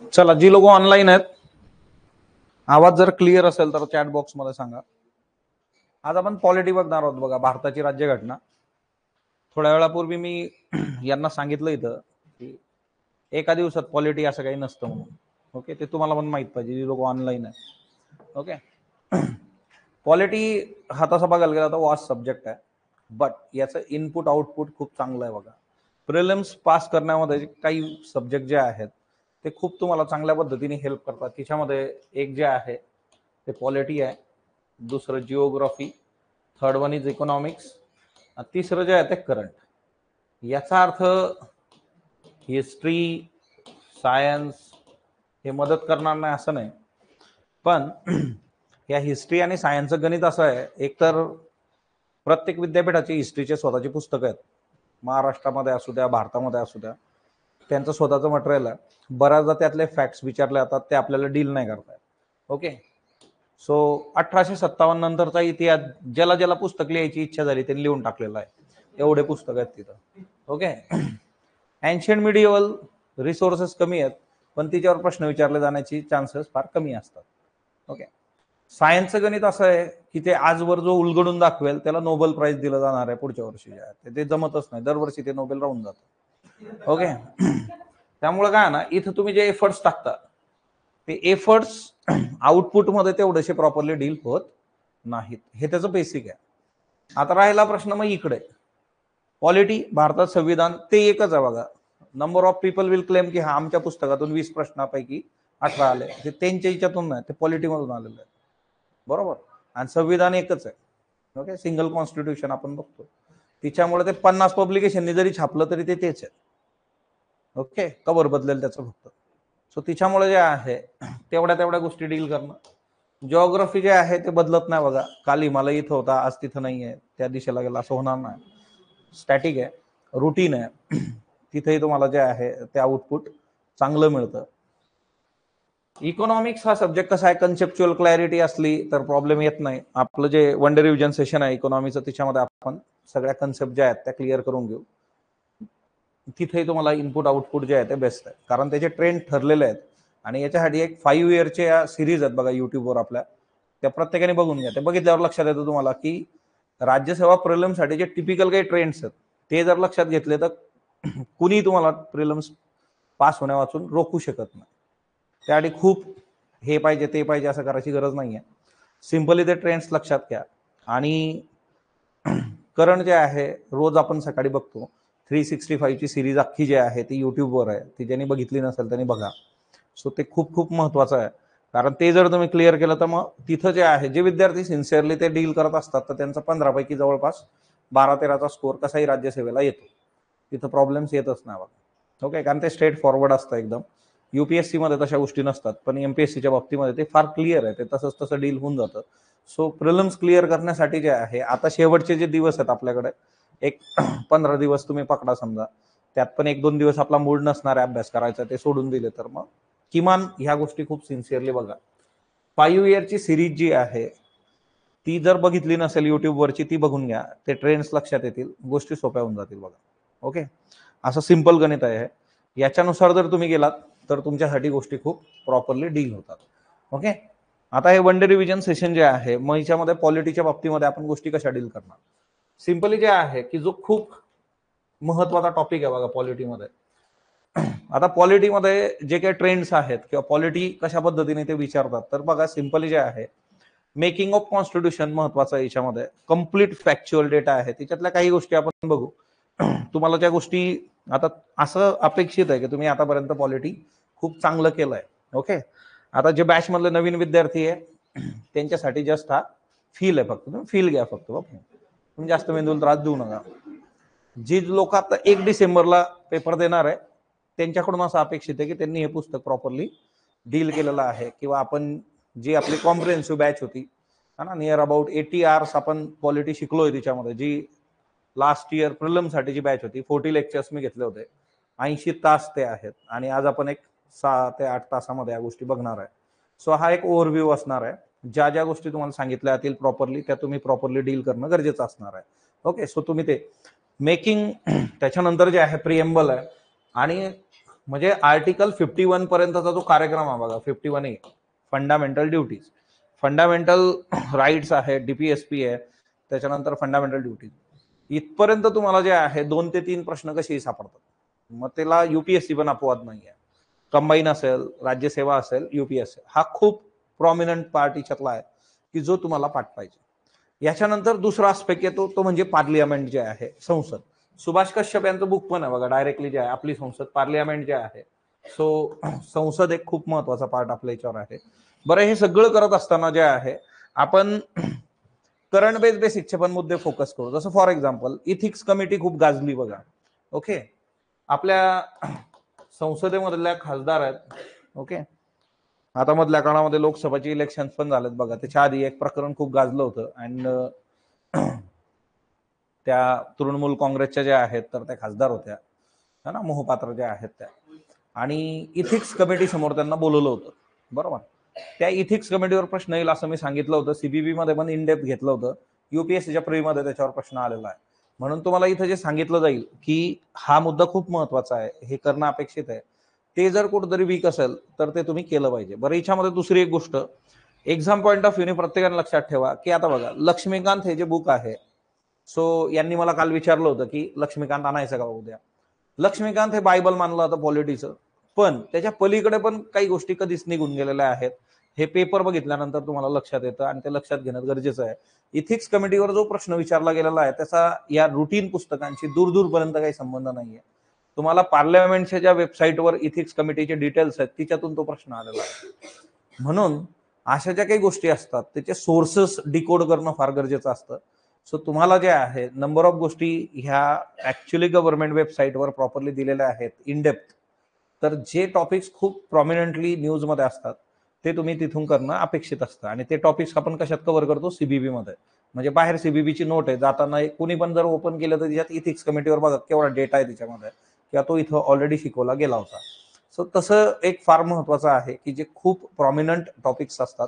चला, जी लोक ऑनलाईन आहेत, आवाज जर क्लिअर असेल तर चॅट बॉक्स मध्ये सांगा. आज आपण पॉलिटी बघणार आहोत. बघा, भारताची राज्यघटना. थोड्या वेळापूर्वी मी यांना सांगितलं इथं की एका दिवसात पॉलिटी असं काही नसतं म्हणून. ओके, ते तुम्हाला पण माहित पाहिजे जी लोक ऑनलाईन आहे. ओके, पॉलिटी हा तसा बघायला गेला तर वास्ट सब्जेक्ट आहे, बट याचं इनपुट आउटपुट खूप चांगलं आहे. बघा, प्रिलिम्स पास करण्यामध्ये काही सब्जेक्ट जे आहेत ते खूप तुम्हाला चांगल्या पद्धतीने हेल्प करतात. तिच्यामध्ये एक जे आहे ते पॉलिटी आहे, दुसरं geography, third one is economics, तिसरं जे आहे ते करंट. याचा अर्थ हिस्ट्री, सायन्स हे मदत करणार नाही असं नाही, पण या हिस्ट्री आणि सायन्सचं गणित असं आहे, एकतर प्रत्येक विद्यापीठाची हिस्ट्रीचे स्वतःची पुस्तकं आहेत. महाराष्ट्रामध्ये असू द्या, भारतामध्ये असू द्या, त्यांचं स्वतःचं मटेरियल आहे. बऱ्याचदा त्यातले फॅक्ट्स विचारले जातात, ते आपल्याला डील नाही करता येत. ओके, सो 1857 नंतरचा इतिहास ज्याला ज्याला पुस्तक लिहायची इच्छा झाली त्यांनी लिहून टाकलेला आहे. एवढे पुस्तक आहेत तिथं. ओके, एन्शियंट मिडिवल रिसोर्सेस कमी आहेत, पण तिच्यावर प्रश्न विचारले जाण्याची चान्सेस फार कमी असतात. ओके, सायन्सचं गणित असं आहे की ते आजवर जो उलगडून दाखवेल त्याला नोबेल प्राइज दिलं जाणार आहे पुढच्या वर्षी. ते जमतच नाही, दरवर्षी ते नोबेल राहून जातं. ओके, त्यामुळे काय ना, इथं तुम्ही जे एफर्ट्स टाकता ते एफर्ट्स आउटपुट मध्ये तेवढेसे प्रॉपरली डील होत नाहीत. हे त्याचं बेसिक आहे. आता राहिला प्रश्न मग इकडे पॉलिटी, भारतात संविधान ते एकच आहे. बघा, number of people will claim की हा आमच्या पुस्तकातून 20 प्रश्नापैकी 18 आले, ते त्यांच्या याच्यातून नाही, ते पॉलिटीमधून आलेलं आहे. बरोबर, आणि संविधान एकच आहे. ओके, सिंगल कॉन्स्टिट्यूशन आपण बघतो, तिच्यामुळे ते 50 पब्लिकेशननी जरी छापलं तरी ते तेच आहे. ओके, कवर बदलेल त्याचं फक्त. सो तिच्यामुळे जे आहे तेवढ्या गोष्टी डील करणं. जिओग्राफी जे आहे ते बदलत नाही. बघा, काल हिमालय इथं होता, आज तिथं नाही आहे, त्या दिशेला गेला असं होणार नाही. स्टॅटिक आहे, रुटीन आहे. तिथेही तुम्हाला जे आहे ते आउटपुट चांगलं मिळतं. इकॉनॉमिक्स हा सब्जेक्ट कसा आहे, कन्सेप्च्युअल क्लॅरिटी असली तर प्रॉब्लेम येत नाही. आपलं जे वन डे रिव्हिजन सेशन आहे इकॉनॉमिक्सचं, त्याच्यामध्ये आपण सगळ्या कन्सेप्ट ज्या आहेत त्या क्लिअर करून घेऊ. तिथे तुम्हाला इनपुट आउटपुट जे आहे ते बेस्ट आहे, कारण त्याचे ट्रेंड ठरलेले आहेत. आणि याच्यासाठी एक 5 इयरच्या सिरीज आहेत बघा युट्यूबवर आपल्या, त्या प्रत्येकाने बघून घ्या. ते बघितल्यावर लक्षात येतं तुम्हाला की राज्यसेवा प्रिलिम्ससाठी जे टिपिकल काही ट्रेंड्स आहेत ते जर लक्षात घेतले तर कुणी तुम्हाला प्रिलिम्स पास होण्यावाचून रोखू शकत नाही. त्यासाठी खूप हे पाहिजे ते पाहिजे असं करायची गरज नाही आहे. सिंपली ते ट्रेंड्स लक्षात घ्या. आणि करंट जे आहे रोज आपण सकाळी बघतो, 365 ची सिरीज अख्खी जी आहे ती युट्यूबवर आहे, ती ज्यांनी बघितली नसेल त्यांनी बघा. सो ते खूप खूप महत्वाचं आहे, कारण ते जर तुम्ही क्लिअर केलं तर मग तिथं जे आहे जे विद्यार्थी सिन्सिअरली ते डील करत असतात तर त्यांचा 15 पैकी जवळपास 12-13चा स्कोर कसाही राज्यसेवेला येतो. तिथं प्रॉब्लेम्स येतच नाही बघा. ओके, कारण ते स्ट्रेट फॉरवर्ड असतं एकदम. युपीएससी मध्ये तशा गोष्टी नसतात, पण एमपीएससीच्या बाबतीमध्ये ते फार क्लिअर आहे, ते तसं डील होऊन जातं. सो प्रिलिम्स क्लिअर करण्यासाठी जे आहे आता शेवटचे जे दिवस आहेत आपल्याकडे, एक 15 दिवस तुम्ही पकडा समजा, त्यात पण 1-2 दिवस आपला मूड नसणार आहे अभ्यास करायचा, ते सोडून दिले तर मग किमान ह्या गोष्टी खूप सिन्सिअरली बघा. 5 इयरची सिरीज जी आहे ती जर बघितली नसेल युट्यूबवरची, ती बघून घ्या. ते ट्रेंड्स लक्षात येतील, गोष्टी सोप्या होऊन जातील बघा. ओके, असं सिंपल गणित आहे. याच्यानुसार जर तुम्ही गेलात तर तुमच्यासाठी गोष्टी खूप प्रॉपरली डील होतात. ओके, आता हे वन डे रिव्हिजन सेशन जे आहे मग याच्यामध्ये पॉलिटीच्या बाबतीमध्ये आपण गोष्टी कशा डील करणार. सिंपली जे आहे की जो खूप महत्वाचा टॉपिक आहे बघा पॉलिटीमध्ये. आता पॉलिटीमध्ये जे काही ट्रेंड्स आहेत किंवा पॉलिटी कशा पद्धतीने ते विचारतात, तर बघा सिंपली जे आहे मेकिंग ऑफ कॉन्स्टिट्यूशन महत्वाचं आहे. याच्यामध्ये कम्प्लीट फॅक्च्युअल डेटा आहे, त्याच्यातल्या काही गोष्टी आपण बघू. तुम्हाला ज्या गोष्टी आता असं अपेक्षित आहे की तुम्ही आतापर्यंत पॉलिटी खूप चांगलं केलंय. ओके, आता जे बॅच मधले नवीन विद्यार्थी आहे त्यांच्यासाठी जस्ट हा फील आहे, फक्त तुम्ही फील घ्या फक्त. ओके, तुम्ही जास्त मेंदूला त्रास देऊ नका. जी लोक आता 1 डिसेंबरला पेपर देणार आहे त्यांच्याकडून असं अपेक्षित आहे की त्यांनी हे पुस्तक प्रॉपरली डील केलेलं आहे, किंवा आपण जी आपली कॉम्प्रिहेन्सिव्ह बॅच होती ना, नियर अबाउट 80 आवर्स आपण पॉलिटी शिकलोय तिच्यामध्ये. जी लास्ट इयर प्रिलिमसाठी जी बॅच होती, 40 लेक्चर्स मी घेतले होते, 80 तास ते आहेत, आणि आज आपण एक 6 ते 8 तासामध्ये या गोष्टी बघणार आहे. सो हा एक ओव्हरव्ह्यू असणार आहे. ज्या ज्या गोष्टी तुम्हाला सांगितल्या जातील प्रॉपरली त्या तुम्ही प्रॉपरली डील करणं गरजेचं असणार आहे. ओके, सो तुम्ही ते मेकिंग त्याच्यानंतर जे आहे प्रिएम्बल आहे, आणि म्हणजे आर्टिकल 51 पर्यंतचा जो कार्यक्रम आहे बघा, 51A fundamental duties, fundamental rights आहे, डीपीएसपी आहे, त्याच्यानंतर फंडामेंटल ड्युटीज, इथपर्यंत तुम्हाला जे आहे 2 ते 3 प्रश्न कसेही सापडतात. मग त्याला युपीएससी पण अपवाद नाही आहे. कंबाईन असेल, राज्यसेवा असेल, युपीएससी हा खूप प्रॉमिनंट पार्ट याच्यातला आहे की जो तुम्हाला पाठ पाहिजे. याच्यानंतर दुसरा आस्पेक्ट येतो तो म्हणजे पार्लियामेंट जे आहे, संसद. सुभाष कश्यप यांचं बुक पण आहे बघा, डायरेक्टली जे आहे आपली संसद, पार्लियामेंट जे आहे. सो संसद एक खूप महत्वाचा पार्ट आपल्या याच्यावर आहे. बरं, हे सगळं करत असताना जे आहे आपण करंट बेसिकचे पण मुद्दे फोकस करू. जसं फॉर एक्झाम्पल इथिक्स कमिटी खूप गाजली बघा. ओके, आपल्या संसदेमधल्या खासदार आहेत. ओके, आता मधल्या काळामध्ये लोकसभाची इलेक्शन पण झालेत बघा. त्याच्या आधी एक प्रकरण खूप गाजलं होतं अँड त्या तृणमूल काँग्रेसच्या ज्या आहेत तर त्या खासदार होत्या ना, मोहपात्र ज्या आहेत त्या, आणि इथिक्स कमिटी समोर त्यांना बोलवलं होतं. बरोबर, त्या इथिक्स कमिटीवर प्रश्न येईल असं मी सांगितलं होतं. सीबीबी मध्ये पण इन डेप्थ घेतलं होतं. युपीएससीच्या प्रीमध्ये त्याच्यावर प्रश्न आलेला आहे. म्हणून तुम्हाला इथं जे सांगितलं जाईल की हा मुद्दा खूप महत्वाचा आहे, हे करणं अपेक्षित आहे, ते जर कुठेतरी वीक असेल तर ते तुम्ही केलं पाहिजे. बरं, याच्यामध्ये दुसरी एक गोष्ट एक्झाम पॉईंट ऑफ व्ह्यूने प्रत्येकाने लक्षात ठेवा की आता बघा, लक्ष्मीकांत हे जे बुक आहे, सो यांनी मला काल विचारलं होतं की लक्ष्मीकांत आणायचं का उद्या. लक्ष्मीकांत हे बायबल मानलं होतं पॉलिटिक्सचं, पण त्याच्या पलीकडे पण काही गोष्टी कधीच निघून गेलेल्या आहेत. हे पेपर बघितल्यानंतर तुम्हाला लक्षात येतं आणि ते लक्षात घेणं गरजेचं आहे. इथिक्स कमिटीवर जो प्रश्न विचारला गेलेला आहे त्याचा या रुटीन पुस्तकांशी दूरपर्यंत काही संबंध नाहीये. तुम्हाला पार्लमेंटच्या ज्या वेबसाईटवर इथिक्स कमिटीचे डिटेल्स आहेत तिच्यातून तो प्रश्न आलेला आहे. म्हणून अशा ज्या काही गोष्टी असतात त्याचे सोर्सेस डिकोड करणं फार गरजेचं असतं. सो तुम्हाला जे आहे नंबर ऑफ गोष्टी ह्या ऍक्च्युअली गव्हर्नमेंट वेबसाईटवर प्रॉपरली दिलेल्या आहेत इन डेप्थ. तर जे टॉपिक्स खूप प्रॉमिनंटली न्यूजमध्ये असतात ते तुम्ही तिथून करणं अपेक्षित असतं. आणि ते टॉपिक्स आपण कशात कव्हर करतो, सीबीबी मध्ये. म्हणजे बाहेर सीबीबीची नोट आहे, जाताना कोणी पण जर ओपन केलं तर त्याच्यात इथिक्स कमिटीवर बघा केवढा डेटा आहे त्याच्यामध्ये, किंवा तो इथं ऑलरेडी शिकवला गेला होता. सो तसं एक फार महत्वाचं आहे की जे खूप प्रॉमिनंट टॉपिक्स असतात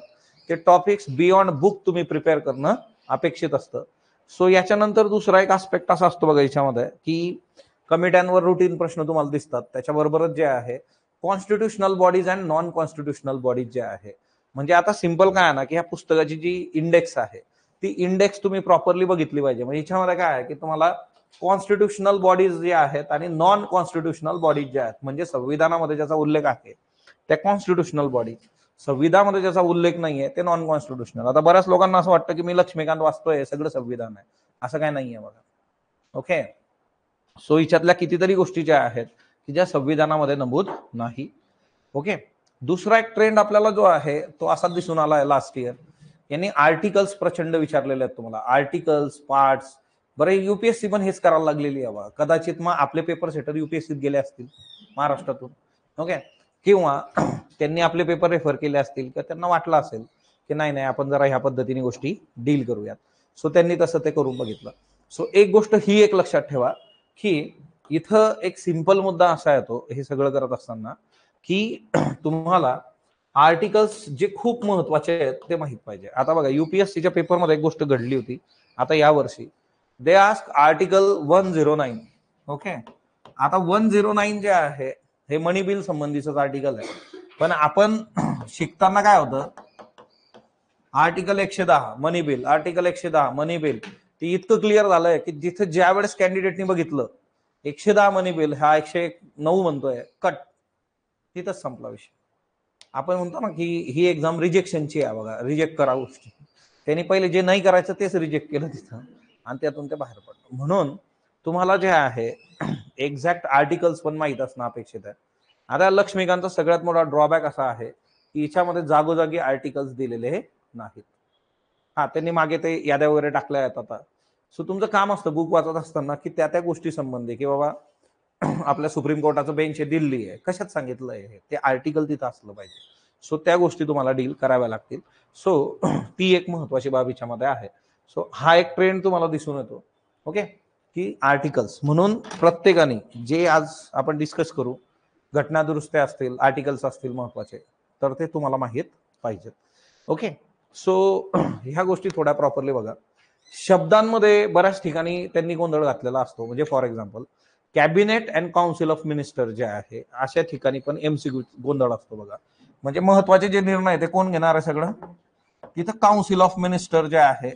ते टॉपिक्स बियॉन्ड बुक तुम्ही प्रिपेअर करणं अपेक्षित असतं. सो याच्यानंतर दुसरा एक आस्पेक्ट असा असतो बघा याच्यामध्ये की कमिट्यांवर रुटीन प्रश्न तुम्हाला दिसतात. त्याच्याबरोबरच जे आहे constitutional bodies and non constitutional bodies जे आहे, म्हणजे आता सिंपल काय आहे ना की ह्या पुस्तकाची जी इंडेक्स आहे ती इंडेक्स तुम्ही प्रॉपरली बघितली पाहिजे. म्हणजे याच्यामध्ये काय आहे की तुम्हाला कॉन्स्टिट्युशनल बॉडीज जे आहेत आणि नॉन कॉन्स्टिट्युशनल बॉडीज ज्या आहेत, म्हणजे संविधानामध्ये ज्याचा उल्लेख आहे त्या कॉन्स्टिट्युशनल बॉडी, संविधानामध्ये ज्याचा उल्लेख नाहीये ते नॉन कॉन्स्टिट्युशनल. आता बऱ्याच लोकांना असं वाटतं की मी लक्ष्मीकांत वाचतोय सगळं संविधान आहे, असं काय नाहीये बघा. ओके, सो हिच्यातल्या कितीतरी गोष्टी ज्या आहेत की ज्या संविधानामध्ये नमूद नाही. ओके, दुसरा एक ट्रेंड आपल्याला जो आहे तो असा दिसून आला आहे लास्ट इयर, यांनी आर्टिकल्स प्रचंड विचारलेले आहेत तुम्हाला, आर्टिकल्स, पार्ट्स. बरं, युपीएससी पण हेच करायला लागलेली आहे. कदाचित मग आपले पेपर सेटर युपीएससीत गेले असतील महाराष्ट्रातून. ओके, किंवा त्यांनी आपले पेपर रेफर केले असतील किंवा त्यांना वाटलं असेल की नाही नाही आपण जरा ह्या पद्धतीने गोष्टी डील करूयात. सो त्यांनी तसं ते करून बघितलं. सो एक गोष्ट ही एक लक्षात ठेवा की इथं एक सिंपल मुद्दा असा येतो हे सगळं करत असताना की तुम्हाला आर्टिकल्स जे खूप महत्वाचे आहेत ते माहित पाहिजे. आता बघा, युपीएससीच्या पेपरमध्ये एक गोष्ट घडली होती आता या वर्षी. They ask article 109. ओके, आता 109 जे आहे हे मनी बिल संबंधीच आर्टिकल आहे, पण आपण शिकताना काय होतं, आर्टिकल 110 मनी बिल, आर्टिकल 110 मनी बिल, ते इतकं क्लिअर झालंय की जिथे ज्या वेळेस कॅन्डिडेटनी बघितलं 110 मनी बिल हा 109 म्हणतोय, कट, तिथंच संपला विषय. आपण म्हणतो ना की ही एक्झाम रिजेक्शनची आहे बघा, रिजेक्ट करा गोष्टी. त्यांनी पहिले जे नाही करायचं तेच रिजेक्ट केलं तिथं आणि त्यातून ते बाहेर पडलं. म्हणून तुम्हाला जे आहे एक्झॅक्ट आर्टिकल्स पण माहित असणं अपेक्षित आहे. आता लक्ष्मीकांतचा सगळ्यात मोठा ड्रॉबॅक असा आहे की याच्यामध्ये जागोजागी आर्टिकल्स दिलेले नाहीत. हा, त्यांनी मागे ते याद्या वगैरे टाकल्या आहेत आता. सो तुमचं काम असतं बुक वाचत असताना की त्या त्या गोष्टी संबंधी, की बाबा आपल्या सुप्रीम कोर्टाचं बेंच आहे, दिल्ली आहे, कशात सांगितलंय ते आर्टिकल तिथं असलं पाहिजे. सो त्या गोष्टी तुम्हाला डील कराव्या लागतील. सो ती एक महत्वाची बाब याच्यामध्ये आहे. सो हा एक ट्रेंड तुम्हाला दिसून येतो. ओके, की आर्टिकल्स म्हणून प्रत्येकाने जे आज आपण डिस्कस करू, घटना दुरुस्त्या असतील, आर्टिकल्स असतील महत्वाचे, तर ते तुम्हाला माहीत पाहिजेत. ओके, सो ह्या गोष्टी थोड्या प्रॉपरली बघा. शब्दांमध्ये बऱ्याच ठिकाणी त्यांनी गोंधळ घातलेला असतो. म्हणजे for example cabinet and council of minister जे आहे अशा ठिकाणी पण एमसीक्यू गोंधळ असतो बघा. म्हणजे महत्वाचे जे निर्णय ते कोण घेणार आहे सगळं, तिथं काउन्सिल ऑफ मिनिस्टर जे आहे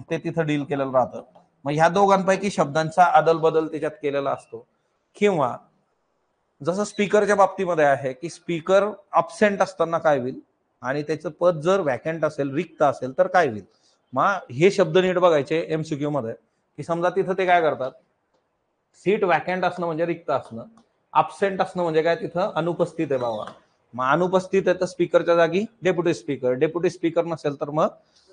ते तिथं डील केलेलं राहतं. मग ह्या दोघांपैकी शब्दांचा अदल बदल त्याच्यात केलेला असतो. किंवा जसं स्पीकरच्या बाबतीमध्ये आहे की स्पीकर अब्सेंट असताना काय होईल आणि त्याचं पद जर वॅकंट असेल, रिक्त असेल तर काय होईल. मग हे शब्द नीट बघायचे एमसीक्यू मध्ये, की समजा तिथं ते काय करतात, सीट वॅकंट असणं म्हणजे रिक्त असणं, अब्सेंट असणं म्हणजे काय, तिथं अनुपस्थित आहे बाबा. मग अनुपस्थित आहे तर स्पीकरच्या जागी डेप्युटी स्पीकर, डेप्युटी स्पीकर नसेल तर मग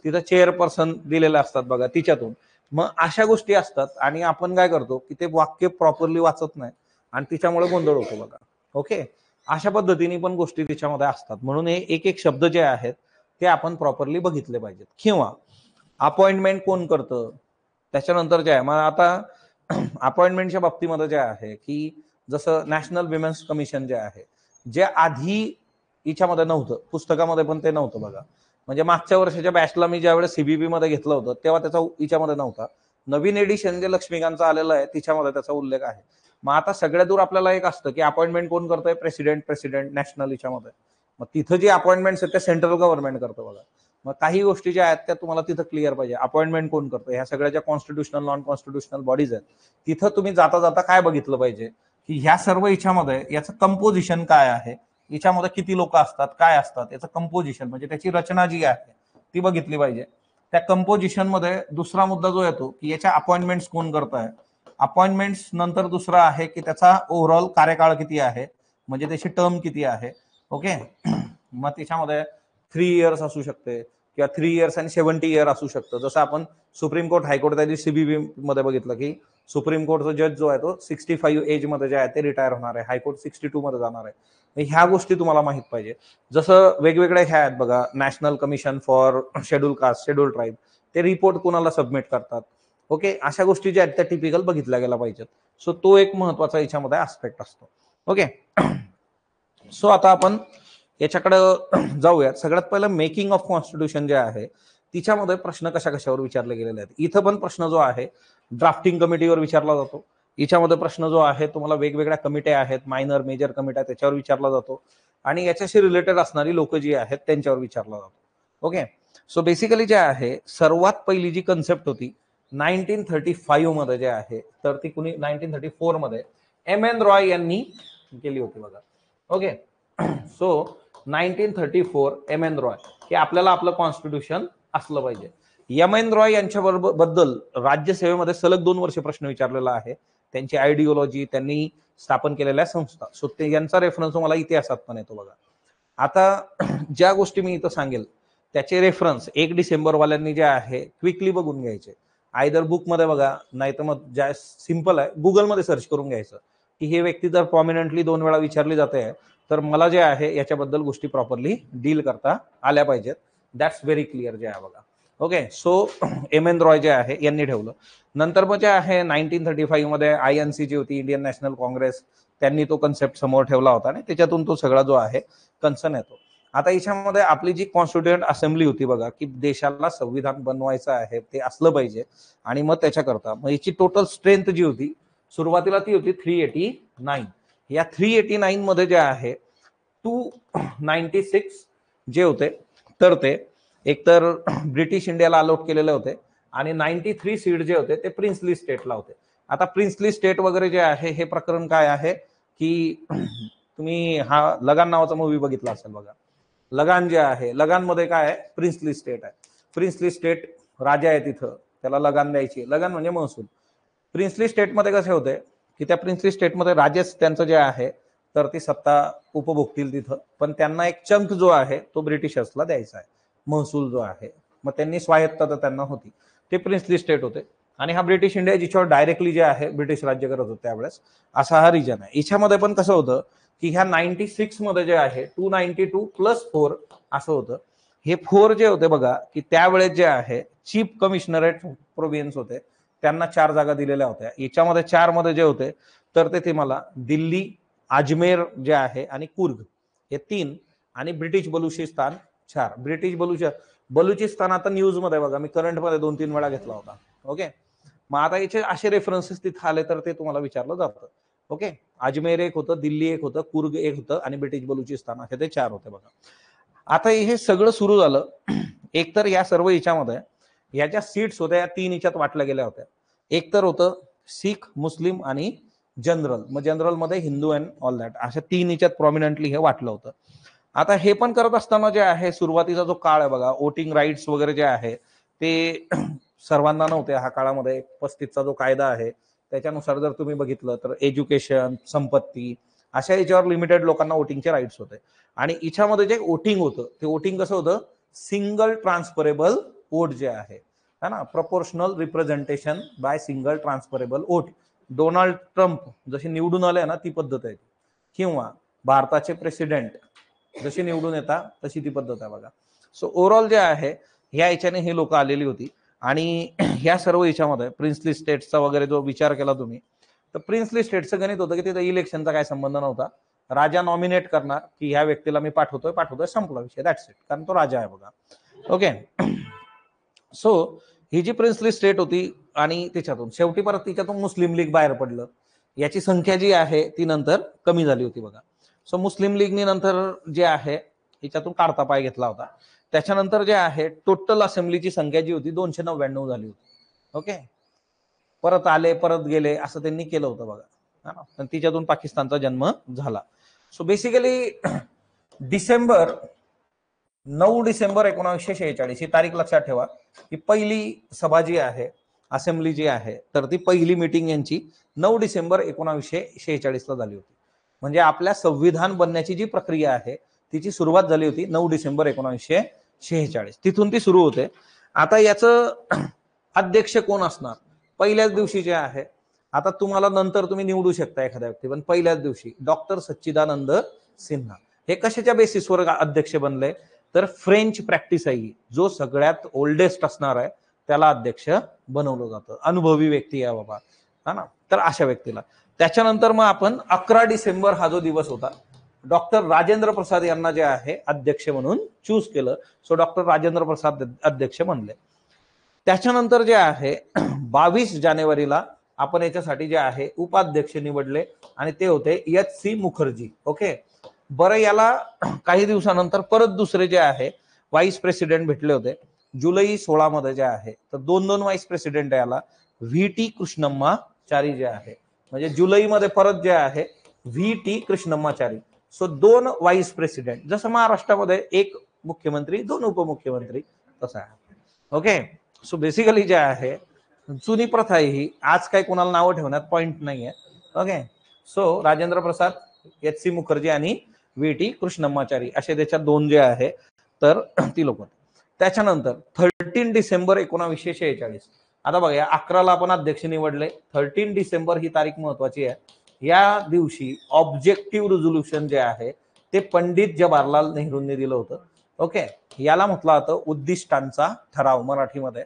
तिथं चेअरपर्सन दिलेले असतात बघा तिच्यातून. मग अशा गोष्टी असतात आणि आपण काय करतो की ते वाक्य प्रॉपरली वाचत नाही आणि तिच्यामुळे गोंधळ होतो बघा. ओके, अशा पद्धतीने पण गोष्टी तिच्यामध्ये असतात. म्हणून हे एक एक शब्द जे आहेत ते आपण प्रॉपरली बघितले पाहिजेत. किंवा अपॉइंटमेंट कोण करतं, त्याच्यानंतर जे आहे मग आता अपॉइंटमेंटच्या बाबतीमध्ये जे आहे की जसं नॅशनल विमेन्स कमिशन जे आहे, जे आधी हिच्यामध्ये नव्हतं, पुस्तकामध्ये पण ते नव्हतं बघा. म्हणजे मागच्या वर्षाच्या बॅचला मी ज्यावेळेस सीबीबी मध्ये घेतलं होतं तेव्हा त्याचा हिच्यामध्ये नव्हता. नवीन एडिशन जे लक्ष्मीकांतचं आलेलं आहे तिच्यामध्ये त्याचा उल्लेख आहे. मग आता सगळ्या दूर आपल्याला एक असतं की अपॉइंटमेंट कोण करतंय, प्रेसिडेंट नॅशनल हिच्यामध्ये. मग तिथं जे अपॉइंटमेंट आहेत ते सेंट्रल गव्हर्नमेंट करतं बघा. मग काही गोष्टी ज्या आहेत त्या तुम्हाला तिथं क्लिअर पाहिजे. अपॉइंटमेंट कोण करतं, ह्या सगळ्या ज्या कॉन्स्टिट्युशनल नॉन कॉन्स्टिट्युशनल बॉडीज आहेत तिथं तुम्ही जाता जाता काय बघितलं पाहिजे की ह्या सर्व हिच्यामध्ये याचं कंपोजिशन काय आहे, हिच्यामध्ये किती लोक असतात, काय असतात, याचं कंपोजिशन म्हणजे त्याची रचना जी आहे ती बघितली पाहिजे. त्या कंपोजिशन मध्ये दुसरा मुद्दा जो येतो की याच्या अपॉइंटमेंट्स कोण करत आहे. अपॉइंटमेंट्स नंतर दुसरा आहे की त्याचा ओव्हरऑल कार्यकाळ किती आहे, म्हणजे त्याची टर्म किती आहे. ओके, मग त्याच्यामध्ये 3 इयर्स असू शकते किंवा 3 इयर्स आणि 70 इयर असू शकतं. जसं आपण सुप्रीम कोर्ट, हायकोर्ट त्या दिवशी सीबीबी मध्ये बघितलं की सुप्रीम कोर्टचा जज जो आहे तो 65 एज मध्ये जे आहे ते रिटायर होणार आहे, हायकोर्ट 62 मध्ये जाणार आहे. ह्या गोष्टी तुम्हाला माहित पाहिजे. जसं वेगवेगळे ह्या आहेत बघा, national commission for schedule caste, schedule tribe, ते रिपोर्ट कुणाला सबमिट करतात. ओके, अशा गोष्टी ज्या आहेत त्या टिपिकल बघितल्या गेल्या पाहिजेत. सो तो एक महत्वाचा याच्यामध्ये आस्पेक्ट असतो. ओके, सो आता आपण याच्याकडे जाऊयात. सगळ्यात पहिलं मेकिंग ऑफ कॉन्स्टिट्यूशन जे आहे तिच्यामध्ये प्रश्न कशा कशावर विचारले गेलेले आहेत. इथं पण प्रश्न जो आहे ड्राफ्टिंग कमिटीवर विचारला जातो. याच्यामध्ये प्रश्न जो आहे तुम्हाला वेगवेगळ्या कमिट्या आहेत, मायनर मेजर कमिट्या, त्याच्यावर विचारला जातो आणि याच्याशी रिलेटेड असणारी लोक जी आहेत त्यांच्यावर विचारला जातो. ओके, सो बेसिकली जे आहे सर्वात पहिली जी कन्सेप्ट होती 1935 मध्ये जे आहे, तर ती कुणी 1934 मध्ये एम.एन. रॉय यांनी केली होती बघा. Okay, so 1934 M.N.. रॉय, की आपल्याला आपलं कॉन्स्टिट्यूशन असलं पाहिजे. एम.एन. रॉय यांच्या बद्दल राज्यसेवेमध्ये सलग 2 वर्ष प्रश्न विचारलेला आहे. त्यांची आयडिओलॉजी, त्यांनी स्थापन केलेल्या संस्था, सो ते यांचा रेफरन्स तुम्हाला इतिहासात पण येतो बघा. आता ज्या गोष्टी मी इथं सांगेल त्याचे रेफरन्स 1 डिसेंबर वाल्यांनी जे आहे क्विकली बघून घ्यायचे. आयदर बुक मध्ये बघा, नाही तर मग ज्या सिंपल आहे गुगलमध्ये सर्च करून घ्यायचं की हे व्यक्ती जर प्रॉमिनंटली 2 वेळा विचारली जाते तर मला जे आहे याच्याबद्दल गोष्टी प्रॉपरली डील करता आल्या पाहिजेत. दॅट्स व्हेरी क्लिअर जे आहे बघा. Okay, so M.N.. रॉय जे आहे यांनी ठेवलं. नंतर मग जे आहे 1935 मध्ये INC जी होती, इंडियन नॅशनल काँग्रेस, त्यांनी तो कन्सेप्ट समोर ठेवला होता आणि त्याच्यातून तो सगळा जो आहे कन्सर्न येतो. आता याच्यामध्ये आपली जी कॉन्स्टिट्युएंट असेंब्ली होती बघा, की देशाला संविधान बनवायचं आहे ते असलं पाहिजे आणि मग त्याच्याकरता मग याची टोटल स्ट्रेंथ जी होती सुरुवातीला ती होती 389. या 389 मध्ये जे आहे 296 जे होते तर ते एकतर ब्रिटिश इंडियाला अलॉट केलेले होते आणि 93 सीट जे होते ते प्रिन्सली स्टेटला होते. आता प्रिन्सली स्टेट वगैरे जे आहे हे प्रकरण काय आहे की तुम्ही हा लगान नावाचा मूवी बघितला असेल बघा. लगान जे आहे, लगानमध्ये काय आहे, प्रिन्सली स्टेट आहे. प्रिन्सली स्टेट राजा आहे तिथं, त्याला लगान द्यायची. लगान म्हणजे महसूल. प्रिन्सली स्टेटमध्ये कसे होते की त्या प्रिन्सली स्टेटमध्ये राजेच त्यांचं जे आहे तर ती सत्ता उपभोगतील तिथं, पण त्यांना एक चंक जो आहे तो ब्रिटिशर्सला द्यायचा आहे, महसूल जो आहे. मग त्यांनी स्वायत्तता त्यांना होती, ते प्रिन्सली स्टेट होते. आणि हा ब्रिटिश इंडिया जिच्यावर डायरेक्टली जे आहे ब्रिटिश राज्य करत होते त्यावेळेस, असा हा रिजन आहे. याच्यामध्ये पण कसं होतं की ह्या 96 मध्ये जे आहे 292 + 4 असं होतं. हे 4 जे होते बघा की त्यावेळेस जे आहे चीफ कमिशनरेट प्रोव्हिन्स होते, त्यांना 4 जागा दिलेल्या होत्या. याच्यामध्ये 4 मध्ये जे होते तर ते तुम्हाला दिल्ली, अजमेर जे आहे आणि कुर्ग हे 3 आणि ब्रिटिश बलुचिस्तान 4. ब्रिटिश बलुचिस्तान आता न्यूज मध्ये बघा, मी करंट मध्ये 2-3 वेळा घेतला होता. ओके, मग आता याचे असे रेफरन्सेस तिथे आले तर ते तुम्हाला विचारलं जातं. ओके, अजमेर एक होतं, दिल्ली एक होतं, कुर्ग एक होतं आणि ब्रिटिश बलुचिस्तान असे ते 4 होते बघा. आता हे सगळं सुरू झालं. एकतर या सर्व याच्यामध्ये याच्या सीट्स होत्या या 3 याच्यात वाटल्या गेल्या होत्या. एक तर होतं सिख, मुस्लिम आणि जनरल. मग जनरल मध्ये हिंदू अँड ऑल दॅट अशा 3 याच्यात प्रॉमिनंटली हे वाटलं होतं. आता हे पण करत असताना जे आहे सुरुवातीचा जो काळ आहे बघा, वोटिंग राईट्स वगैरे जे आहे ते सर्वांना नव्हते. हा काळामध्ये 35चा जो कायदा आहे त्याच्यानुसार जर तुम्ही बघितलं तर एज्युकेशन, संपत्ती अशा याच्यावर लिमिटेड लोकांना वोटिंगचे राईट्स होते. आणि याच्यामध्ये जे वोटिंग होतं ते वोटिंग कसं होतं, सिंगल ट्रान्सफरेबल वोट जे आहे ना, proportional representation by single transferable vote. Donald Trump जसे निवडून आले ना ती पद्धत आहे, किंवा भारताचे प्रेसिडेंट जशी निवडून येतात तशी ती पद्धत आहे बघा. सो ओव्हरऑल जे आहे ह्या याच्याने हे लोक आलेली होती. आणि ह्या सर्व याच्यामध्ये प्रिन्सली स्टेट्सचा वगैरे जो विचार केला तुम्ही, तर प्रिन्सली स्टेट्सचं गणित होतं की तिथं इलेक्शनचा काय संबंध नव्हता. राजा नॉमिनेट करणार की ह्या व्यक्तीला मी पाठवतोय, संपला विषय, दॅट्स इट, कारण तो राजा आहे बघा. ओके, सो ही जी प्रिन्सली स्टेट होती आणि त्याच्यातून शेवटी परत तिच्यातून मुस्लिम लीग बाहेर पडलं. याची संख्या जी आहे ती नंतर कमी झाली होती बघा. सो मुस्लिम लीगनी नंतर जे आहे याच्यातून काढता पाय घेतला होता. त्याच्यानंतर जे आहे टोटल असेंब्लीची संख्या जी होती 299 झाली होती. ओके, परत आले परत गेले असं त्यांनी केलं होतं बघा. पण तिच्यातून पाकिस्तानचा जन्म झाला. सो बेसिकली डिसेंबर 9 डिसेंबर 1946 ही तारीख लक्षात ठेवा. ही पहिली सभा जी आहे, असेंब्ली जी आहे, तर ती पहिली मीटिंग यांची 9 डिसेंबर 1946 ला झाली होती. म्हणजे आपल्या संविधान बनण्याची जी प्रक्रिया आहे तिची सुरुवात झाली होती 9 डिसेंबर 1946. तिथून ती सुरू होते. आता याचं अध्यक्ष कोण असणार, पहिल्याच दिवशी जे आहे, आता तुम्हाला नंतर तुम्ही निवडू शकता एखाद्या व्यक्ती, पण पहिल्याच दिवशी डॉक्टर सच्चिदानंद सिन्हा हे कशाच्या बेसिसवर अध्यक्ष बनले, तर फ्रेंच प्रॅक्टिस आहे, जो सगळ्यात ओल्डेस्ट असणार आहे त्याला अध्यक्ष बनवलं जातं. अनुभवी व्यक्ती आहे बाबा, हा ना. तर अशा व्यक्तीला त्याच्यानंतर मग आपण 11 डिसेंबर हा जो दिवस होता, डॉक्टर राजेंद्र प्रसाद यांना जे आहे अध्यक्ष म्हणून चूज केलं. सो डॉक्टर राजेंद्र प्रसाद अध्यक्ष बनले. त्याच्यानंतर जे आहे 22 जानेवारीला आपण याच्यासाठी जे आहे उपाध्यक्ष निवडले आणि ते होते एच.सी. मुखर्जी. ओके, बरं, याला काही दिवसानंतर परत दुसरे जे आहे व्हाईस प्रेसिडेंट भेटले होते जुलै 16 मध्ये जे आहे. तर 2 व्हाईस प्रेसिडेंट याला व्ही.टी. कृष्णम्माचारी जे आहे, म्हणजे जुलैमध्ये परत जे आहे व्ही.टी. कृष्णम्माचारी. सो 2 व्हाईस प्रेसिडेंट, जसं महाराष्ट्रामध्ये 1 मुख्यमंत्री 2 उपमुख्यमंत्री तसं आहे. ओके, सो बेसिकली जे आहे जुनी प्रथा आहे ही, आज काही कोणाला नावं ठेवण्यात पॉइंट नाहीये. Okay, so Rajendra Prasad, एच.सी. मुखर्जी आणि व्ही.टी. कृष्णम्माचारी असे त्याच्यात 2 जे आहे तर ती लोक. त्याच्यानंतर 13 डिसेंबर 1946, आता बघा या 11ला आपण अध्यक्ष निवडले, 13 डिसेंबर ही तारीख महत्वाची आहे. या दिवशी ऑब्जेक्टिव्ह रिझोल्युशन जे आहे ते पंडित जवाहरलाल नेहरूंनी दिलं होतं. ओके, याला म्हटलं जातं उद्दिष्टांचा ठराव मराठीमध्ये.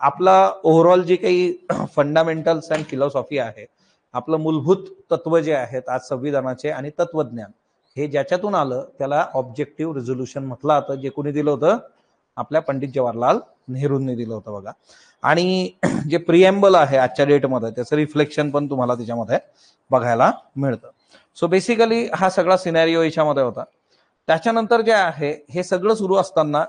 आपला ओव्हरऑल जे काही फंडामेंटल्स अँड फिलॉसॉफी आहे, आपलं मूलभूत तत्व जे आहेत आज संविधानाचे आणि तत्वज्ञान, हे ज्याच्यातून आलं त्याला ऑब्जेक्टिव्ह रिझोल्युशन म्हटलं जातं. जे कोणी दिलं होतं, आपल्या पंडित जवाहरलाल नेहरूंनी दिलं होतं बघा. आणि जे प्रिएम्बल आहे आजच्या डेटमध्ये त्याचं रिफ्लेक्शन पण तुम्हाला त्याच्यामध्ये बघायला मिळतं. सो बेसिकली हा सगळा सिनॅरिओ याच्यामध्ये होता. त्याच्यानंतर जे आहे हे सगळं सुरू असताना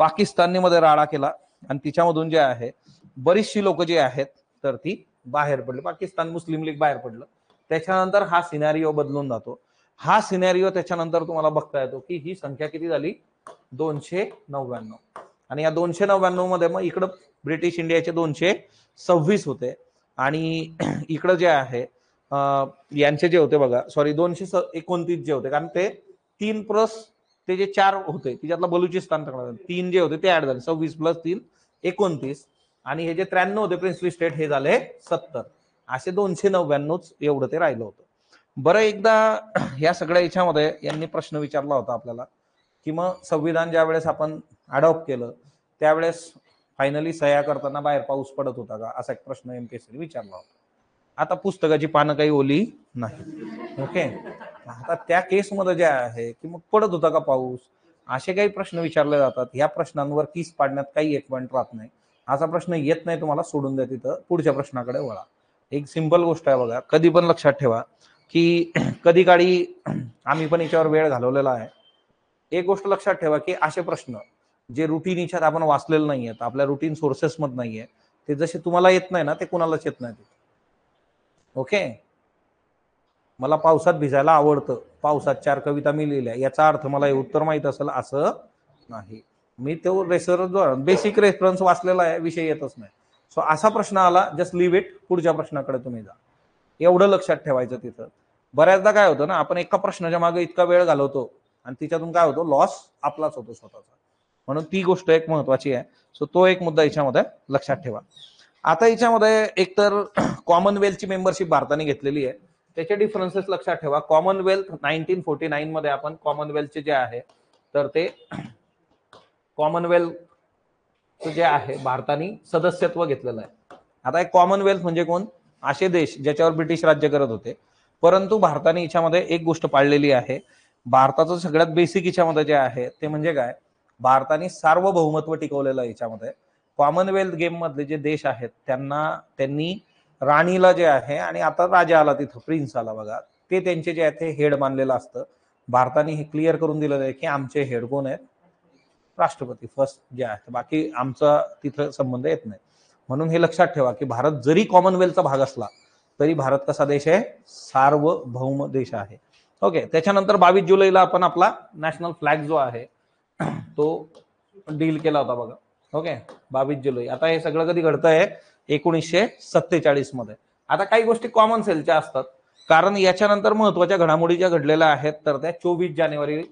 पाकिस्तानने मध्ये राडा केला आणि तिच्यामधून जे आहे बरीचशी लोक जी आहेत तर ती बाहेर पडली. पाकिस्तान मुस्लिम लीग बाहेर पडलं. त्याच्यानंतर हा सिनॅरिओ बदलून जातो. हा सिनॅरिओ त्याच्यानंतर तुम्हाला बघता येतो की ही संख्या किती झाली, 299. आणि या 299 मध्ये मग इकडं ब्रिटिश इंडियाचे 226 होते आणि इकडं जे आहे यांचे जे होते बघा, सॉरी 229 जे होते, कारण ते 3 प्लस ते जे 4 होते त्याच्यातला बलुचिस्तान 3 जे होते ते ऍड झाले. 26 + 3 29 आणि हे जे 93 होते प्रिन्सली स्टेट हे झाले 70. असे 299 एवढं ते राहिलं होतं. बरं, एकदा या सगळ्या याच्यामध्ये यांनी प्रश्न विचारला होता आपल्याला की मग संविधान ज्या वेळेस आपण अडॉप्ट केलं त्यावेळेस फायनली सह्या करताना बाहेर पाऊस पडत होता का, असा एक प्रश्न एमपीएससीने विचारला होता. आता पुस्तकाची पानं काही ओली नाही. ओके, आता त्या केसमध्ये जे आहे की मग पडत होता का पाऊस, असे काही प्रश्न विचारले जातात. या प्रश्नांवर 30 पाडण्यात काही एक पॉईंट राहत नाही. असा प्रश्न येत नाही तुम्हाला, सोडून द्या तिथं, पुढच्या प्रश्नाकडे वळा. एक सिंपल गोष्ट आहे बघा, कधी पण लक्षात ठेवा की कधी काळी आम्ही पण याच्यावर वेळ घालवलेला आहे. एक गोष्ट लक्षात ठेवा की असे प्रश्न जे रुटीन याच्यात आपण वाचलेलं नाहीये, आपल्या रुटीन सोर्सेस मध्ये नाहीये, ते जसे तुम्हाला येत नाही ना, ते कुणालाच येत नाही. ओके, मला पावसात भिजायला आवडतं, पावसात 4 कविता मी लिहिल्या, याचा अर्थ मला हे उत्तर माहित असेल असं नाही. मी तो बेसिक रेफरन्स वाचलेला आहे, विषय येतच नाही. सो असा प्रश्न आला, जस्ट लिव्ह इट, पुढच्या प्रश्नाकडे तुम्ही जा. एवढं लक्षात ठेवायचं तिथं. बऱ्याचदा काय होतं ना, आपण एका प्रश्नाच्या मागे इतका वेळ घालवतो आणि तिच्यातून काय होतो, लॉस आपलाच होतो स्वतःचा. म्हणून ती गोष्ट एक महत्वाची आहे. सो तो एक मुद्दा याच्यामध्ये लक्षात ठेवा. आता याच्यामध्ये एकतर कॉमनवेल्थची मेंबरशिप भारताने घेतलेली आहे, त्याचे डिफरन्सेस लक्षात ठेवा. कॉमनवेल्थ 1949 मध्ये आपण कॉमनवेल्थचे जे आहे तर ते कॉमनवेल्थ जे आहे भारताने सदस्यत्व घेतलेलं आहे. आता एक कॉमनवेल्थ म्हणजे कोण, असे देश ज्याच्यावर ब्रिटिश राज्य करत होते, परंतु भारताने याच्यामध्ये एक गोष्ट पाळलेली आहे. भारताचं सगळ्यात बेसिक याच्यामध्ये जे आहे ते म्हणजे काय, भारताने सार्वभौमत्व टिकवलेलं आहे. याच्यामध्ये कॉमनवेल्थ गेम मधले जे देश आहेत त्यांनी राणीला जे आहे, आणि आता राजा आला तिथं, प्रिन्स आला बघा, ते त्यांचे जे आहे ते हेड मानलेलं असतं. भारताने हे क्लिअर करून दिलेलं आहे की आमचे हेड कोण आहेत, राष्ट्रपती फर्स्ट जे आहे, बाकी आमचा तिथं संबंध येत नाही. म्हणून हे लक्षात ठेवा की भारत जरी कॉमनवेल्थचा भाग असला तरी भारत कसा देश आहे, सार्वभौम देश आहे. ओके, त्याच्यानंतर 22 जुलैला आपण आपला नॅशनल फ्लॅग जो आहे तो डील केला होता बघा. ओके, 22 जुलै. आता हे सगळं कधी घडतंय, 1947 मध्ये. आता काही गोष्टी कॉमन सेलच्या असतात, कारण याच्यानंतर महत्वाच्या घडामोडी ज्या घडलेल्या आहेत तर त्या 24 जानेवारी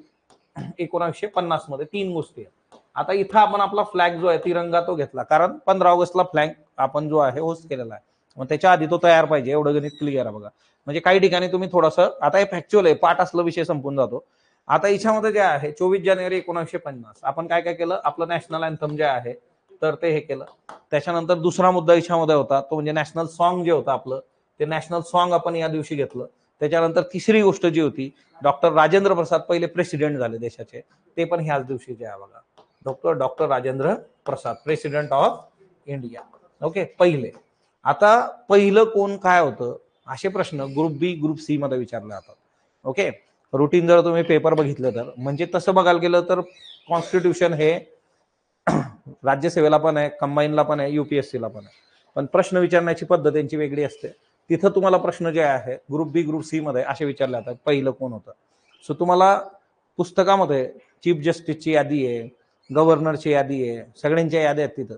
1950 मध्ये 3 गोष्टी आहेत. आता इथं आपण आपला फ्लॅग जो आहे तिरंगा तो घेतला, कारण 15 ऑगस्टला फ्लॅग आपण जो आहे होस्ट केलेला आहे, मग त्याच्या आधी तो तयार पाहिजे, एवढं गणित क्लिअर आहे बघा. म्हणजे काही ठिकाणी तुम्ही थोडंसं, आता हे फॅक्च्युअल आहे, पाठ असलं विषय संपून जातो. आता याच्यामध्ये जे आहे 24 जानेवारी 1950 आपण काय काय केलं, आपलं नॅशनल अँथम जे आहे तर ते हे केलं. त्याच्यानंतर दुसरा मुद्दा याच्यामध्ये होता तो म्हणजे नॅशनल सॉन्ग जे होतं आपलं, ते नॅशनल सॉन्ग आपण या दिवशी घेतलं. त्याच्यानंतर तिसरी गोष्ट जी होती, डॉक्टर राजेंद्र प्रसाद पहिले प्रेसिडेंट झाले देशाचे, ते पण ह्याच दिवशी जे आहे बघा, doctor Rajendra Prasad, president of India. Okay, पहिले. आता पहिलं कोण काय होतं, असे प्रश्न ग्रुप बी ग्रुप सी मध्ये विचारले जातात. ओके, रुटीन जर तुम्ही पेपर बघितलं तर, म्हणजे तसं बघायला गेलं तर कॉन्स्टिट्यूशन हे राज्यसेवेला पण आहे, कंबाईनला पण आहे, युपीएससीला पण आहे, पण प्रश्न विचारण्याची पद्धत त्यांची वेगळी असते. तिथं तुम्हाला प्रश्न जे आहे ग्रुप बी ग्रुप सी मध्ये असे विचारले जातात, पहिलं कोण होतं. सो तुम्हाला पुस्तकामध्ये चीफ जस्टिसची यादी आहे, गव्हर्नरची यादी आहे, सगळ्यांच्या याद्या आहेत तिथं.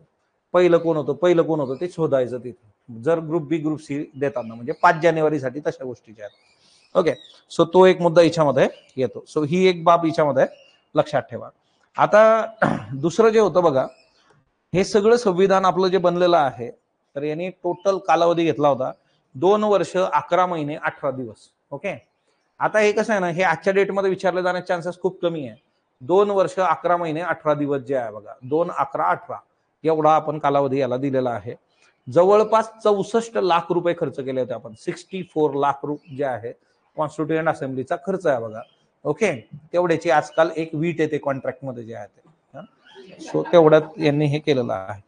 पहिलं कोण होतं ते शोधायचं तिथे, जर ग्रुप बी ग्रुप सी देताना, म्हणजे 5 जानेवारीसाठी तशा गोष्टीच्या आहेत. ओके, सो तो एक मुद्दा याच्यामध्ये येतो. सो ही एक बाब याच्यामध्ये लक्षात ठेवा. आता दुसरं जे होतं बघा, हे सगळं संविधान आपलं जे बनलेलं आहे तर यांनी टोटल कालावधी घेतला होता 2 वर्ष 11 महिने 18 दिवस. ओके, आता हे कसं आहे ना, हे आजच्या डेटमध्ये विचारले जाण्याचे चान्सेस खूप कमी आहे. 2 वर्ष 11 महिने 18 दिवस जे आहे बघा, 2, 11, 18 एवढा आपण कालावधी याला दिलेला आहे. जवळपास 64 लाख रुपये खर्च केले होते आपण, 64 लाख रुपये जे आहे कॉन्स्टिट्युएंट असेंब्लीचा खर्च आहे बघा. ओके, तेवढ्याची आजकाल एक वीट येते कॉन्ट्रॅक्ट मध्ये जे आहे ते. सो तेवढ्यात यांनी हे केलेलं आहे.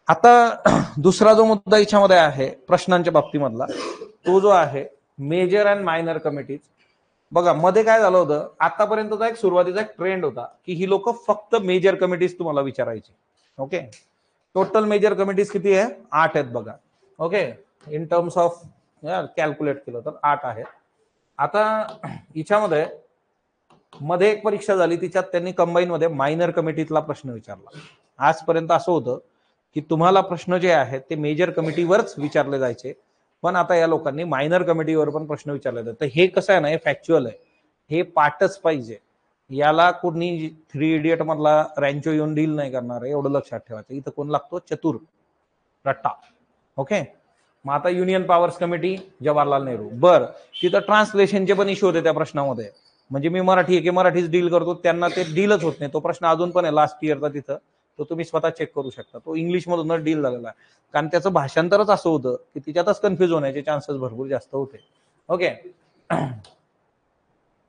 आता दुसरा जो मुद्दा याच्यामध्ये आहे प्रश्नांच्या बाबतीमधला, तो जो आहे मेजर अँड मायनर कमिटीज. बघा मध्ये काय झालं होतं, आतापर्यंतचा एक सुरुवातीचा एक ट्रेंड होता की ही लोक फक्त मेजर कमिटीज तुम्हाला विचारायची. ओके, टोटल मेजर कमिटीज किती आहे, 8 आहेत बघा. Okay, in terms of calculate केलं तर 8 आहेत. आता हिच्यामध्ये मध्ये एक परीक्षा झाली, तिच्यात त्यांनी कंबाईन मध्ये मायनर कमिटीतला प्रश्न विचारला. आजपर्यंत असं होतं की तुम्हाला प्रश्न जे आहेत ते मेजर कमिटीवरच विचारले जायचे, पण आता या लोकांनी मायनर कमिटीवर पण प्रश्न विचारले जातात. तर हे कसं आहे ना, हे फॅक्च्युअल आहे, हे पाठच पाहिजे. याला कोणी 3 इडियट मधला रॅन्चो येऊन डील नाही करणार आहे, एवढं लक्षात ठेवायचं. इथं कोण लागतो, चतुर रट्टा. ओके, मग आता union powers committee Jawaharlal Nehru, बर तिथं ट्रान्सलेशनचे पण इश्यू होते त्या प्रश्नामध्ये. म्हणजे मी मराठी आहे की मराठीच डील करतो, त्यांना ते डीलच होत नाही. तो प्रश्न अजून पण आहे लास्ट इयरचा तिथं, तो तुम्ही स्वतः चेक करू शकता. तो इंग्लिश मधून डील झालेला आहे, कारण त्याचं भाषांतरच असं होतं की तिच्यातच कन्फ्युज होण्याचे चान्सेस भरपूर जास्त होते. ओके,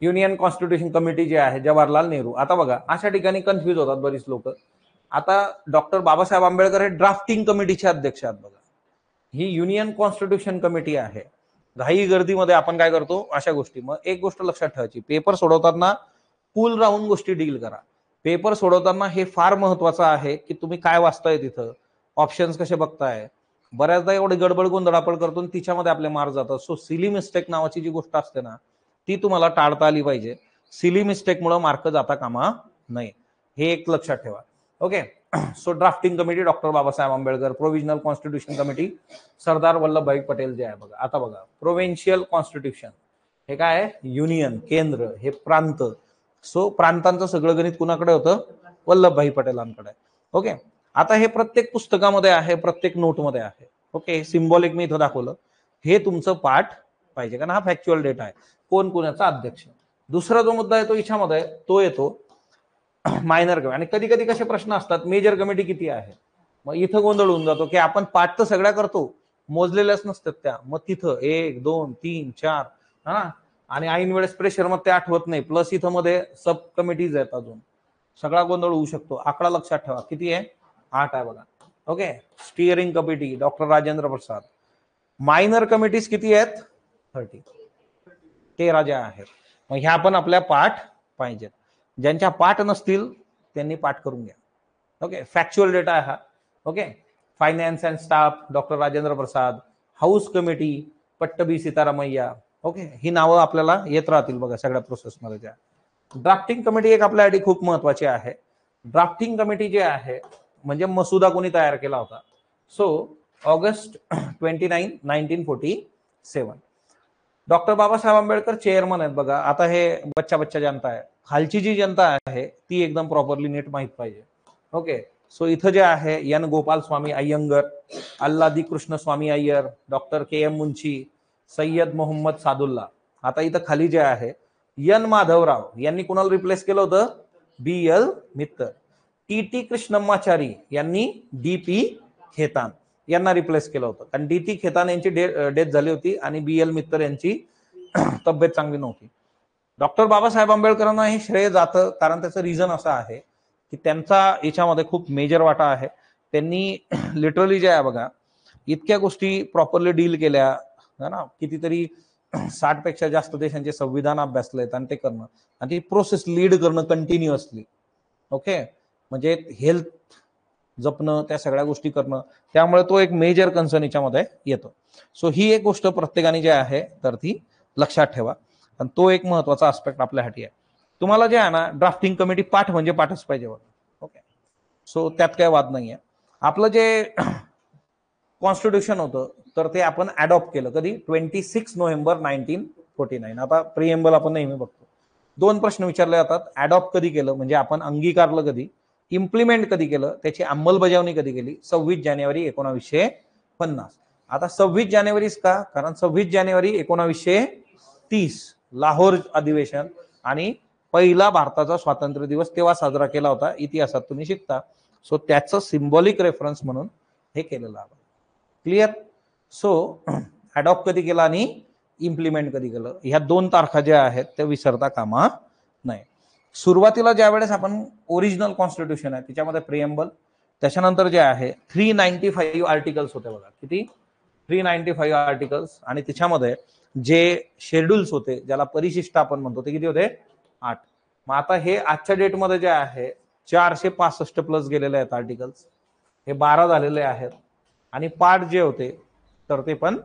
युनियन कॉन्स्टिट्यूशन कमिटी जे आहे जवाहरलाल नेहरू. आता बघा अशा ठिकाणी कन्फ्युज होतात बरीच लोक. आता डॉक्टर बाबासाहेब आंबेडकर हे ड्राफ्टिंग कमिटीचे अध्यक्ष आहेत बघा. ही युनियन कॉन्स्टिट्यूशन कमिटी आहे. घाई गर्दीमध्ये आपण काय करतो अशा गोष्टी. मग एक गोष्ट लक्षात ठेवायची, पेपर सोडवताना कूल राहून गोष्टी डील करा. पेपर सोडवताना हे फार महत्वाचं आहे की तुम्ही काय वाचताय, तिथं ऑप्शन्स कसे बघताय. बऱ्याचदा एवढे गडबड गोंधळापड करतो आणि तिच्यामध्ये आपले मार्क जातात. सो सिली मिस्टेक नावाची जी गोष्ट असते ना, ती तुम्हाला टाळता आली पाहिजे. सिली मिस्टेकमुळे मार्क जाता कामा नये, हे एक लक्षात ठेवा. Okay. So drafting committee doctor Babasaheb Ambedkar, provisional constitution committee Sardar Vallabhbhai Patel जे आहे बघा. आता बघा, प्रोव्हिन्शियल कॉन्स्टिट्यूशन हे काय आहे, युनियन केंद्र, हे प्रांत. सो प्रांतांचं सगळं गणित कुणाकडे होतं, वल्लभभाई पटेलांकडे. ओके. आता हे प्रत्येक पुस्तकामध्ये आहे, प्रत्येक नोटमध्ये आहे. ओके. सिम्बॉलिक मी इथं दाखवलं. हे तुमचं पाठ पाहिजे, कारण हा फॅक्च्युअल डेटा आहे. कोण कोणाचा अध्यक्ष. दुसरा जो मुद्दा येतो याच्यामध्ये तो येतो मायनर कमिटी. आणि कधी कधी कसे प्रश्न असतात, मेजर कमिटी किती आहे. मग इथं गोंधळ होऊन जातो की आपण पाठ तर सगळ्या करतो, मोजलेल्याच नसतात त्या. मग तिथं 1 2 3 4 हा, आणि ऐन वेळेस प्रेशर मग ते आठवत नाही. प्लस इथं मध्ये सब कमिटीज आहेत अजून, सगळा गोंधळ होऊ शकतो. आकडा लक्षात ठेवा किती आहे, 8 आहे बघा. Okay. Steering committee doctor Rajendra Prasad. Minor committees किती आहेत, 30, 13 ज्या आहेत. मग ह्या पण आपल्या पाठ पाहिजेत. ज्यांच्या पाठ नसतील त्यांनी पाठ करून घ्या. ओके. फॅक्च्युअल डेटा आहे हा. Okay. Finance and staff doctor Rajendra Prasad. House committee Pattabhi Sitaramayya. Okay. ही नावं आपल्याला येत राहतील बघा सगळ्या प्रोसेसमध्ये. त्या ड्राफ्टिंग कमिटी एक आपल्यासाठी खूप महत्वाची आहे. ड्राफ्टिंग कमिटी जे आहे म्हणजे मसुदा कोणी तयार केला होता. So August 29, 1947. Doctor Babasaheb Ambedkar chairman आहेत बघा. आता हे बच्चा बच्चा जनता आहे, खालची जी जनता आहे ती एकदम प्रॉपरली नीट माहित पाहिजे. ओके. सो इथं जे आहे एन गोपाल स्वामी अय्यंगर, अल्लादी कृष्ण स्वामी अय्यर, डॉक्टर के एम मुंशी, सय्यद मोहम्मद सादुल्ला. आता इथं खाली जे आहे एन माधवराव यांनी कुणाला रिप्लेस केलं होतं, बी एल मित्तर. टी टी कृष्णम्माचारी यांनी डी पी खेतान यांना रिप्लेस केलं होतं, कारण डी टी खेतान यांची डेथ झाली होती आणि बी एल मित्तर यांची तब्येत चांगली नव्हती. डॉक्टर बाबासाहेब आंबेडकरांना हे श्रेय जातं, कारण त्याचं रिझन असं आहे की त्यांचा याच्यामध्ये खूप मेजर वाटा आहे. त्यांनी लिटरली जे आहे बघा इतक्या गोष्टी प्रॉपरली डील केल्या ना, कितीतरी 60 पेक्षा जास्त देशांचे संविधान अभ्यासलेत आणि ते करणं आणि ती प्रोसेस लीड करणं कंटिन्युअसली. ओके. म्हणजे हेल्थ जपणं, त्या सगळ्या गोष्टी करणं, त्यामुळे तो एक मेजर कन्सर्न याच्यामध्ये येतो. सो ही एक गोष्ट प्रत्येकाने जे आहे तर ती लक्षात ठेवा, आणि तो एक महत्वाचा आस्पेक्ट आपल्यासाठी आहे. तुम्हाला जे आहे ना ड्राफ्टिंग कमिटी पाठ म्हणजे पाठच पाहिजे बघा. ओके. सो त्यात काय वाद नाहीये. आपलं जे कॉन्स्टिट्यूशन होतं तर ते आपण अडॉप्ट केलं कधी, 26 नोव्हेंबर 1949. आता प्रिएम्बल आपण नेहमी बघतो. 2 प्रश्न विचारले जातात, अडॉप्ट कधी केलं म्हणजे आपण अंगीकारलं कधी, इम्प्लिमेंट कधी केलं, त्याची अंमलबजावणी कधी केली, 26 जानेवारी 1950. आता 26 जानेवारीच का, कारण 26 जानेवारी 1930 लाहोर अधिवेशन आणि पहिला भारताचा स्वातंत्र्य दिवस तेव्हा साजरा केला होता, इतिहासात तुम्ही शिकता. सो त्याचं सिम्बॉलिक रेफरन्स म्हणून हे केलेलं आहे. क्लिअर. सो अडॉप्ट कधी केला आणि इम्प्लिमेंट कधी केलं, ह्या 2 तारखा ज्या आहेत त्या विसरता कामा नाही. सुरुवातीला ज्या वेळेस आपण ओरिजिनल कॉन्स्टिट्यूशन आहे त्याच्यामध्ये प्रिएम्बल, त्याच्यानंतर जे आहे 395 आर्टिकल्स होते बघा. किती, 395 आर्टिकल्स. आणि त्याच्यामध्ये जे शेड्यूल्स होते ज्याला परिशिष्ट आपण म्हणतो ते किती होते, 8. मग आता हे आजच्या डेटमध्ये जे आहे 465 प्लस गेलेले आहेत आर्टिकल्स, हे 12 झालेले आहेत. आणि पाठ जे होते तर ते पण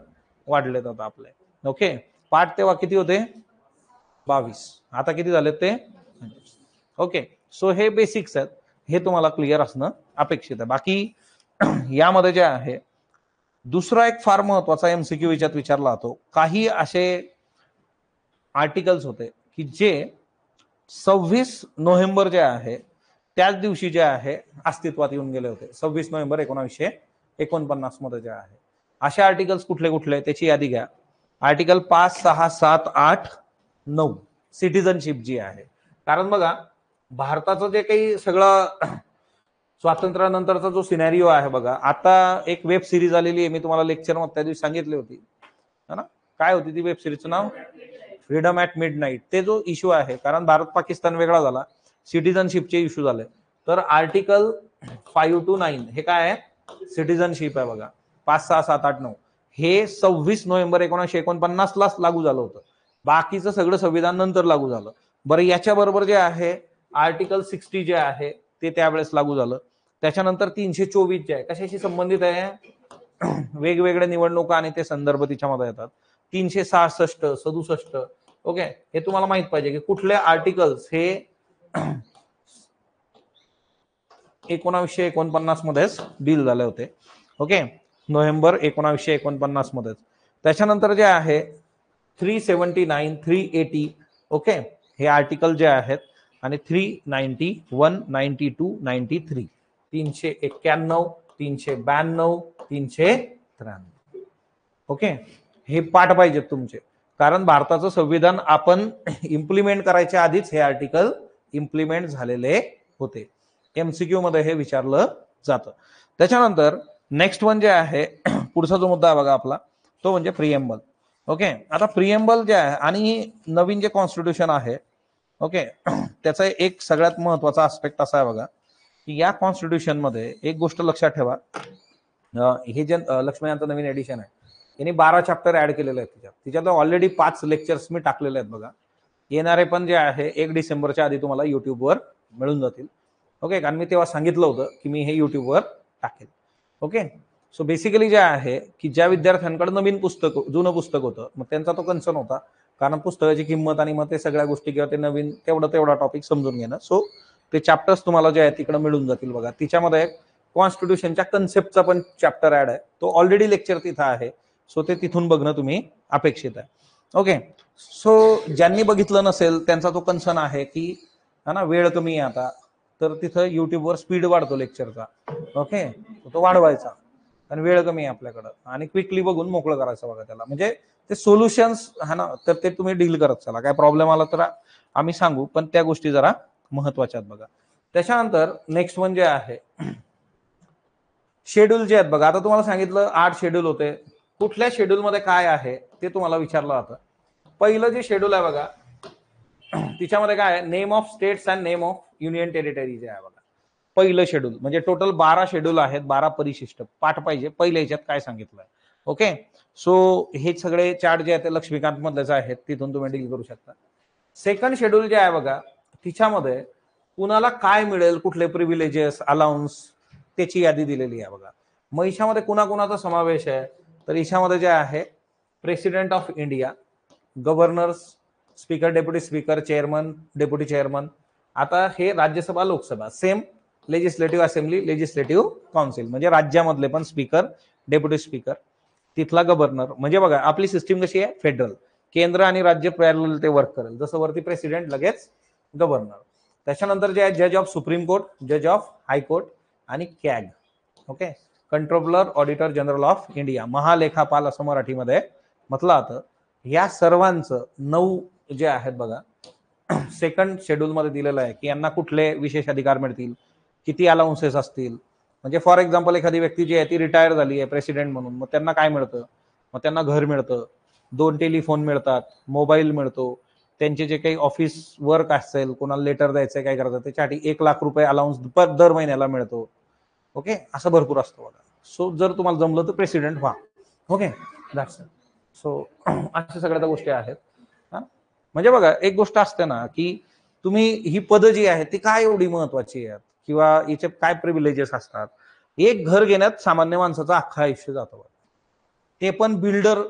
वाढलेत आता आपले. ओके. पाठ तेव्हा किती होते, 22. आता किती झाले ते. ओके. सो हे बेसिक्स आहेत, हे तुम्हाला क्लिअर असणं अपेक्षित आहे. बाकी यामध्ये जे आहे दुसरा एक फार महत्वाचा एमसीक्यू याच्यात विचारला जातो. काही असे आर्टिकल्स होते की जे 26 नोव्हेंबर जे आहे त्याच दिवशी जे आहे अस्तित्वात येऊन गेले होते, 26 नोव्हेंबर 1949 मध्ये जे आहे. असे आर्टिकल्स कुठले कुठले त्याची यादी घ्या. आर्टिकल 5, 6, 7, 8, 9 सिटिझनशिप जी आहे. कारण बघा भारताचं जे काही सगळं स्वातंत्र्यानंतरचा जो सिनॅरिओ आहे बघा, आता एक वेब सिरीज आलेली आहे, मी तुम्हाला लेक्चर मध्ये त्या दिवशी सांगितली होती ना, काय होती ती वेब सिरीजचं नाव, फ्रीडम ॲट मिडनाईट. ते जो इश्यू आहे, कारण भारत पाकिस्तान वेगळा झाला, सिटिझनशिपचे इश्यू झाले, तर आर्टिकल 5 to 9 हे काय आहे, सिटिझनशिप आहे बघा. 5, 6, 7, 8, 9 हे 26 नोव्हेंबर 1949 लागू झालं होतं. बाकीचं सगळं संविधान नंतर लागू झालं. बरं, याच्या बरोबर जे आहे आर्टिकल 60 जे आहे ते त्यावेळेस लागू झालं. त्याच्यानंतर 324 जे आहे कशाशी संबंधित आहे, वेगवेगळ्या निवडणुका आणि ते संदर्भ तिच्यामध्ये येतात. 366, 67, ओके, हे तुम्हाला माहित पाहिजे की कुठले आर्टिकल्स हे 1949 मध्येच डील झाले होते. ओके, नोव्हेंबर 1949 मध्येच. त्याच्यानंतर जे आहे 379, 380, ओके, हे आर्टिकल जे आहेत आणि 391, 92, 93, 391, 392, 393, ओके, हे पाठ पाहिजेत तुमचे. कारण भारताचं संविधान आपण इम्प्लिमेंट करायच्या आधीच हे आर्टिकल इम्प्लिमेंट झालेले होते. एमसीक्यू मध्ये हे विचारलं जातं. त्याच्यानंतर नेक्स्ट वन जे आहे पुढचा जो मुद्दा आहे बघा आपला तो म्हणजे प्रिएम्बल. ओके, आता प्रिएम्बल जे आहे आणि नवीन जे कॉन्स्टिट्यूशन आहे, ओके, त्याचा एक सगळ्यात महत्वाचा आस्पेक्ट असा आहे बघा की या कॉन्स्टिट्यूशन मध्ये एक गोष्ट लक्षात ठेवा, हे जे लक्ष्मीकांतचं नवीन एडिशन आहे यांनी 12 चॅप्टर ऍड केलेले आहेत तिच्यात ऑलरेडी 5 लेक्चर्स मी टाकलेले आहेत बघा. येणारे पण जे आहे 1 डिसेंबरच्या आधी तुम्हाला युट्यूबवर मिळून जातील. ओके, कारण मी तेव्हा सांगितलं होतं की मी हे युट्यूबवर टाकेल. ओके, सो बेसिकली जे आहे की ज्या विद्यार्थ्यांकडे नवीन पुस्तक जुनं पुस्तक होतं मग त्यांचा तो कन्सर्न होता, कारण पुस्तकाची किंमत आणि मग ते सगळ्या गोष्टी किंवा ते नवीन तेवढा टॉपिक समजून घेणं. सो ते चॅप्टर्स तुम्हाला जे आहे तिकडे मिळून जातील बघा. तिच्यामध्ये कॉन्स्टिट्यूशनच्या कन्सेप्टचा पण चॅप्टर ऍड आहे, तो ऑलरेडी लेक्चर तिथं आहे. सो ते तिथून बघणं तुम्ही अपेक्षित आहे. ओके, सो ज्यांनी बघितलं नसेल त्यांचा तो कन्सर्न आहे की है ना वेळ कमी आहे आता, तर तिथं युट्यूबवर स्पीड वाढतो लेक्चरचा. ओके, तो वाढवायचा आणि वेळ कमी आहे आपल्याकडं आणि क्विकली बघून मोकळं करायचं बघा त्याला. म्हणजे ते सोल्युशन्स है ना, तर ते तुम्ही डील करत चला. काय प्रॉब्लेम आला तर आम्ही सांगू, पण त्या गोष्टी जरा महत्वाच्या आहेत बघा. त्याच्यानंतर नेक्स्ट वन जे आहे शेड्यूल जे आहेत बघा. आता तुम्हाला सांगितलं 8 शेड्यूल होते. कुठल्या शेड्यूल मध्ये काय आहे ते तुम्हाला विचारलं जातं. पहिलं जे शेड्यूल आहे बघा तिच्यामध्ये काय आहे, name of states and name of union territory जे आहे बघा. पहिलं शेड्यूल म्हणजे टोटल 12 शेड्यूल आहेत, 12 परिशिष्ट पाठ पाहिजे. पहिल्या ह्याच्यात काय सांगितलंय. ओके, सो हे सगळे चार्ट जे आहेत ते लक्ष्मीकांत मधलेच आहेत, तिथून तुम्ही डील करू शकता. सेकंड शेड्यूल जे आहे बघा तिच्यामध्ये कुणाला काय मिळेल, कुठले प्रिव्हिलेजेस, अलाउन्स, त्याची यादी दिलेली आहे बघा. मग याच्यामध्ये कुणाकुणाचा समावेश आहे, तर याच्यामध्ये जे आहे president of India, governor's, speaker, deputy speaker, chairman, deputy chairman. आता हे Rajya Sabha Lok Sabha same, legislative assembly, legislative council, म्हणजे राज्यामधले पण स्पीकर, डेप्युटी स्पीकर, तिथला गव्हर्नर. म्हणजे बघा आपली सिस्टीम कशी आहे, फेडरल, केंद्र आणि राज्य पॅरलल ते वर्क करेल. जसं वरती प्रेसिडेंट लगेच गव्हर्नर. त्याच्यानंतर जे आहे जज ऑफ सुप्रीम कोर्ट, जज ऑफ हायकोर्ट आणि CAG. Okay, controller auditor general of India, महालेखापाल असं मराठीमध्ये म्हटलं जातं. या सर्वांचं 9 जे आहेत बघा सेकंड शेड्यूल मध्ये दिलेलं आहे की यांना कुठले विशेष अधिकार मिळतील, किती अलाउन्सेस असतील. म्हणजे फॉर एक्झाम्पल एखादी व्यक्ती जी आहे ती रिटायर झाली आहे प्रेसिडेंट म्हणून, मग त्यांना काय मिळतं, मग त्यांना घर मिळतं, 2 टेलिफोन मिळतात, मोबाईल मिळतो, त्यांचे जे काही ऑफिस वर्क असेल, कोणाला लेटर द्यायचंय काय करायचं त्याच्यासाठी 1 लाख रुपये अलाउन्स दर महिन्याला मिळतो. ओके, असं भरपूर असतं बघा. सो जर तुम्हाला जमलं तर प्रेसिडेंट व्हा. Okay, that's it. सो अशा सगळ्या गोष्टी आहेत. म्हणजे बघा एक गोष्ट असते ना की तुम्ही ही पद जी आहे ती काय एवढी महत्वाची आहेत किंवा याचे काय प्रिव्हिलेजेस असतात. एक घर घेण्यात सामान्य माणसाचं अख्खं आयुष्य जातं, ते पण बिल्डर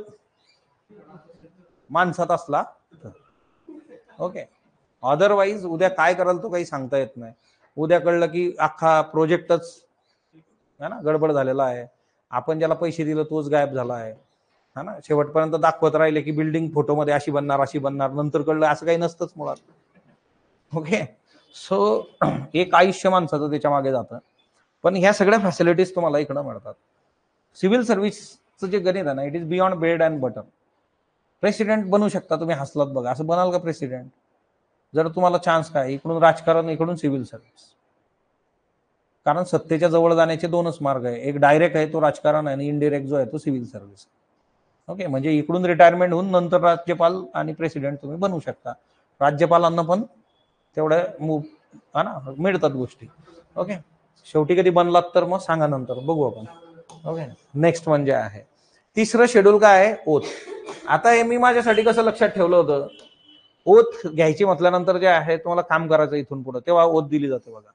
माणसात असला. ओके, अदरवाईज उद्या काय कराल तो काही सांगता येत नाही. उद्या कळलं की अख्खा प्रोजेक्टच है ना गडबड झालेला आहे, आपण ज्याला पैसे दिले तोच गायब झाला आहे, है ना. शेवटपर्यंत दाखवत राहिले की बिल्डिंग फोटोमध्ये अशी बनणार अशी बनणार, नंतर कळलं असं काही नसतंच मुळात. ओके, सो एक आयुष्य माणसाचं त्याच्या मागे जातं. पण ह्या सगळ्या फॅसिलिटीज तुम्हाला इकडं मिळतात. सिव्हिल सर्व्हिसचं जे गणित आहे ना, it is beyond bread and butter. President बनू शकता तुम्ही, हसलात बघा, असं बनाल का प्रेसिडेंट? जर तुम्हाला चान्स काय, इकडून राजकारण, इकडून सिव्हिल सर्व्हिस. कारण सत्तेच्या जवळ जाण्याचे 2च मार्ग आहे, एक डायरेक्ट आहे तो राजकारण आणि इनडायरेक्ट जो आहे तो सिव्हिल सर्व्हिस. ओके, म्हणजे इकडून रिटायरमेंट होऊन नंतर राज्यपाल आणि प्रेसिडेंट तुम्ही बनवू शकता. राज्यपालांना पण तेवढ्या ना मिळतात गोष्टी. ओके, शेवटी कधी बनलात तर मग सांगा, नंतर बघू आपण. ओके, नेक्स्ट म्हणजे आहे तिसरं शेड्यूल काय आहे, ओथ. आता हे मी माझ्यासाठी कसं लक्षात ठेवलं होतं, ओथ घ्यायची म्हटल्यानंतर जे आहे तुम्हाला काम करायचं इथून पुढे, तेव्हा ओथ दिली जाते बघा.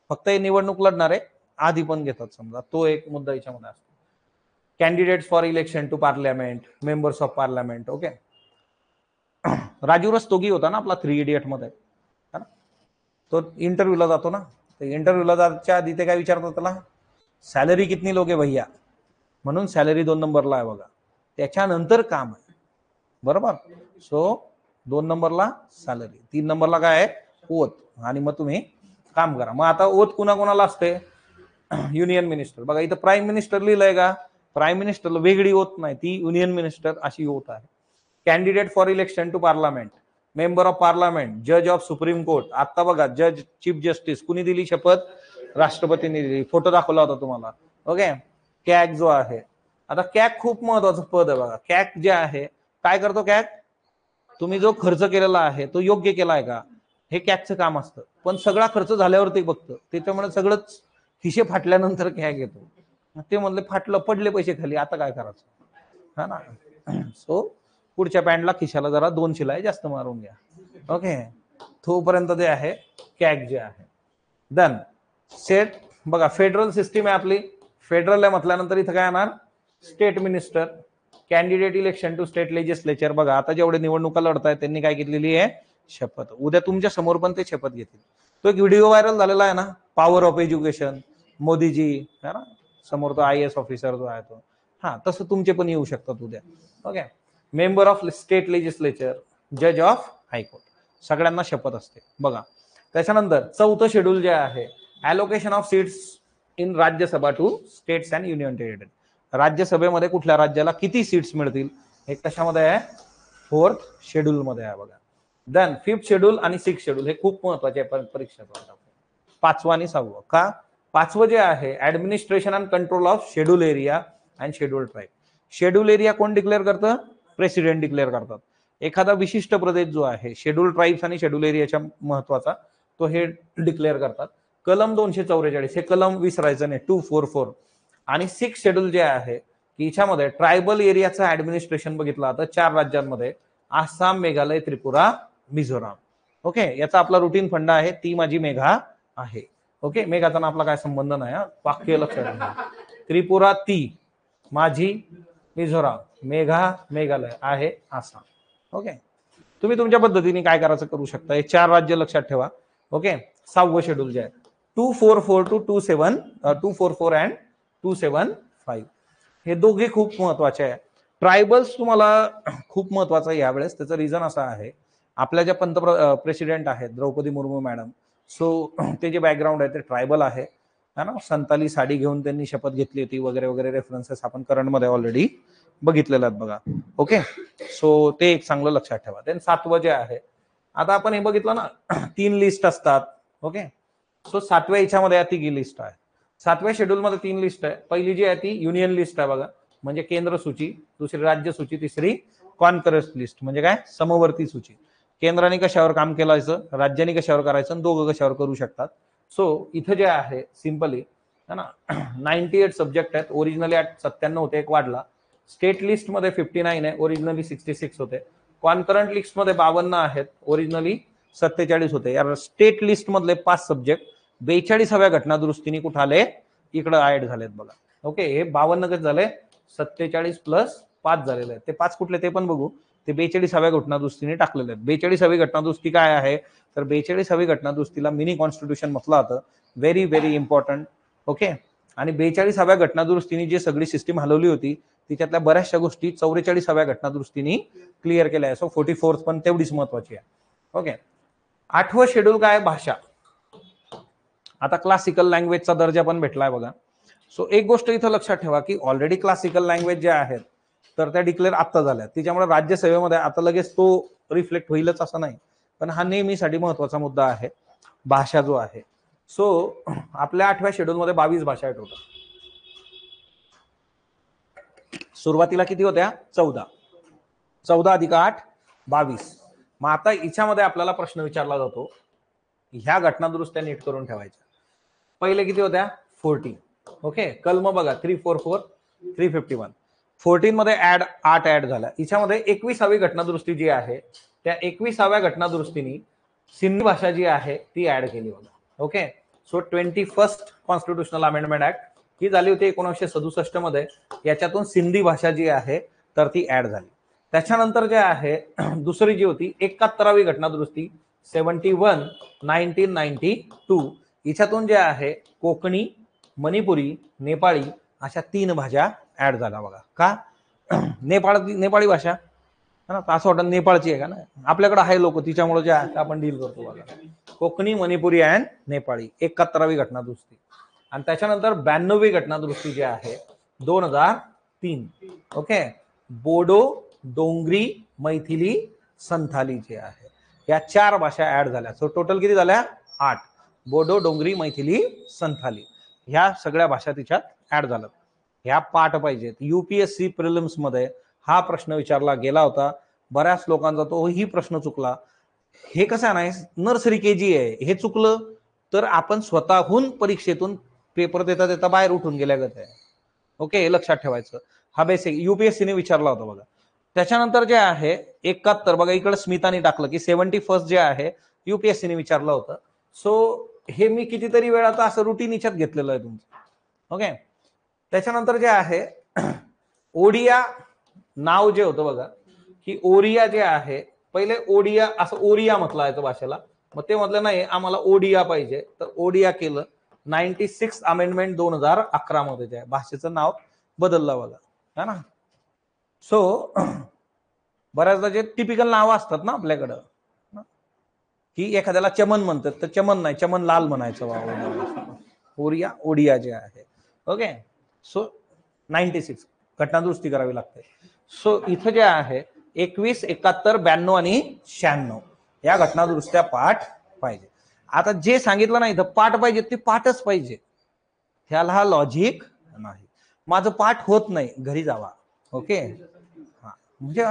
फक्त हे निवडणूक लढणारे आधी पण घेतात समजा, तो एक मुद्दा याच्यामध्ये असतो. Candidates for election to parliament, members of parliament. Okay, Rajiv Rastogi होता ना आपला 3 इडियट मध्ये, तो इंटरव्ह्यूला जातो ना, इंटरव्ह्यूला जायच्या आधी ते काय विचारतात त्याला, सॅलरी कितनी लोगे भैया, म्हणून सॅलरी 2 नंबरला आहे बघा. त्याच्यानंतर काम आहे, बरोबर. सो 2 नंबरला सॅलरी, 3 नंबरला काय आहे, ओथ, आणि मग तुम्ही काम करा. मग आता ओथ कुणाला असते, युनियन मिनिस्टर. बघा इथं प्राईम मिनिस्टर लिहिलंय का, प्राईम मिनिस्टरला वेगळी ओथ नाही, ती युनियन मिनिस्टर अशी ओथ आहे. Candidate for election to parliament, member of parliament, जज ऑफ सुप्रीम कोर्ट. आता बघा जज, चीफ जस्टिस कुणी दिली शपथ, राष्ट्रपतींनी दिली. फोटो दाखवला होता तुम्हाला. ओके, कॅग जो आहे, आता कॅग खूप महत्वाचं पद आहे बघा. कॅग जे आहे काय करतो, कॅग तुम्ही जो खर्च केलेला आहे तो योग्य केलाय का, हे कॅगचं काम असतं. पण सगळा खर्च झाल्यावरती बघतं, त्याच्यामुळे सगळंच खिशे फाटल्यानंतर कॅग येतो. ते म्हणले फाटलं, पडले पैसे खाली, आता काय करायचं, हा ना. सो पुढच्या पॅन्टला खिशाला जरा 2 शिलाई जास्त मारून घ्या. ओके, तोपर्यंत जे आहे कॅग जे आहे. डन. सेट. बघा फेडरल सिस्टीम आहे आपली, फेडरल आहे म्हटल्यानंतर इथं काय येणार, state minister. Candidate election to state legislature. बघा आता जेवढे निवडणुका लढतायत त्यांनी काय घेतलेली आहे, शपथ. उद्या तुमच्या समोर पण ते शपथ घेतील. तो एक व्हिडिओ व्हायरल झालेला आहे ना, पॉवर ऑफ एज्युकेशन, मोदीजी है ना, समोर तो IAS ऑफिसर जो आहे तो, हा तसं तुमचे पण येऊ शकतात उद्या. Okay, member of state legislature, जज ऑफ हायकोर्ट, सगळ्यांना शपथ असते बघा. त्याच्यानंतर चौथं शेड्यूल जे आहे, allocation of seats in Rajya Sabha to states and union territory. राज्यसभेमध्ये कुठल्या राज्याला किती सीट्स मिळतील, हे कशामध्ये आहे, 4th शेड्यूल मध्ये आहे बघा. देन 5th शेड्यूल आणि 6th शेड्यूल हे खूप महत्वाचे परीक्षेत. 5वं आणि 6वं. का, 5वं जे आहे administration and control of schedule area and schedule tribe. Schedule area कोण डिक्लेअर करतं, प्रेसिडेंट डिक्लेअर करतात. एखादा विशिष्ट प्रदेश जो आहे शेड्यूल ट्राईब्स आणि शेड्यूल एरियाच्या महत्वाचा, तो हे डिक्लेअर करतात. कलम 244, हे कलम विसरायचं नाही, 244. आणि 6th शेड्यूल जे आहे की याच्यामध्ये ट्रायबल एरियाचं ऍडमिनिस्ट्रेशन बघितलं तर 4 राज्यांमध्ये, आसाम, मेघालय, त्रिपुरा, मिझोराम. ओके, याचा आपला रुटीन फंड आहे, ती माझी मेघा आहे. ओके, मेघाचा ना आपला काय संबंध नाही, वाक्य लक्षात घ्या. त्रिपुरा ती माझी, मिझोराम, मेघा मेघालय आहे आसाम. ओके, तुम्ही तुमच्या पद्धतीने काय करायचं करू शकता, हे 4 राज्य लक्षात ठेवा. ओके, 6वं शेड्यूल जे आहे 244 टू 27, 244 अँड 275, हे दोघे खूप महत्वाचे आहे. ट्रायबल्स तुम्हाला खूप महत्वाचं आहे यावेळेस. त्याचं रिझन असं आहे, आपल्या ज्या प्रेसिडेंट आहेत द्रौपदी मुर्मू मॅडम, सो ते जे बॅकग्राऊंड आहे ते ट्रायबल आहे ना. संताली साडी घेऊन त्यांनी शपथ घेतली होती वगैरे वगैरे, रेफरन्सेस आपण करंट मध्ये ऑलरेडी बघितलेलं आहेत बघा. ओके, सो ते एक चांगलं लक्षात ठेवा. देन 7वं जे आहे, आता आपण हे बघितलं ना 3 लिस्ट असतात. ओके, सो 7व्या याच्यामध्ये तिघी लिस्ट आहे. 7व्या शेड्यूल मध्ये 3 लिस्ट आहे. पहिली जी आहे ती युनियन लिस्ट आहे बघा, म्हणजे केंद्र सूची. दुसरी राज्य सूची. तिसरी कॉन्करन्स लिस्ट, म्हणजे काय, समवर्ती सूची. केंद्राने कशावर काम केलं, राज्यांनी कशावर करायचं, दोघं कशावर करू शकतात. सो इथं जे आहे सिंपली है ना 98 सब्जेक्ट आहेत. ओरिजिनली 97 होते, एक वाढला. स्टेट लिस्ट मध्ये 59 आहे, ओरिजिनली 66 होते. कॉन्करंट लिस्ट मध्ये 52 आहेत, ओरिजिनली 47 होते. या स्टेट लिस्ट मधले 5 सब्जेक्ट 42व्या घटना दुरुस्तीने कुठे आले, इकडे ऍड झालेत बघा. ओके, हे 52 कसे झाले, 47 प्लस 5 झालेले आहेत. ते 5 कुठले ते पण बघू. ते 42व्या घटना दुरुस्तीने टाकलेले आहेत. 42वी घटना दुरुस्ती काय आहे, तर 42वी घटना दुरुस्तीला मिनी कॉन्स्टिट्यूशन म्हटलं जातं. Very very important. ओके, आणि 42व्या घटना दुरुस्तीने जी सगळी सिस्टीम हलवली होती त्याच्यातल्या बऱ्याचशा गोष्टी 44व्या घटना दुरुस्तीने क्लिअर केल्या आहे. सो 44th पण तेवढीच महत्वाची आहे. ओके, 8वं शेड्यूल काय, भाषा. आता क्लासिकल लँग्वेजचा दर्जा पण भेटलाय बघा. सो एक गोष्ट इथं लक्षात ठेवा की ऑलरेडी क्लासिकल लँग्वेज ज्या आहेत तर त्या डिक्लेअर आत्ता झाल्या, त्याच्यामुळे राज्यसेवेमध्ये आता लगेच तो रिफ्लेक्ट होईलच असं नाही, पण हा नेहमीसाठी महत्वाचा मुद्दा आहे, भाषा जो आहे. सो आपल्या 8व्या शेड्यूल मध्ये 22 भाषा आहेत टोटल. सुरुवातीला किती होत्या, 14. 14 अधिक 8 22. मग आता याच्यामध्ये आपल्याला प्रश्न विचारला जातो, ह्या घटना दुरुस्त्या नीट करून ठेवायच्या. पहिले किती होत्या 14. ओके, कलम बघा 344 351. 14 मध्ये 8 ऍड झाल्या. हिच्यामध्ये 21वी घटनादुरुस्ती जी आहे त्या 21व्या घटनादुरुस्तीने सिंधी भाषा जी आहे ती ऍड केली होती. Okay, so 21st constitutional amendment act ही झाली होती 1967 मध्ये. याच्यातून सिंधी भाषा जी आहे तर ती ऍड झाली. त्याच्यानंतर जे आहे दुसरी जी होती 71वी घटनादुरुस्ती 71 1992. हिच्यातून जे आहे कोकणी, मणिपुरी, नेपाळी अशा 3 भाषा ऍड झाल्या बघा. का? नेपाळी भाषा है ना, असं वाटतं नेपाळची आहे का ना, आपल्याकडे आहे लोक तिच्यामुळे जे आहे आपण डील करतो बघा. कोकणी, मणिपुरी अँड नेपाळी 71वी घटनादुरुस्ती. आणि त्याच्यानंतर 92वी घटनादुरुस्ती जी आहे 2003. ओके, बोडो, डोंगरी, मैथिली, संथाली जे आहे या 4 भाषा ऍड झाल्या. सो टोटल किती झाल्या? 8. बोडो, डोंगरी, मैथिली, संथाली ह्या सगळ्या भाषा तिच्यात ऍड झाल्या. ह्या पाठ पाहिजेत. UPSC प्रिलिम्स मध्ये हा प्रश्न विचारला गेला होता. बऱ्याच लोकांचा तोही प्रश्न चुकला. हे कसं नाही, नर्सरी KG आहे, हे चुकलं तर आपण स्वतःहून परीक्षेतून पेपर देता देता बाहेर उठून गेल्यागत आहे. ओके, हे लक्षात ठेवायचं. हा बेसिक UPSC ने विचारला होता बघा. त्याच्यानंतर जे आहे 71 बघा, इकडे स्मिताने टाकलं की 71 जे आहे UPSC ने विचारलं होतं. सो हे मी कितीतरी वेळा आता असं रुटीन याच्यात घेतलेलं आहे तुमचं. ओके, त्याच्यानंतर जे आहे ओडिया नाव जे होतं बघा की ओरिया जे आहे, पहिले ओडिया असं ओरिया म्हटलं आहे भाषेला, मग ते म्हटलं नाही आम्हाला ओडिया पाहिजे तर ओडिया केलं. 96 अमेंडमेंट 2011 मध्ये जे भाषेचं नाव बदललं बघा, है ना. सो बऱ्याचदा जे टिपिकल नावं असतात ना आपल्याकडं की एखाद्याला चमन म्हणतात तर चमन नाही, चमन लाल म्हणायचं. ओरिया ओडिया जे आहे. ओके, सो 96 घटनादुरुस्ती करावी लागते. सो इथं जे आहे 21, 71, 92 आणि 96 या घटनादुरुस्त्या पाठ पाहिजे. आता जे सांगितलं नाही तर पाठ पाहिजे ते पाठच पाहिजे, ह्याला लॉजिक नाही. माझं पाठ होत नाही, घरी जावा. ओके, हा म्हणजे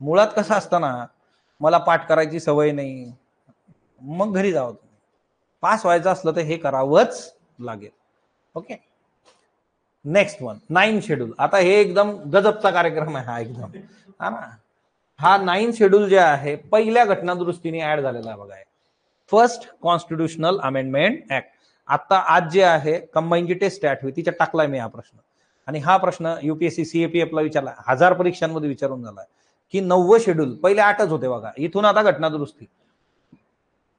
मुळात कसं असतं ना, मला पाठ करायची सवय नाही, मग घरी जावं. तुम्ही पास व्हायचं असलं तर हे करावंच लागेल. Okay, next one 9 schedule. आता हे एकदम गजबचा कार्यक्रम आहे हा एकदम, हा ना. हा 9 शेड्यूल जे आहे पहिल्या घटनादुरुस्तीने ऍड झालेला आहे बघा. First constitutional amendment act. आता आज जे आहे कंबाईनची टेस्ट आठवी तिच्यात टाकलाय मी हा प्रश्न. आणि हा प्रश्न UPSC CAPF ला विचारला, 1000 परीक्षांमध्ये विचारून झालाय की 9वं शेड्यूल, पहिले 8च होते बघा, इथून आता घटनादुरुस्ती.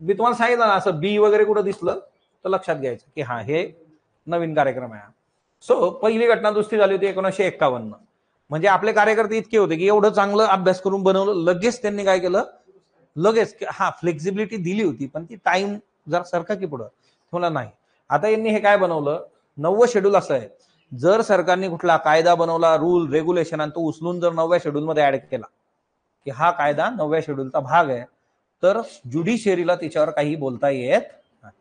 मी तुम्हाला सांगितलं ना, असं बी वगैरे कुठं दिसलं तर लक्षात घ्यायचं की हा हे नवीन कार्यक्रम आहे. सो पहिली घटनादुरुस्ती झाली होती 1951. म्हणजे आपले कार्यकर्ते इतके होते की एवढं चांगलं अभ्यास करून बनवलं, लगेच त्यांनी काय केलं, लगेच हा फ्लेक्झिबिलिटी दिली होती पण ती टाइम जर सरका की पुढं थोडा नाही. आता यांनी हे काय बनवलं, 9वं शेड्यूल असं आहे, जर सरकारने कुठला कायदा बनवला, रूल रेग्युलेशन, आणि तो उचलून जर 9व्या शेड्यूल मध्ये ऍड केला की हा कायदा 9व्या शेड्यूलचा भाग आहे, तर ज्युडिशियरीला त्याच्यावर काही बोलता येत नाही.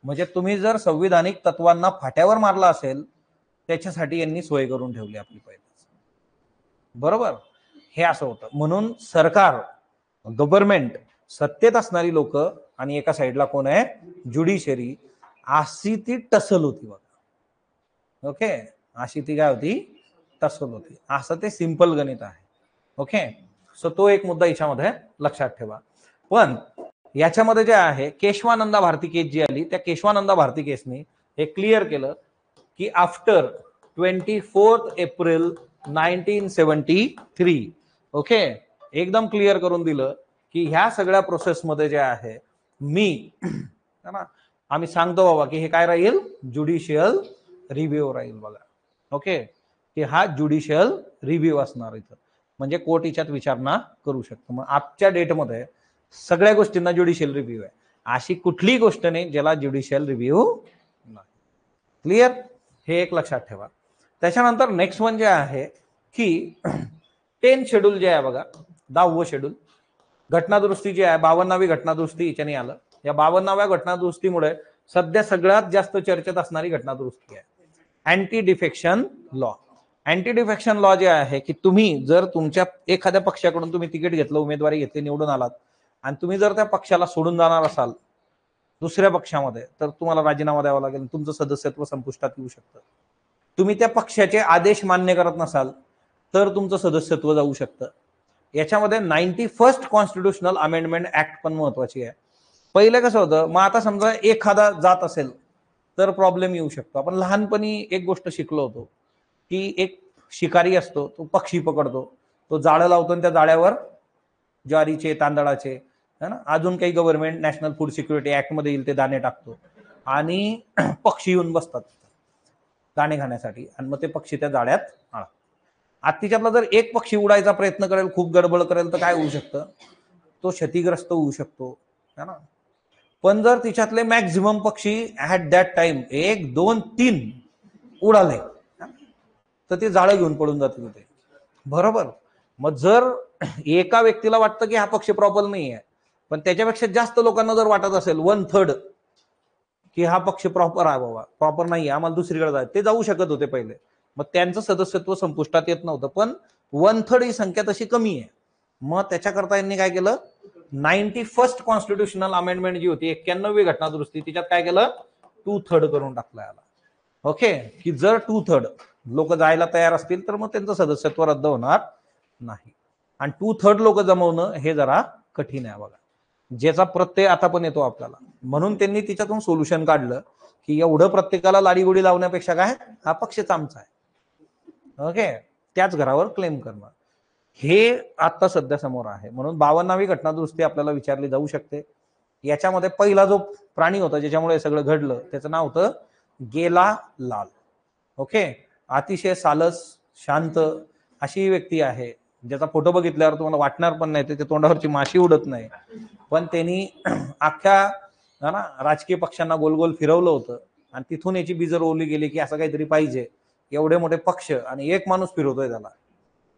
म्हणजे तुम्ही जर संविधानिक तत्वांना फाट्यावर मारला असेल, त्याच्यासाठी यांनी सोय करून ठेवली आपली पहिलेच. बरोबर, हे असं होतं. म्हणून सरकार, गव्हर्नमेंट, सत्तेत असणारी लोक आणि एका साईडला कोण आहे, ज्युडिशियरी, अशी ती टसल होती बघा. ओके, अशी ती काय होती, टसल होती. असं ते सिंपल गणित आहे. ओके, सो तो एक मुद्दा याच्यामध्ये लक्षात ठेवा. पण याच्यामध्ये जे आहे केशवानंदा भारती केस जी आली, त्या केशवानंदा भारती केसने हे क्लिअर केलं की आफ्टर 24 एप्रिल 1973, ओके, एकदम क्लिअर करून दिलं की ह्या सगळ्या प्रोसेसमध्ये जे आहे मी ना, आम्ही सांगतो बाबा की हे काय राहील, ज्युडिशियल रिव्ह्यू राहील बघा. ओके, की हा ज्युडिशियल रिव्ह्यू असणार इथं, म्हणजे कोर्ट याच्यात विचारणा करू शकतो. मग आजच्या डेटमध्ये सगळ्या गोष्टींना ज्युडिशियल रिव्ह्यू आहे, अशी कुठलीही गोष्ट नाही ज्याला ज्युडिशियल रिव्ह्यू नाही. क्लिअर, हे एक लक्षात ठेवा. त्याच्यानंतर नेक्स्ट वन जे आहे की 10 शेड्यूल जे आहे बघा, 10वं शेड्यूल घटनादुरुस्ती जी आहे 52वी घटनादुरुस्ती याच्याने आलं. या 52व्या घटनादुरुस्तीमुळे सध्या सगळ्यात जास्त चर्चेत असणारी घटनादुरुस्ती आहे anti defection law. Anti defection law जे आहे की तुम्ही जर तुमच्या एखाद्या पक्षाकडून तुम्ही तिकीट घेतलं, उमेदवारी घेतली, निवडून आलात, आणि तुम्ही जर त्या पक्षाला सोडून जाणार असाल दुसऱ्या पक्षामध्ये, तर तुम्हाला राजीनामा द्यावा लागेल, तुमचं सदस्यत्व संपुष्टात येऊ शकतं. तुम्ही त्या पक्षाचे आदेश मान्य करत नसाल तर तुमचं सदस्यत्व जाऊ शकतं. याच्यामध्ये 91st कॉन्स्टिट्युशनल अमेंडमेंट ऍक्ट पण महत्वाची आहे. पहिले कसं होतं, मग आता समजा एखादा जात असेल तर प्रॉब्लेम येऊ शकतो. आपण लहानपणी एक गोष्ट शिकलो होतो की एक शिकारी असतो, तो पक्षी पकडतो, तो जाळं लावतो आणि त्या जाळ्यावर ज्वारीचे, तांदळाचे, है ना, अजून काही government national food security act मध्ये येईल ते दाणे टाकतो आणि पक्षी येऊन बसतात दाणे खाण्यासाठी आणि मग ते पक्षी त्या जाळ्यात आळा. तिच्यातला जर एक पक्षी उडायचा प्रयत्न करेल, खूप गडबड करेल, तर काय होऊ शकतं, तो क्षतिग्रस्त होऊ शकतो, है ना. पण जर तिच्यातले मॅक्झिमम पक्षी ऍट दॅट टाइम 1, 2, 3 उडाले तर ते जाळं घेऊन पडून जाते तिथे, बरोबर. मग जर एका व्यक्तीला वाटतं की हा पक्षी प्रॉपर नाही आहे, पण त्याच्यापेक्षा जास्त लोकांना जर वाटत असेल 1/3 की हा पक्ष प्रॉपर आहे, बाबा प्रॉपर नाही, आम्हाला दुसरीकडे जायचं, ते जाऊ शकत होते पहिले. मग त्यांचं सदस्यत्व संपुष्टात येत नव्हतं. पण 1/3 ही संख्या तशी कमी आहे. मग त्याच्याकरता यांनी काय केलं, 91st कॉन्स्टिट्युशनल अमेंडमेंट जी होती, 91वी घटना दुरुस्ती, तिच्यात काय केलं, 2/3 करून टाकलं याला. ओके, की जर 2/3 लोक जायला तयार असतील तर मग त्यांचं सदस्यत्व रद्द होणार नाही. आणि 2/3 लोक जमवणं हे जरा कठीण आहे बघा, ज्याचा प्रत्यय आता पण येतो आपल्याला. म्हणून त्यांनी तिच्यातून सोल्युशन काढलं की एवढं प्रत्येकाला लाडीगोडी लावण्यापेक्षा काय, हा पक्षच आमचा आहे, ओके, त्याच घरावर क्लेम करणं, हे आता सध्या समोर आहे. म्हणून 52वी घटना दुरुस्ती आपल्याला विचारली जाऊ शकते. याच्यामध्ये पहिला जो प्राणी होता ज्याच्यामुळे सगळं घडलं, त्याचं नाव होतं गेला लाल. ओके, अतिशय सालस, शांत अशी व्यक्ती आहे, ज्याचा फोटो बघितल्यावर तुम्हाला वाटणार पण नाही त्याच्या तोंडावरची माशी उडत नाही, पण त्यांनी अख्ख्या ना राजकीय पक्षांना गोल गोल फिरवलं होतं आणि तिथून याची बीजर ओली गेली की असं काहीतरी पाहिजे, एवढे मोठे पक्ष आणि एक माणूस फिरवतोय त्याला.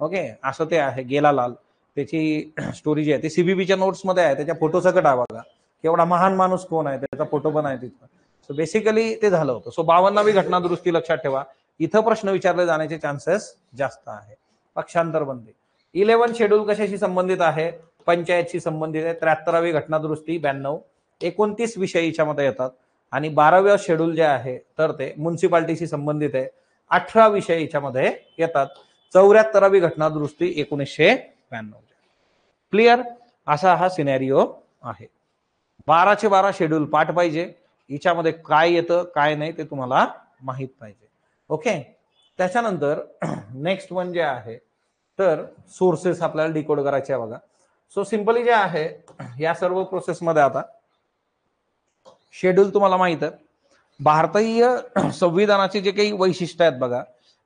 ओके, असं ते आहे गेला लाल. त्याची स्टोरी जी आहे ती सीबीबीच्या नोट्स मध्ये आहे, त्याच्या फोटो सकट आहे बघा, एवढा महान माणूस कोण आहे, त्याचा फोटो पण आहे तिथं. सो बेसिकली ते झालं होतं. सो 52वी घटना दुरुस्ती लक्षात ठेवा, इथं प्रश्न विचारले जाण्याचे चान्सेस जास्त आहे. पक्षांतर बंदी 11 शेड्यूल कशाशी संबंधित आहे, पंचायतशी संबंधित आहे. 73वी घटना दुरुस्ती 92, 29 विषय याच्यामध्ये येतात. आणि 12व्या शेड्यूल जे आहे तर ते म्युन्सिपाल्टीशी संबंधित आहे, 18 विषय याच्यामध्ये येतात. 74वी घटना दुरुस्ती 1992. क्लिअर, असा हा सिनेरिओ आहे. 12चे 12 शेड्यूल पाठ पाहिजे, हिच्यामध्ये काय येतं काय नाही ते तुम्हाला माहित पाहिजे. ओके, त्याच्यानंतर नेक्स्ट वन जे आहे तर सोर्सेस आपल्याला डिकोड करायचे आहे बघा. सो सिंपली जे आहे या सर्व प्रोसेसमध्ये आता शेड्यूल तुम्हाला माहित आहे, भारतीय संविधानाचे जे काही वैशिष्ट्य आहेत बघा,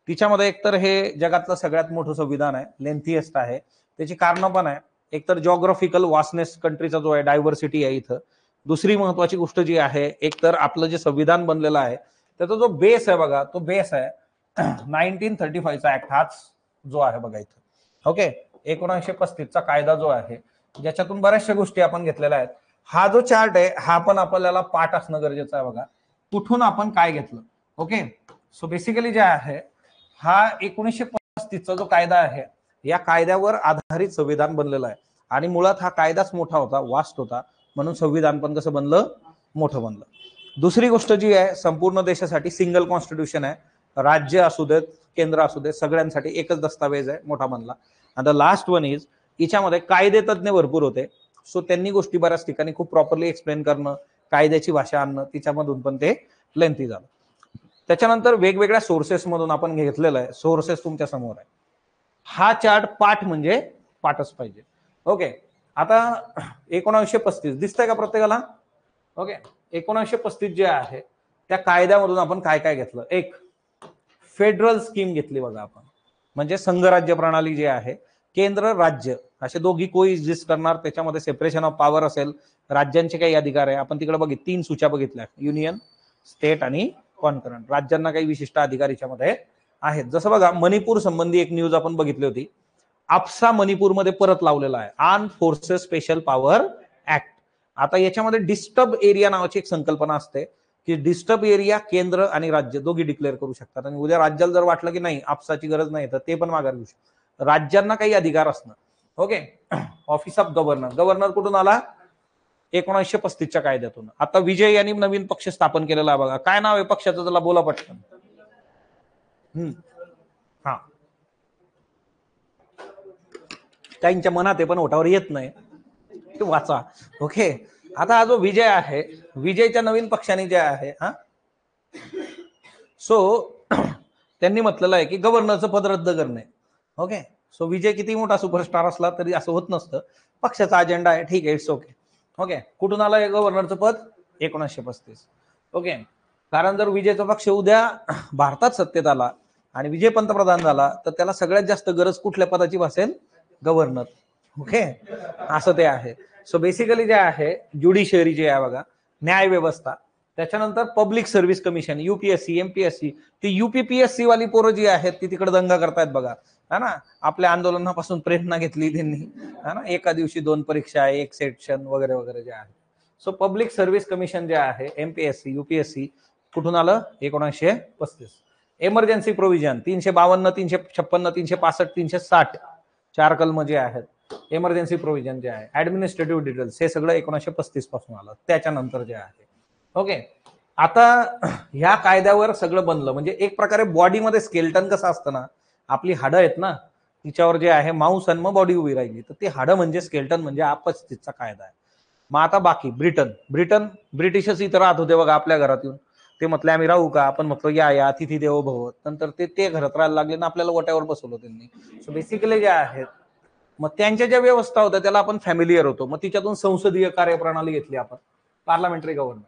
तिच्यामध्ये एकतर हे जगातलं सगळ्यात मोठं संविधान आहे, लेंथीएस्ट आहे, त्याची कारणं पण आहे. एकतर जॉग्राफिकल वास्टनेस कंट्रीचा जो आहे, डायव्हर्सिटी आहे इथं. दुसरी महत्वाची गोष्ट जी आहे, एकतर आपलं जे संविधान बनलेलं आहे त्याचा जो बेस आहे बघा, तो बेस आहे 1935चा ऍक्ट, हाच जो आहे बघा इथं. ओके, 1935चा कायदा जो आहे, ज्याच्यातून बऱ्याचशा गोष्टी आपण घेतलेल्या आहेत. हा जो चार्ट आहे हा पण आपल्याला पाठ असणं गरजेचं आहे बघा, कुठून आपण काय घेतलं. ओके, सो बेसिकली जे आहे हा 1935चा जो कायदा आहे, या कायद्यावर आधारित संविधान बनलेलं आहे. आणि मुळात हा कायदाच मोठा होता, वास्ट होता, म्हणून संविधान पण कसं बनलं, मोठं बनलं. दुसरी गोष्ट जी आहे, संपूर्ण देशासाठी सिंगल कॉन्स्टिट्यूशन आहे, राज्य असू देत केंद्र असू देत सगळ्यांसाठी एकच दस्तावेज आहे, मोठा बनला. आणि द लास्ट वन इज, याच्यामध्ये कायदे तज्ञ भरपूर होते, सो त्यांनी गोष्टी बऱ्याच ठिकाणी खूप प्रॉपरली एक्सप्लेन करणं, कायद्याची भाषा आणणं, तिच्यामधून पण ते लेंथी झालं. त्याच्यानंतर वेगवेगळ्या सोर्सेस मधून आपण घेतलेलं आहे, सोर्सेस तुमच्या समोर आहे. हा चार्ट पाठ म्हणजे पाठच पाहिजे. ओके, आता 1935 दिसतंय का प्रत्येकाला? ओके, 1935 जे आहे त्या कायद्यामधून आपण काय काय घेतलं. एक फेडरल स्कीम घेतली बघा आपण, म्हणजे संघराज्य प्रणाली जी आहे, केंद्र राज्य असे दोघी कोएक्झिस्ट करणार, त्याच्यामध्ये सेपरेशन ऑफ पॉवर असेल, राज्यांचे काही अधिकार आहे. आपण तिकडे 3 सूच्या बघितल्या, युनियन, स्टेट आणि कॉन्करंट. राज्यांना काही विशिष्ट अधिकार याच्यामध्ये आहेत. जसं बघा मणिपूर संबंधी एक न्यूज आपण बघितली होती, आपसा मणिपूरमध्ये परत लावलेला आहे, armed forces special power act. आता याच्यामध्ये डिस्टर्ब एरिया नावाची एक संकल्पना असते, की डिस्टर्ब एरिया केंद्र आणि राज्य दोघी डिक्लेअर करू शकतात. आणि उद्या राज्याला जर वाटलं की नाही आपसाची गरज नाही तर ते पण माघार घेऊ शकतात. राज्यांना काही अधिकार असणं. Okay, office of governor, governor कुठून आला, 1935च्या कायद्यातून. आता विजय यांनी नवीन पक्ष स्थापन केलेला आहे बघा, काय नाव आहे पक्षाचं, त्याला बोला पटकन. हा, काहींच्या मनात आहे पण ओठावर येत नाही, वाचा. ओके, आता हा जो विजय आहे, विजयच्या नवीन पक्षाने जे आहे, हा सो त्यांनी म्हटलेलं आहे की गव्हर्नरचं पद रद्द करणे. ओके, सो विजय किती मोठा सुपरस्टार असला तरी असं होत नसतं, पक्षाचा अजेंडा आहे, ठीक आहे, इट्स ओके. ओके, कुठून आलं गव्हर्नरचं पद? 1935. ओके, कारण जर विजयचा पक्ष उद्या भारतात सत्तेत आला आणि विजय पंतप्रधान झाला तर त्याला सगळ्यात जास्त गरज कुठल्या पदाची भासेल? गव्हर्नर. ओके, असं ते आहे. सो बेसिकली जे आहे ज्युडिशियरी जे आहे बघा, न्याय व्यवस्था, त्याच्यानंतर public service commission, UPSC, MPSC, ती यूपीपीएससी वाली पोरं जी आहेत ती तिकडे दंगा करतायत बघा, है ना. आपल्या आंदोलनापासून प्रेरणा घेतली त्यांनी, है ना, एका दिवशी 2 परीक्षा, 1 सेक्शन वगैरे वगैरे जे आहे. सो पब्लिक सर्व्हिस कमिशन जे आहे, एमपीएससी, युपीएससी, कुठून आलं? 1935. इमर्जन्सी प्रोव्हिजन 352, 356, 365, 360 4 कलम जे आहेत, इमर्जन्सी प्रोव्हिजन जे आहे, ऍडमिनिस्ट्रेटिव्ह डिटेल्स, हे सगळं 1935 पासून आलं. त्याच्यानंतर जे आहे, ओके, आता ह्या कायद्यावर सगळं बनलं. म्हणजे एक प्रकारे बॉडीमध्ये स्केल्टन कसं असतं ना, आपली हाडं आहेत ना, तिच्यावर जे आहे मांस आणि मग बॉडी उभी राहिली, तर ते हाडं म्हणजे स्केल्टन, म्हणजे हा 35चा कायदा आहे. मग आता बाकी ब्रिटिशच इथं राहत होते बघा आपल्या घरात येऊन, ते म्हटले आम्ही राहू का? आपण म्हटलं या अतिथी देवो भव. नंतर ते घरात राहायला लागले ना, आपल्याला ओट्यावर बसवलं त्यांनी. सो बेसिकली जे आहेत, मग त्यांच्या ज्या व्यवस्था होत्या त्याला आपण फॅमिलियर होतो. मग तिच्यातून संसदीय कार्यप्रणाली घेतली आपण, पार्लमेंटरी गव्हर्नमेंट,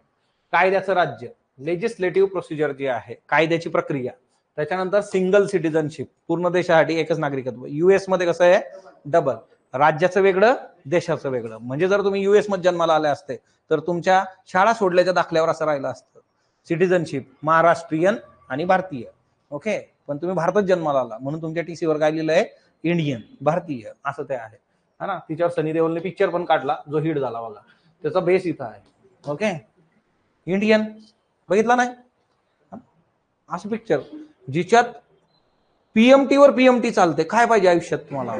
कायद्याचं राज्य, लेजिस्लेटिव्ह प्रोसिजर जी आहे, कायद्याची प्रक्रिया, त्याच्यानंतर सिंगल सिटीजनशिप, पूर्ण देशासाठी एकच नागरिकत्व. युएस मध्ये कसं आहे? डबल, राज्याचं वेगळं, देशाचं वेगळं. म्हणजे जर तुम्ही युएस मध्ये जन्माला आले असते तर तुमच्या शाळा सोडल्याच्या दाखल्यावर असं राहिलं असतं, सिटीजनशिप महाराष्ट्रीयन आणि भारतीय. ओके, पण तुम्ही भारतात जन्माला आला म्हणून तुमच्या टीसीवर काय लिहिलं आहे? इंडियन, भारतीय, असं ते आहे, है ना. तिच्यावर सनी देओलने पिक्चर पण काढला जो हिट झाला बघा, त्याचा बेस इथं आहे. ओके, इंडियन बघितला नाही? असं पिक्चर जिच्यात पीएमटी वर पीएमटी चालते. काय पाहिजे आयुष्यात तुम्हाला?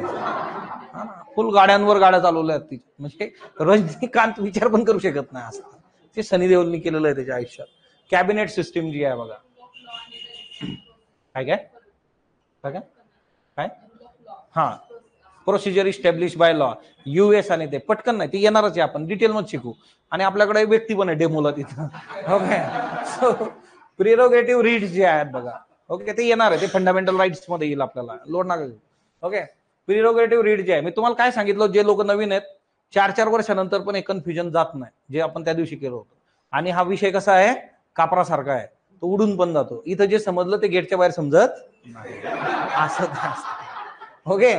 फुल गाड्यांवर गाड्या चालवल्या आहेत तिच्या, म्हणजे रजनीकांत विचार पण करू शकत नाही असं ते सनी देओलनी केलेलं आहे त्याच्या आयुष्यात. कॅबिनेट सिस्टीम जी आहे बघा, काय काय काय काय हा, procedure establish by law, US आणि ते पटकन नाही, ते येणारच आहे, आपण डिटेल मध्ये शिकू. आणि आपल्याकडे व्यक्ती पण आहे डेमोला तिथं. ओके, प्रिरोगेटिव्ह रीड्स जे आहेत बघा, ओके, ते येणार आहे, ते फंडामेंटल राईट्स मध्ये येईल, आपल्याला लोड नका घेऊ. ओके, प्रिरोगेटिव्ह रीड जे आहे, मी तुम्हाला काय सांगितलं, जे लोक नवीन आहेत 4-4 वर्षानंतर पण एक कन्फ्युजन जात नाही, जे आपण त्या दिवशी केलं होतं. आणि हा विषय कसा आहे? कापरासारखा आहे, तो उडून पण जातो. इथं जे समजलं ते गेटच्या बाहेर समजत नाही, असं. ओके,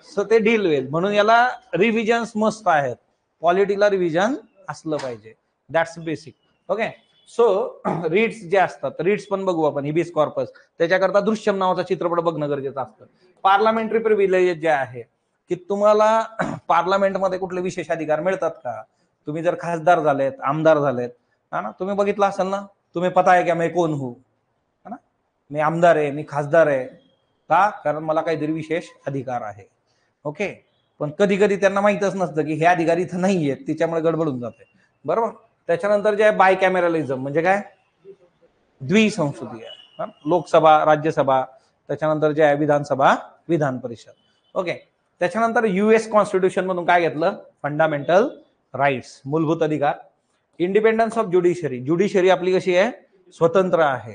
सो ते डील होईल, म्हणून याला रिव्हिजन्स मस्त आहेत. पॉलिटीला रिव्हिजन असलं पाहिजे, that's basic. Okay, so reads जे असतात, रीड्स पण बघू आपण, हिबिस कॉर्पस, त्याच्याकरता दृश्यम नावाचा चित्रपट बघणं गरजेचं असतं. पार्लमेंटरी प्रिव्हिलेज जे आहे की तुम्हाला पार्लमेंटमध्ये कुठले विशेष अधिकार मिळतात का? तुम्ही जर खासदार झालेत, आमदार झालेत, हा ना, तुम्ही बघितलं असेल ना, तुम्ही पता आहे क्या मैं कौन हूं, है ना, मी आमदार आहे, मी खासदार आहे, का? कारण मला काहीतरी विशेष अधिकार आहे. ओके, पण कधी कधी त्यांना माहितच नसतं की हे अधिकारी इथं नाही आहेत, त्याच्यामुळे गडबडून जाते, बरोबर. त्याच्यानंतर जे आहे बाय कॅमेरलिझम, म्हणजे काय? द्विसंसदीय, लोकसभा, राज्यसभा, त्याच्यानंतर जे आहे विधानसभा, विधान परिषद. ओके, त्याच्यानंतर युएस कॉन्स्टिट्यूशन मधून काय घेतलं? फंडामेंटल राईट्स, मूलभूत अधिकार. इंडिपेंडन्स ऑफ ज्युडिशरी, ज्युडिशरी आपली कशी आहे? स्वतंत्र आहे.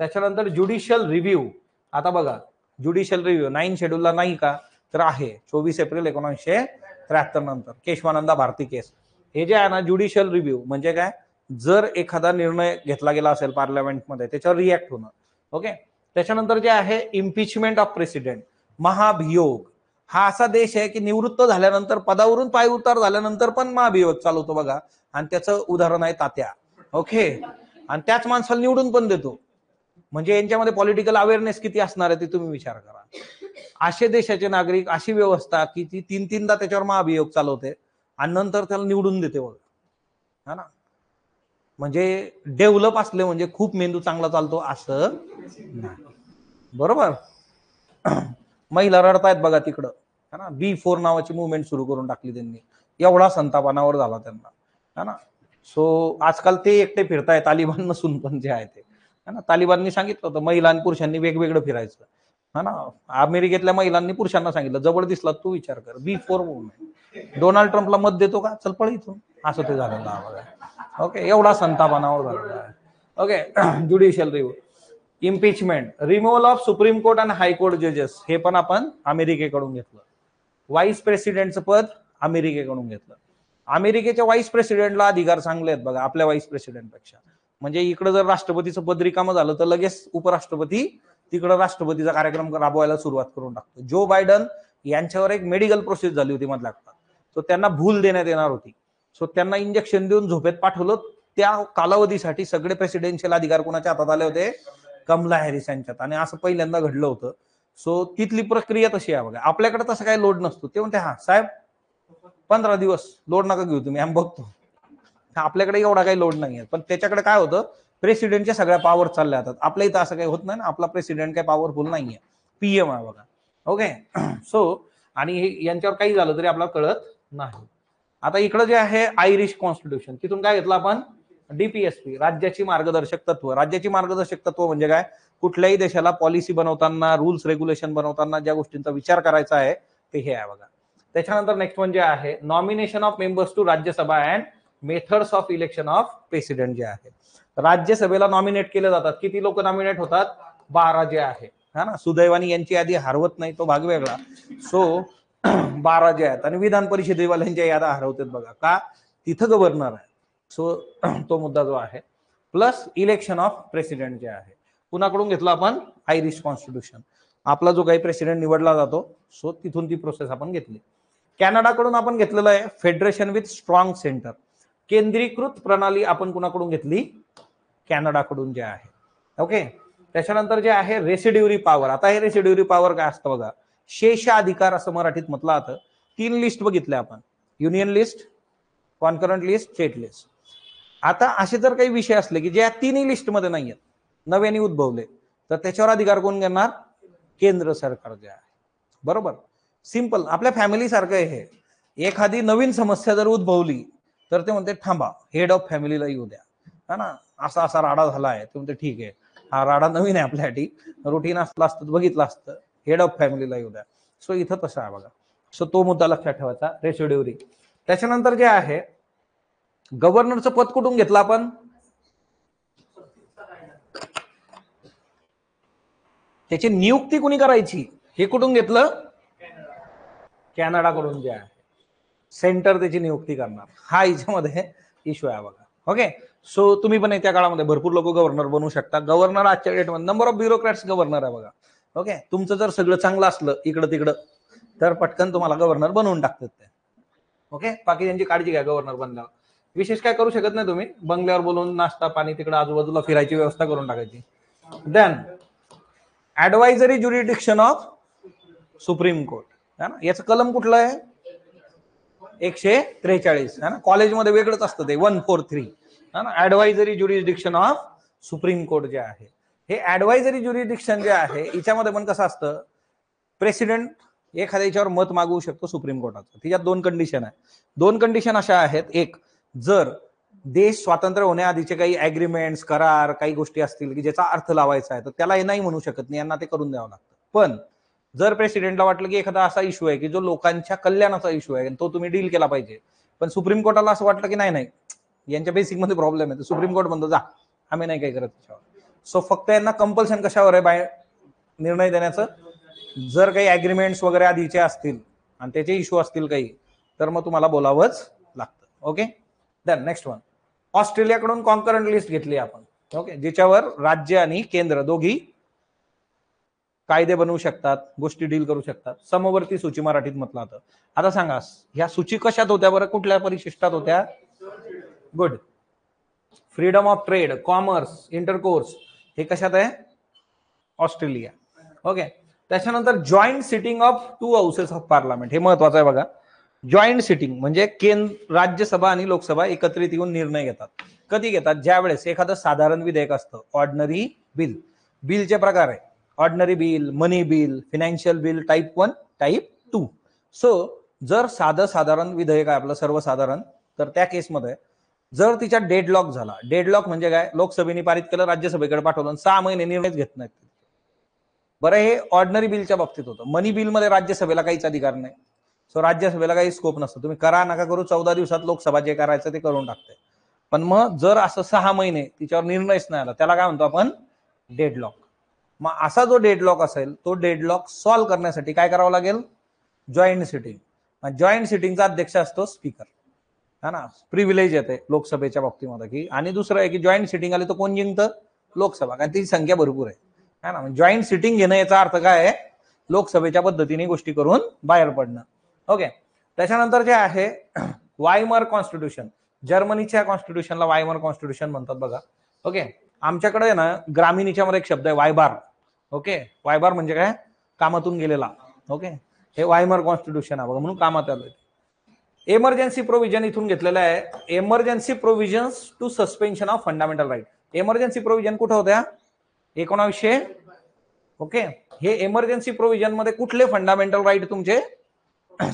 त्याच्यानंतर ज्युडिशियल रिव्ह्यू, आता बघा ज्युडिशियल रिव्ह्यू 9 शेड्यूलला नाही का? तर आहे, 24 एप्रिल 1973 नंतर केशवानंदा भारती केस. हे जे आहे ना ज्युडिशियल रिव्ह्यू, म्हणजे काय? जर एखादा निर्णय घेतला गेला असेल पार्लमेंटमध्ये, त्याच्यावर रिॲक्ट होणं. ओके, त्याच्यानंतर जे आहे इम्पिचमेंट ऑफ प्रेसिडेंट, महाभियोग. हा असा देश आहे की निवृत्त झाल्यानंतर, पदावरून पायउतार झाल्यानंतर पण महाभियोग चालवतो बघा, आणि त्याचं उदाहरण आहे तात्या. ओके, आणि त्याच माणसाला निवडून पण देतो. म्हणजे यांच्यामध्ये पॉलिटिकल अवेअरनेस किती असणार आहे ते तुम्ही विचार करा. असे देशाचे नागरिक, अशी व्यवस्था की ती 3-3दा त्याच्यावर महाभियोग चालवते आणि नंतर त्याला निवडून देते बघा, हा ना. म्हणजे डेव्हलप असले म्हणजे खूप मेंदू चांगला चालतो असं नाही, बरोबर. महिला रडतायत बघा तिकडं, है ना. B4 नावाची मुवमेंट सुरू करून टाकली त्यांनी, एवढा संतापानावर झाला त्यांना. है ना. सो आजकाल ते एकटे फिरताय तालिबान नसून पण जे आहे ते, है ना. तालिबाननी सांगितलं होतं महिला आणि पुरुषांनी वेगवेगळं फिरायचं, है ना. अमेरिकेतल्या महिलांनी पुरुषांना सांगितलं जवळ दिसला तू विचार कर, बी फोर मुवमेंट. डोनाल्ड ट्रम्पला मत देतो का, चल पळ इथून, असं ते झालेलं आहे. ओके, एवढा संतापानावर झालेला आहे. Okay, judicial review, impeachment, removal of supreme court आणि हायकोर्ट जजेस, हे पण आपण अमेरिकेकडून घेतलं. व्हाईस प्रेसिडेंटचं पद अमेरिकेकडून घेतलं. अमेरिकेच्या व्हाईस प्रेसिडेंटला अधिकार चांगले आहेत बघा आपल्या व्हाईस प्रेसिडेंटपेक्षा. म्हणजे इकडे जर राष्ट्रपतीचं पद रिकामं झालं तर लगेच उपराष्ट्रपती तिकडे राष्ट्रपतीचा कार्यक्रम राबवायला सुरुवात करून टाकतो. जो बायडन यांच्यावर एक मेडिकल प्रोसेस झाली होती मधल्या काळात, तो त्यांना भूल देण्यात येणार होती. सो त्यांना इंजेक्शन देऊन झोपेत पाठवलं. त्या कालावधीसाठी सगळे प्रेसिडेन्शियल अधिकार कोणाच्या हातात आले होते, कमला हॅरिस यांच्यात, आणि असं पहिल्यांदा घडलं होतं. सो तिथली प्रक्रिया तशी आहे बघा. आपल्याकडे तसं काही लोड नसतो. ते म्हणते हा साहेब 15 दिवस लोड नका घेऊ तुम्ही, आम्ही बघतो. आपल्याकडे एवढा काही लोड नाहीये. पण त्याच्याकडे काय होतं, प्रेसिडेंटच्या सगळ्या पॉवर चालल्या जातात. आपल्या इथं असं काही होत नाही ना, आपला प्रेसिडेंट काही पॉवरफुल नाहीये, पीएम आहे बघा. ओके, सो आणि यांच्यावर काही झालं तरी आपल्याला कळत नाही. आता इकडे जे आहे आयरिश कॉन्स्टिट्यूशन, तिथून काय घेतलं आपण, डीपीएसपी, राज्याची मार्गदर्शक तत्व. राज्याची मार्गदर्शक तत्व म्हणजे काय, कुठल्याही देशाला पॉलिसी बनवताना, रूल्स रेग्युलेशन बनवताना ज्या गोष्टींचा विचार करायचा आहे ते हे आहे बघा. त्याच्यानंतर नेक्स्ट म्हणजे आहे nomination of members to Rajya Sabha and methods of election of president जे आहे. राज्यसभेला नॉमिनेट केले जातात. किती लोक नॉमिनेट होतात, 12 जे आहे, है ना. सुदैवानी यांची यादी हरवत नाही, तो भाग वेगळा. सो 12 जे आहेत. आणि विधान परिषदेवाल्यांच्या याद्या हरवतात बघा, का, तिथं गव्हर्नर आहे. सो तो मुद्दा जो आहे. प्लस इलेक्शन ऑफ प्रेसिडेंट जे आहे, कुणाकडून घेतलं आपण, आयरिश कॉन्स्टिट्यूशन. आपला जो काही प्रेसिडेंट निवडला जातो, सो तिथून ती प्रोसेस आपण घेतली. कॅनडाकडून आपण घेतलेलं आहे फेडरेशन विथ स्ट्रॉंग सेंटर, केंद्रीकृत प्रणाली आपण कुणाकडून घेतली, कॅनडाकडून जे आहे. ओके, त्याच्यानंतर जे आहे रेसिड्युरी पॉवर. आता हे रेसिड्युरी पॉवर काय असतं बघा, शेष अधिकार असं मराठीत म्हटलं जातं. 3 लिस्ट बघितल्या आपण, union list, concurrent list, state list. आता असे जर काही विषय असले की जे या तिन्ही लिस्टमध्ये नाही आहेत, नव्याने उद्भवले, तर त्याच्यावर अधिकार कोण घेणार, केंद्र सरकार जे आहे. बरोबर, सिंपल, आपल्या फॅमिली सारखं आहे हे. एखादी नवीन समस्या जर उद्भवली तर ते म्हणते थांबा, हेड ऑफ फॅमिलीला येऊ द्या, है ना. असा असा राडा झाला आहे, ते म्हणते ठीक आहे, हा राडा नवीन आहे आपल्यासाठी, रुटीन असलं असतं बघितलं असतं, हेड ऑफ फॅमिलीला येऊ द्या. सो इथं तसं आहे बघा. सो तो मुद्दा लक्षात ठेवायचा, रेसिड्युरी. त्याच्यानंतर जे आहे गव्हर्नरचं पद कुठून घेतलं आपण, त्याची नियुक्ती कुणी करायची हे कुठून घेतलं, कॅनडाकडून जे आहे. सेंटर त्याची नियुक्ती करणार, हा याच्यामध्ये इश्यू आहे बघा. ओके, सो तुम्ही पण येत्या काळामध्ये भरपूर लोक गव्हर्नर बनवू शकता. गव्हर्नर आजच्या डेटमध्ये नंबर ऑफ ब्युरोक्रॅट्स गव्हर्नर आहे बघा. ओके, तुमचं जर सगळं चांगलं असलं इकडं तिकडं तर पटकन तुम्हाला गव्हर्नर बनवून टाकतात ते. ओके, बाकी त्यांची काळजी घ्या. गव्हर्नर बनल्यावर विशेष काय करू शकत नाही तुम्ही, बंगल्यावर बोलून नाश्ता पाणी तिकडे आजूबाजूला फिरायची व्यवस्था करून टाकायची. Then advisory jurisdiction of supreme court, है ना. याचं कलम कुठलं आहे, 143, है ना. कॉलेजमध्ये वेगळंच असतं ते 143, है ना. Advisory jurisdiction of supreme court जे आहे, हे ऍडवायझरी ज्युरिडिक्शन जे आहे याच्यामध्ये पण कसं असतं, प्रेसिडेंट एखाद्या याच्यावर मत मागवू शकतो सुप्रीम कोर्टाचं. त्याच्यात 2 कंडिशन आहे. 2 कंडिशन अशा आहेत, एक, जर देश स्वातंत्र्य होण्याआधीचे काही अग्रीमेंट्स, करार, काही गोष्टी असतील की ज्याचा अर्थ लावायचा आहे तर त्याला हे नाही म्हणू शकत नाही, यांना ते करून द्यावं लागतं. पण जर प्रेसिडेंटला वाटलं की एखादा असा इश्यू आहे की जो लोकांच्या कल्याणाचा इश्यू आहे तो तुम्ही डील केला पाहिजे, पण सुप्रीम कोर्टाला असं वाटलं की नाही यांच्या बेसिक मध्ये प्रॉब्लेम आहे, तर सुप्रीम कोर्ट म्हणतो जा, आम्ही नाही काही करत त्याच्यावर. सो फक्त यांना कंपल्शन कशावर आहे, बाय निर्णय देण्याचं, जर काही अग्रीमेंट्स वगैरे आधीचे असतील आणि त्याचे इश्यू असतील काही तर मग तुम्हाला बोलावंच लागतं. ओके, देन नेक्स्ट वन, ऑस्ट्रेलियाकडून कॉन्करंट लिस्ट घेतली आपण. ओके, ज्याच्यावर राज्य आणि केंद्र दोघी कायदे बनवू शकतात, गोष्टी डील करू शकतात. समवर्ती सूची मराठीत म्हटलं होतं. आता सांगा ह्या सूची कशात होत्या बरं, कुठल्या परिशिष्टात होत्या, good, freedom of trade, commerce, intercourse, हे कशात आहे, ऑस्ट्रेलिया. ओके, त्याच्यानंतर joint sitting of 2 houses of parliament, हे महत्वाचं आहे बघा. जॉईंट सिटिंग म्हणजे राज्यसभा आणि लोकसभा एकत्रित येऊन निर्णय घेतात. कधी घेतात, ज्या वेळेस एखादं साधारण विधेयक असतं, ऑर्डिनरी बिल. बिलचे प्रकार आहे ordinary bill, money bill, financial bill, type 1, type 2. So जर साधारण विधेयक आहे आपलं सर्वसाधारण, तर त्या केसमध्ये जर तिच्या डेडलॉक झाला, डेडलॉक म्हणजे काय, लोकसभेने पारित केलं, राज्यसभेकडे पाठवलं, 6 महिने निर्णयच घेत नाहीत. बरं, हे ऑर्डिनरी बिलच्या बाबतीत होतं. मनी बिलमध्ये राज्यसभेला काहीच अधिकार नाही. सो राज्यसभेला काही स्कोप नसतं, तुम्ही करा नका करू, 14 दिवसात लोकसभा जे करायचं ते करून टाकते. पण मग जर असं 6 महिने तिच्यावर निर्णयच नाही आला, त्याला काय म्हणतो आपण, डेडलॉक. मग असा जो डेडलॉक असेल, तो डेडलॉक सॉल्व्ह करण्यासाठी काय करावं लागेल, जॉईंट सिटिंग. जॉईंट सिटिंगचा अध्यक्ष असतो स्पीकर, हा ना, प्रिव्हिलेज येते लोकसभेच्या बाबतीमध्ये की. आणि दुसरं आहे की जॉईंट सिटिंग आली तर कोण जिंकतं, लोकसभा, कारण ती संख्या भरपूर आहे, है ना. जॉईंट सिटिंग घेणं याचा अर्थ काय आहे, लोकसभेच्या पद्धतीने गोष्टी करून बाहेर पडणं. ओके. त्याच्यानंतर जे आहे वायमर कॉन्स्टिट्यूशन, जर्मनीच्या कॉन्स्टिट्यूशनला वायमर कॉन्स्टिट्यूशन म्हणतात बघा. ओके. आमच्याकडे ना ग्रामीणीच्या मध्ये एक शब्द आहे वायबार. ओके. वायबार म्हणजे काय, कामातून गेलेला. ओके. हे वायमर कॉन्स्टिट्यूशन आहे बघा, म्हणून कामात आलं. एमर्जन्सी प्रोव्हिजन इथून घेतलेलं आहे, emergency provisions to suspension of fundamental right. Emergency provision कुठं होत्या, 1900. ओके. हे एमर्जन्सी प्रोव्हिजन मध्ये कुठले फंडामेंटल राईट तुमचे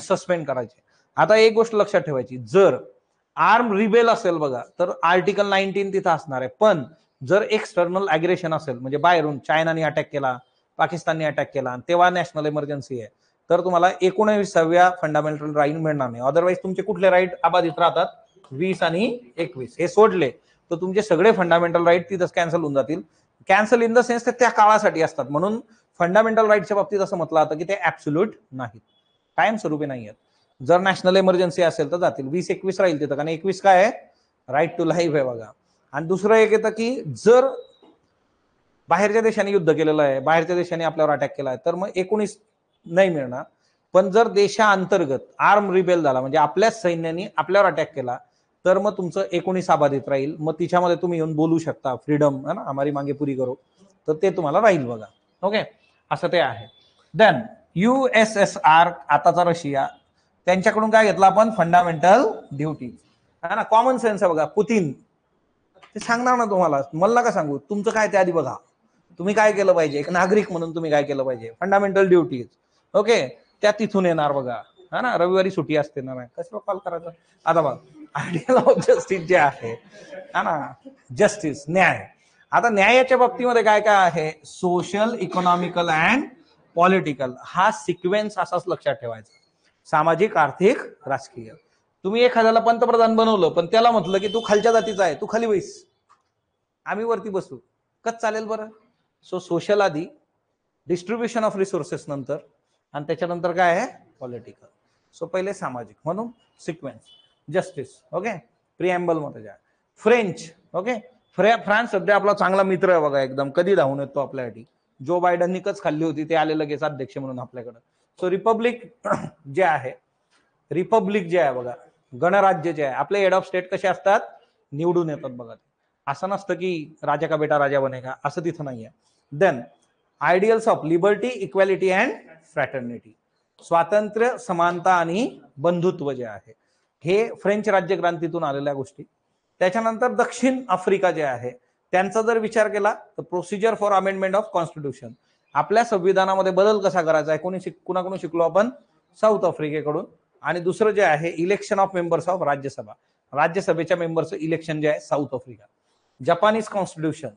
सस्पेंड करायचे. आता एक गोष्ट लक्षात ठेवायची, जर आर्म रिबेल असेल बघा, तर आर्टिकल 19 तिथं असणार आहे. पण जर एक्सटर्नल अग्रेशन असेल, म्हणजे बाहेरून चायनाने अटॅक केला, पाकिस्तानने अटॅक केला, तेव्हा नॅशनल इमर्जन्सी आहे, तर तुम्हाला 19व्या फंडामेंटल राईट मिळणार नाही. अदरवाईज तुमचे कुठले राईट अबाधित राहतात, 20 आणि 21. हे सोडले तर तुमचे सगळे फंडामेंटल राईट तिथंच कॅन्सल होऊन जातील. कॅन्सल इन द सेन्स ते त्या काळासाठी असतात, म्हणून फंडामेंटल राईटच्या बाबतीत असं म्हटलं जातं की ते ऍब्सोल्यूट नाहीत, कायमस्वरूपी नाही आहेत. जर नॅशनल इमर्जन्सी असेल तर जातील, 20-21 राहील तिथं, कारण 21 काय आहे, राईट टू लाईफ आहे बघा. आणि दुसरं एक येतं की जर बाहेरच्या देशाने युद्ध केलेलं आहे, बाहेरच्या देशाने आपल्यावर अटॅक केला आहे, तर मग 19 नाही मिळणार. पण जर देशाअंतर्गत आर्म रिबेल झाला, म्हणजे आपल्याच सैन्याने आपल्यावर अटॅक केला, तर मग तुमचं 19 अबाधित राहील. मग तिच्यामध्ये तुम्ही येऊन बोलू शकता, फ्रीडम है ना हमारी मांगे पुरी करो, तर ते तुम्हाला राहील बघा. ओके. असं ते आहे. देन USSR, आताचा रशिया, त्यांच्याकडून काय घेतलं आपण, फंडामेंटल ड्युटी, है ना. कॉमन सेन्स आहे बघा. पुतीन ते सांगणार ना तुम्हाला, मला का सांगू, तुमचं काय ते आधी बघा, तुम्ही काय केलं पाहिजे, एक नागरिक म्हणून तुम्ही काय केलं पाहिजे, फंडामेंटल ड्युटीज. ओके. त्या तिथून येणार बघा, हा ना. रविवारी सुट्टी असते ना, कशाला कॉल करायचं. आता बघा, आयडियल ऑफ जस्टिस जे आहे, हा ना, जस्टिस, न्याय. आता न्यायाच्या बाबतीमध्ये काय काय आहे, सोशल, इकॉनॉमिकल अँड पॉलिटिकल, हा सिक्वेन्स असाच लक्षात ठेवायचा. सामाजिक, आर्थिक, राजकीय. तुम्ही एखाद्याला पंतप्रधान बनवलं, पण त्याला म्हटलं की तू खालच्या जातीचा आहे, तू खाली बैस, आम्ही वरती बसू, कच चालेल बरं. सो सोशल आधी, डिस्ट्रीब्युशन ऑफ रिसोर्सेस नंतर, आणि त्याच्यानंतर काय आहे, पॉलिटिकल. सो पहिले सामाजिक, म्हणून सिक्वेन्स, जस्टिस. ओके. प्रिएम्बल मध्ये जा. फ्रेंच. ओके. फ्रान्स सध्या आपला चांगला मित्र आहे बघा, एकदम कधी धावून येतो आपल्यासाठी. जो बायडननी कच खाल्ली होती, ते आले लगेच अध्यक्ष म्हणून आपल्याकडे. सो रिपब्लिक जे आहे, रिपब्लिक जे आहे बघा, गणराज्य जे आहे, आपले हेड ऑफ स्टेट कसे असतात, निवडून येतात बघा. असं नसतं की राजा का बेटा राजा बनेगा, असं तिथं नाहीये. Then ideals of liberty, equality and fraternity, स्वातंत्र्य, समानता आणि बंधुत्व जे आहे, हे फ्रेंच राज्यक्रांतीतून आलेल्या गोष्टी. त्याच्यानंतर दक्षिण आफ्रिका जे आहे, त्यांचा जर विचार केला तर procedure for amendment of constitution, आपल्या संविधानामध्ये बदल कसा करायचा आहे, कुणाकडून शिकलो आपण, साऊथ आफ्रिकेकडून. आणि दुसरं जे आहे, election of members of Rajya Sabha, राज्यसभेच्या मेंबरचं इलेक्शन जे आहे, south Africa. Japanese constitution,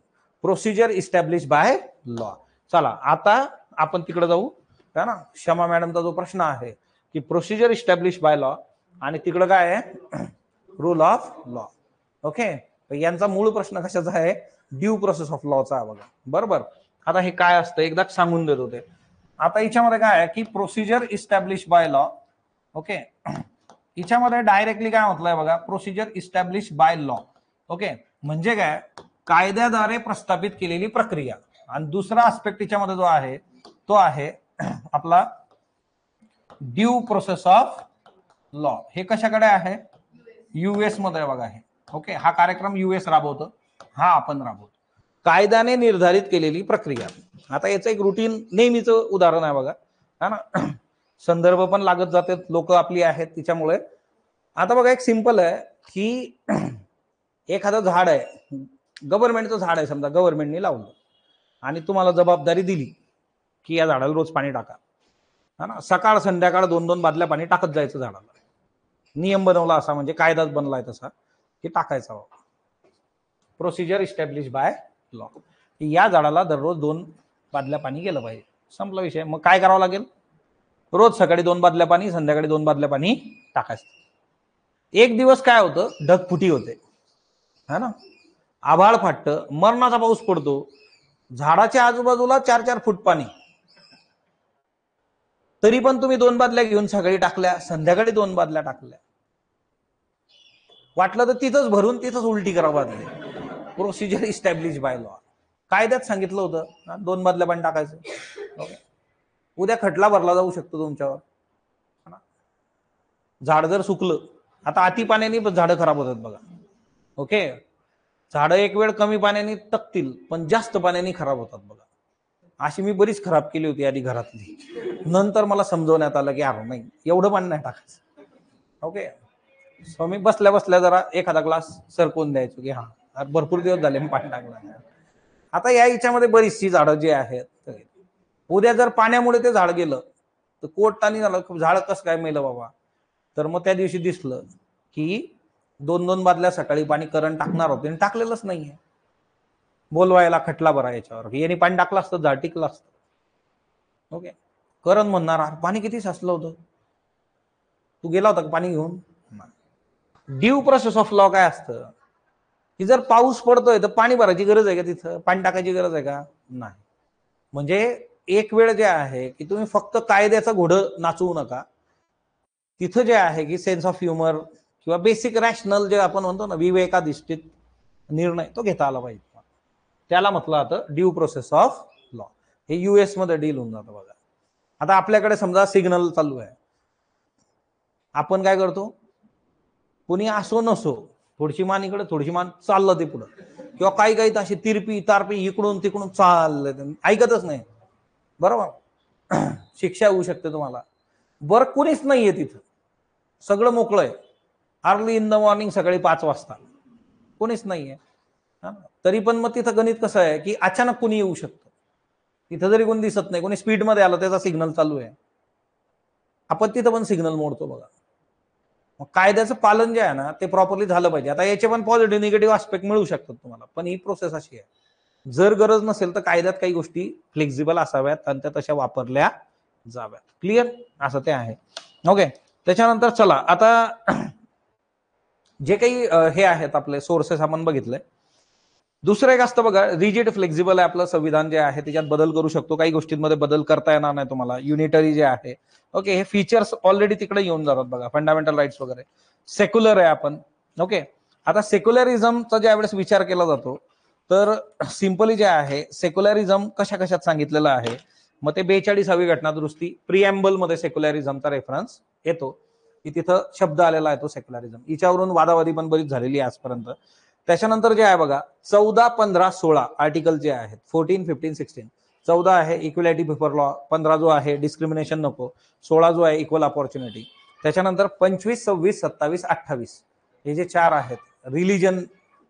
procedure establish by law. चला आता आपण तिकडे जाऊ, है ना. शमा मॅडमचा जो प्रश्न आहे की प्रोसिजर इस्टॅब्लिश बाय लॉ, आणि तिकडं काय आहे, रूल ऑफ लॉ. ओके. यांचा मूळ प्रश्न कशाचा आहे, ड्यू प्रोसेस ऑफ लॉचा आहे बघा. बरोबर. आता हे काय असतं एकदा सांगून देत होते. आता याच्यामध्ये काय आहे की procedure establish by law. Okay. याच्यामध्ये डायरेक्टली काय म्हटलंय बघा, procedure establish by law. Okay. म्हणजे काय, कायद्याद्वारे प्रस्थापित केलेली प्रक्रिया. आणि दुसरा आस्पेक्ट याच्यामध्ये जो आहे तो आहे आपला ड्यू प्रोसेस ऑफ लॉ. हे कशाकडे आहे, US मध्ये आहे बघा हे. ओके. हा कार्यक्रम US राबवतो, हा आपण राबवतो. कायद्याने निर्धारित केलेली प्रक्रिया. आता याचं एक रुटीन नेहमीच उदाहरण आहे बघा, हा ना. संदर्भ पण लागत जाते, लोक आपली आहेत तिच्यामुळे. आता बघा एक सिंपल आहे की एखादं झाड आहे, गव्हर्नमेंटचं झाड आहे समजा, गव्हर्नमेंटने लावलं आणि तुम्हाला जबाबदारी दिली की या झाडाला रोज पाणी टाका, हा ना. सकाळ संध्याकाळ 2-2 बादल्या पाणी टाकत जायचं झाडाला. नियम बनवला असा, म्हणजे कायदाच बनलाय तसा. की टाकायचा बाबा. Procedure establish by law. या झाडाला दररोज 2 बादल्या पाणी गेलं पाहिजे. संपला विषय. मग काय करावं लागेल? रोज सकाळी 2 बादल्या पाणी, संध्याकाळी 2 बादल्या पाणी टाकायचं. एक दिवस काय होतं, ढगफुटी होते, है ना, आभाळ फाटतं, मरणाचा पाऊस पडतो, झाडाच्या आजूबाजूला 4-4 फूट पाणी, तरी पण तुम्ही 2 बादल्या घेऊन सकाळी टाकल्या, संध्याकाळी 2 बादल्या टाकल्या. वाटलं तर तिथंच भरून तिथंच उलटी करा बादली. Procedure establish by law. कायद्यात सांगितलं होतं 2 बादल्या पाणी टाकायचं. उद्या खटला भरला जाऊ शकतो तुमच्यावर. झाड जर सुकलं, आता अति पाण्याने झाडं खराब होतात बघा. ओके, झाडं एक वेळ कमी पाण्याने टकतील, पण जास्त पाण्याने खराब होतात बघा. अशी मी बरीच खराब केली होती आधी घरातली. नंतर मला समजवण्यात आलं की अरे नाही, एवढं पाणी नाही टाकायचं. ओके, सो मी बसल्या बसल्या जरा एखादा ग्लास सरकवून द्यायचो की हा भरपूर दिवस झाले मी पाणी टाकलं. आता या याच्यामध्ये बरीचशी झाडं जी आहेत, उद्या जर पाण्यामुळे ते झाड गेलं तर कोर्टाने झालं झाड कसं काय मेलं बाबा, तर मग त्या दिवशी दिसलं की 2-2 बादल्या सकाळी पाणी करण टाकणार होते आणि टाकलेलंच नाहीये. बोलवायला खटला भरा याच्यावर. यांनी पाणी टाकलं असतं झाड टिकलं असतं. ओके, करण म्हणणार पाणी किती साचलं होतं, तू गेला होता पाणी घेऊन. ड्यू प्रोसेस ऑफ लॉ काय असतं की जर पाऊस पडतोय तर पाणी भरायची गरज आहे का, तिथं पाणी टाकायची गरज आहे का? नाही. म्हणजे एक वेळ जे आहे की तुम्ही फक्त कायद्याचं घोडं नाचवू नका. तिथं जे आहे की सेन्स ऑफ ह्युमर किंवा बेसिक रॅशनल जे आपण म्हणतो ना, विवेकाधिष्ठित निर्णय तो घेता आला पाहिजे. त्याला म्हटलं जातं ड्यू प्रोसेस ऑफ लॉ. हे US मध्ये डील होऊन जातं बघा. आता आपल्याकडे समजा सिग्नल चालू आहे, आपण काय करतो, कोणी असो नसो, थोडीशी मान इकडे थोडीशी मान चाललं ते पुढं, किंवा काही काही अशी तिरपी तारपी इकडून तिकडून चाललं, ऐकतच नाही. बरोबर, शिक्षा होऊ शकते तुम्हाला. बरं कोणीच नाहीये तिथं, सगळं मोकळं आहे, अर्ली इन द मॉर्निंग, सकाळी 5 वाजता कोणीच नाहीये. तरी पण मग तिथं गणित कसं आहे की अचानक कोणी येऊ शकतं. तिथं जरी कोणी दिसत नाही, कोणी स्पीडमध्ये आलं, त्याचा सिग्नल चालू आहे, आपण तिथं पण सिग्नल मोडतो बघा. मग कायद्याचं पालन जे आहे ना ते प्रॉपरली झालं पाहिजे. आता याचे पण पॉझिटिव्ह निगेटिव्ह आस्पेक्ट मिळू शकतात तुम्हाला, पण ही प्रोसेस अशी आहे, जर गरज नसेल तर कायद्यात काही गोष्टी फ्लेक्झिबल असाव्यात आणि त्या तशा वापरल्या जाव्यात. क्लिअर, असं ते आहे. ओके, त्याच्यानंतर चला आता जे काही हे आहेत आपले सोर्सेस आपण बघितले. दुसरं एक असतं बघा, रिजिड फ्लेक्झिबल आहे आपलं संविधान जे आहे, त्याच्यात बदल करू शकतो, काही गोष्टींमध्ये बदल करता येणार नाही तुम्हाला. युनिटरी जे आहे, ओके, हे फीचर्स ऑलरेडी तिकडे येऊन जातात बघा, फंडामेंटल राईट्स वगैरे. सेक्युलर आहे आपण. ओके, आता सेक्युलरिझमचा ज्या वेळेस विचार केला जातो तर सिंपली जे आहे सेक्युलरिझम कशा कशात सांगितलेलं आहे, मग ते 42वी घटना दुरुस्ती प्रिएम्बल मध्ये सेक्युलरिझमचा रेफरन्स येतो, की तिथं शब्द आलेला आहे तो सेक्युलरिझम. हिच्यावरून वादावादी पण बरीच झालेली आहे आजपर्यंत. त्याच्यानंतर जे आहे बघा 14, 15, 16 आर्टिकल जे आहेत, 14, 15, 16. 14 आहे इक्वॅलिटी बिफोर लॉ, 15 जो आहे डिस्क्रिमिनेशन नको, 16 जो आहे इक्वल अपॉर्च्युनिटी. त्याच्यानंतर 25, 26, 27, 28 हे जे 4 आहेत रिलिजन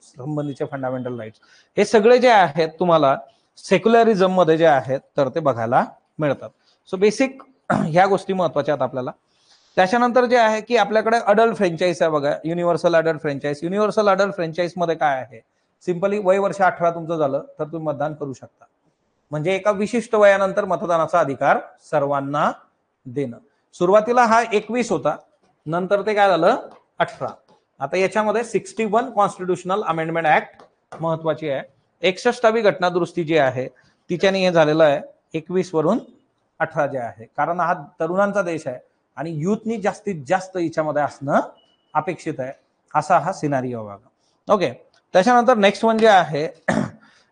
संबंधीचे फंडामेंटल राईट्स, हे सगळे जे आहेत तुम्हाला सेक्युलरिझम मध्ये जे आहेत तर ते बघायला मिळतात. सो बेसिक ह्या गोष्टी महत्वाच्या आहेत आपल्याला. त्याच्यानंतर जे आहे की आपल्याकडे अडल्ट फ्रँचाईज आहे बघा, universal adult franchise. Universal adult franchise मध्ये काय आहे, सिंपली वय वर्ष 18 तुमचं झालं तर तुम्ही मतदान करू शकता. म्हणजे एका विशिष्ट वयानंतर मतदानाचा अधिकार सर्वांना देणं. सुरुवातीला हा 21 होता, नंतर ते काय झालं 18. आता याच्यामध्ये 61 कॉन्स्टिट्युशनल अमेंडमेंट ऍक्ट महत्वाची आहे. 61वी घटना दुरुस्ती जी आहे तिच्याने हे झालेलं आहे 21 वरून 18 जे आहे, कारण हा तरुणांचा देश आहे आणि युथनी जास्तीत जास्त याच्यामध्ये असणं अपेक्षित आहे, असा हा सिनारिओ बघा. ओके, त्याच्यानंतर नेक्स्ट वन जे आहे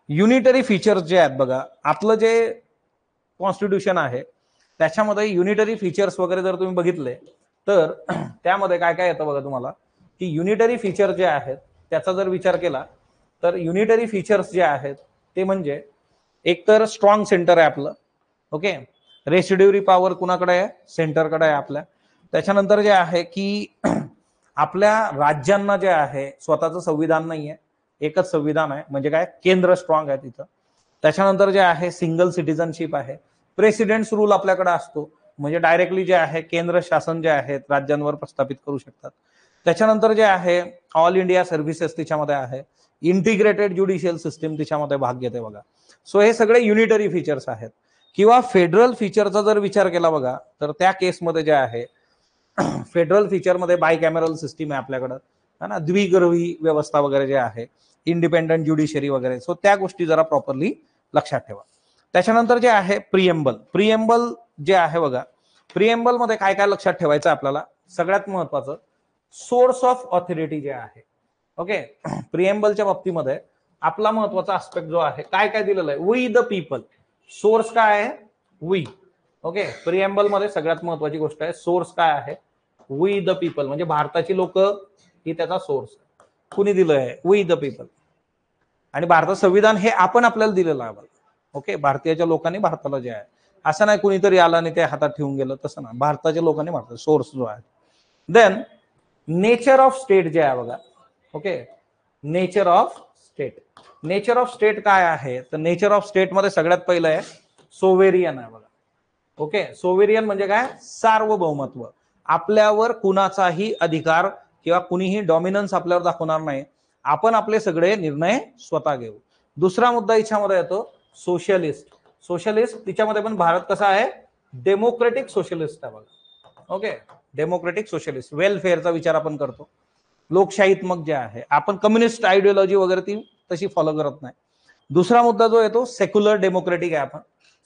युनिटरी फीचर्स जे आहेत बघा, आपलं जे कॉन्स्टिट्यूशन आहे त्याच्यामध्ये युनिटरी फीचर्स वगैरे जर तुम्ही बघितले तर त्यामध्ये काय काय येतं बघा तुम्हाला, की युनिटरी फीचर जे आहेत त्याचा जर विचार केला तर युनिटरी फीचर्स जे आहेत ते म्हणजे एक तर स्ट्रॉंग सेंटर आहे आपलं. ओके, रेसिड्युरी पॉवर कुणाकडे आहे, सेंटरकडे आहे आपल्या. त्याच्यानंतर जे आहे की आपल्या राज्यांना जे आहे स्वतःचं संविधान नाहीये, एकच संविधान आहे, म्हणजे काय केंद्र स्ट्रॉंग आहे तिथं. त्याच्यानंतर जे आहे सिंगल सिटीजनशिप आहे, प्रेसिडेंट्स रूल आपल्याकडे असतो, म्हणजे डायरेक्टली जे आहे केंद्र शासन जे आहे राज्यांवर प्रस्थापित करू शकतात. त्याच्यानंतर जे आहे ऑल इंडिया सर्व्हिसेस तिच्यामध्ये आहे, इंटिग्रेटेड ज्युडिशियल सिस्टीम तिच्यामध्ये भाग घेते बघा. सो हे सगळे युनिटरी फीचर्स आहेत. किंवा फेडरल फीचरचा जर विचार केला बघा तर त्या केसमध्ये जे आहे फेडरल फीचरमध्ये बाय कॅमेरल सिस्टीम आहे आपल्याकडं, है ना, द्विग्रही व्यवस्था वगैरे जे आहे, इंडिपेंडंट ज्युडिशरी वगैरे. सो त्या गोष्टी जरा प्रॉपरली लक्षात ठेवा. त्याच्यानंतर जे आहे प्रिएम्बल. प्रिएम्बल जे आहे बघा, प्रिएम्बल मध्ये काय काय लक्षात ठेवायचं आपल्याला, सगळ्यात महत्वाचं सोर्स ऑफ ऑथॉरिटी जे आहे. ओके, प्रिएम्बलच्या बाबतीमध्ये आपला महत्वाचा आस्पेक्ट जो आहे, काय काय दिलेलं आहे, वी द पीपल. सोर्स काय आहे, वी. ओके, प्रिएम्बल मध्ये सगळ्यात महत्वाची गोष्ट आहे सोर्स काय आहे, वी द पीपल, म्हणजे भारताची लोक ही त्याचा सोर्स. कुणी दिलं आहे, वी द पीपल. आणि भारताचं संविधान हे आपण आपल्याला दिलेलं आहे. ओके, भारतीयाच्या लोकांनी भारताला जे आहे, असं नाही कुणीतरी आला आणि ते हातात ठेवून गेलं, तसं ना, भारताच्या लोकांनी भारतात सोर्स जो आहे. देन नेचर ऑफ स्टेट जे आहे बघा. Okay, nature of state. Nature of state काय आहे, तर नेचर ऑफ स्टेट मध्ये सगळ्यात पहिलं आहे सोवेरियन आहे बघा. ओके, सोवेरियन म्हणजे काय, सार्वभौमत्व. आपल्यावर कुणाचाही अधिकार किंवा कुणीही डॉमिनन्स आपल्यावर दाखवणार नाही, आपण आपले सगळे निर्णय स्वतः घेऊ. दुसरा मुद्दा याच्यामध्ये येतो सोशलिस्ट. सोशलिस्ट तिच्यामध्ये पण भारत कसा आहे, डेमोक्रेटिक सोशलिस्ट आहे बघा. ओके, डेमोक्रेटिक सोशलिस्ट, वेलफेअरचा विचार आपण करतो. लोकशाहीत्मक जे आहे, आपण कम्युनिस्ट आयडिओलॉजी वगैरे ती तशी फॉलो करत नाही. दुसरा मुद्दा जो येतो सेक्युलर डेमोक्रेटिक आहे. आपण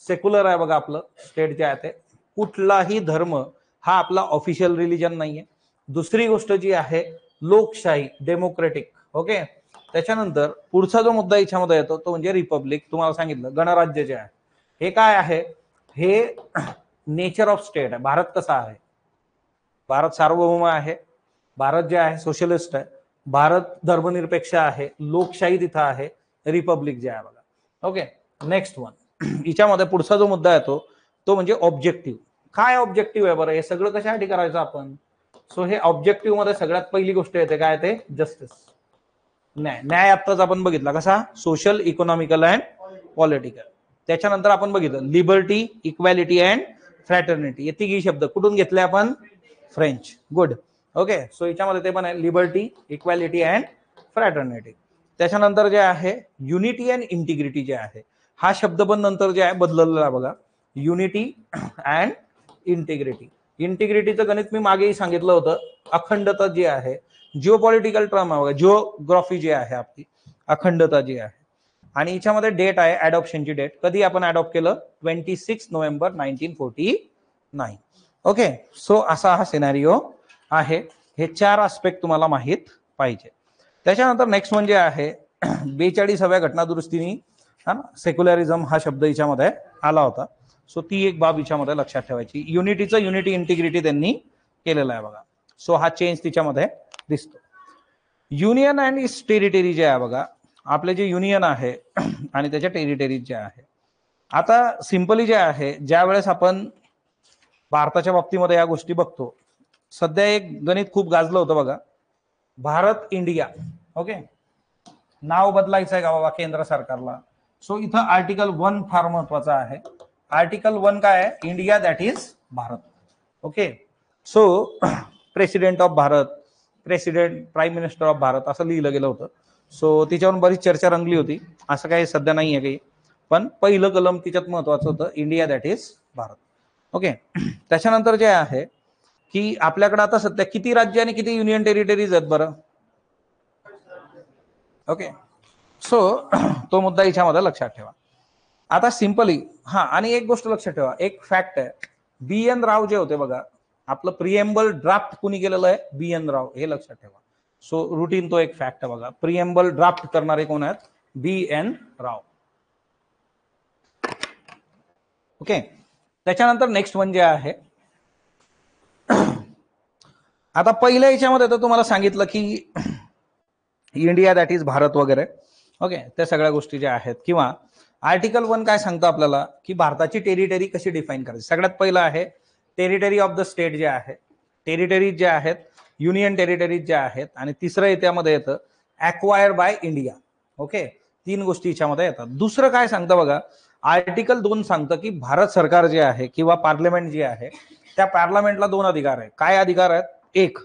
सेक्युलर आहे बघा, आपलं स्टेट जे आहे ते कुठलाही धर्म हा आपला ऑफिशियल रिलिजन नाहीये. दुसरी गोष्ट जी आहे लोकशाही, डेमोक्रेटिक. ओके, त्याच्यानंतर पुढचा जो मुद्दा याच्यामध्ये येतो तो म्हणजे रिपब्लिक. तुम्हाला सांगितलं गणराज्य जे आहे हे काय आहे, हे नेचर ऑफ स्टेट आहे. भारत कसा आहे, भारत सार्वभौम आहे, भारत जे आहे सोशलिस्ट आहे, भारत धर्मनिरपेक्ष आहे, लोकशाही तिथं आहे, रिपब्लिक जे आहे बघा. Okay, next one. हिच्यामध्ये पुढचा जो मुद्दा येतो तो म्हणजे ऑब्जेक्टिव्ह. काय ऑब्जेक्टिव्ह आहे बरं, हे सगळं कशासाठी करायचं आपण. सो हे ऑब्जेक्टिव्ह मध्ये सगळ्यात पहिली गोष्ट येते काय, ते जस्टिस, न्याय. न्याय आत्ताच आपण बघितला कसा, सोशल, इकॉनॉमिकल अँड पॉलिटिकल. त्याच्यानंतर आपण बघितलं लिबर्टी, इक्वॅलिटी अँड फ्रॅटर्निटी. हे तिघी शब्द कुठून घेतले आपण, फ्रेंच. गुड. ओके, सो याच्यामध्ये ते पण आहे लिबर्टी, इक्वॅलिटी अँड फ्रॅटर्निटी. त्याच्यानंतर जे आहे युनिटी अँड इंटिग्रिटी जे आहे, हा शब्द पण नंतर जे आहे बदललेला बघा, युनिटी अँड इंटिग्रिटी. इंटिग्रिटीचं गणित मी मागेही सांगितलं होतं. अखंडता जी आहे, जिओपॉलिटिकल टर्म आहे बघा, जिओग्राफी जी आहे आपली, अखंडता जी आहे. आणि याच्यामध्ये डेट आहे अडॉप्शनची डेट, कधी आपण अडॉप्ट केलं, 26 नोव्हेंबर 1949. ओके, सो असा हा सिनारिओ आहे. हे चार आस्पेक्ट तुम्हाला माहित पाहिजे. त्याच्यानंतर नेक्स्ट म्हणजे आहे 42व्या घटनादुरुस्तीनी सेक्युलरिझम हा शब्द याच्यामध्ये आला होता. सो ती एक बाब याच्यामध्ये लक्षात ठेवायची. युनिटीचं युनिटी इंटिग्रिटी त्यांनी केलेलं आहे बघा. सो हा चेंज तिच्यामध्ये दिसतो. युनियन अँड इट्स टेरिटरी जे आहे बघा, आपले जे युनियन आहे आणि त्याच्या टेरिटरीज जे आहे. आता सिंपली जे आहे, ज्या वेळेस आपण भारताच्या बाबतीमध्ये या गोष्टी बघतो, सध्या एक गणित खूप गाजलं होतं बघा, भारत इंडिया. ओके, नाव बदलायचं आहे का बाबा केंद्र सरकारला. सो इथं आर्टिकल 1 फार महत्वाचा आहे. आर्टिकल 1 काय आहे, India that is Bharat. Okay, so president of Bharat, president, prime minister of Bharat असं लिहिलं गेलं होतं. सो तिच्यावर बरीच चर्चा रंगली होती. असं काही सध्या नाहीये काही, पण पहिलं कलम तिच्यात महत्वाचं होतं, India that is Bharat. Okay, त्याच्यानंतर जे आहे की आपल्याकडे आता सध्या किती राज्य आणि किती युनियन टेरिटरीज आहेत बरं. ओके, सो तो मुद्दा याच्यामध्ये लक्षात ठेवा. आता सिंपली आणि एक गोष्ट लक्षात ठेवा, एक फॅक्ट आहे, बी.एन. राव जे होते बघा, आपलं प्रिएम्बल ड्राफ्ट कुणी केलेलं आहे, बी.एन. राव, हे लक्षात ठेवा. सो रुटीन तो एक फॅक्ट आहे बघा, प्रिएम्बल ड्राफ्ट करणारे कोण आहेत, बी.एन. राव. ओके, त्याच्यानंतर नेक्स्ट म्हणजे आहे, आता पहिल्या याच्यामध्ये तर तुम्हाला सांगितलं की इंडिया दॅट इज भारत वगैरे. ओके, त्या सगळ्या गोष्टी ज्या आहेत, किंवा आर्टिकल 1 काय सांगतो आपल्याला की भारताची टेरिटरी कशी डिफाईन करायची. सगळ्यात पहिलं आहे टेरिटरी ऑफ द स्टेट जे आहे, टेरिटरीज जे आहेत, युनियन टेरिटरीज ज्या आहेत, आणि तिसरं याच्यामध्ये येतं अक्वायर्ड बाय इंडिया. ओके, 3 गोष्टी याच्यामध्ये येतात. दुसरं काय सांगतं बघा, आर्टिकल 2 सांगतं की भारत सरकार जे आहे किंवा पार्लमेंट जे आहे, त्या पार्लमेंटला 2 अधिकार आहे. काय अधिकार आहेत, एक,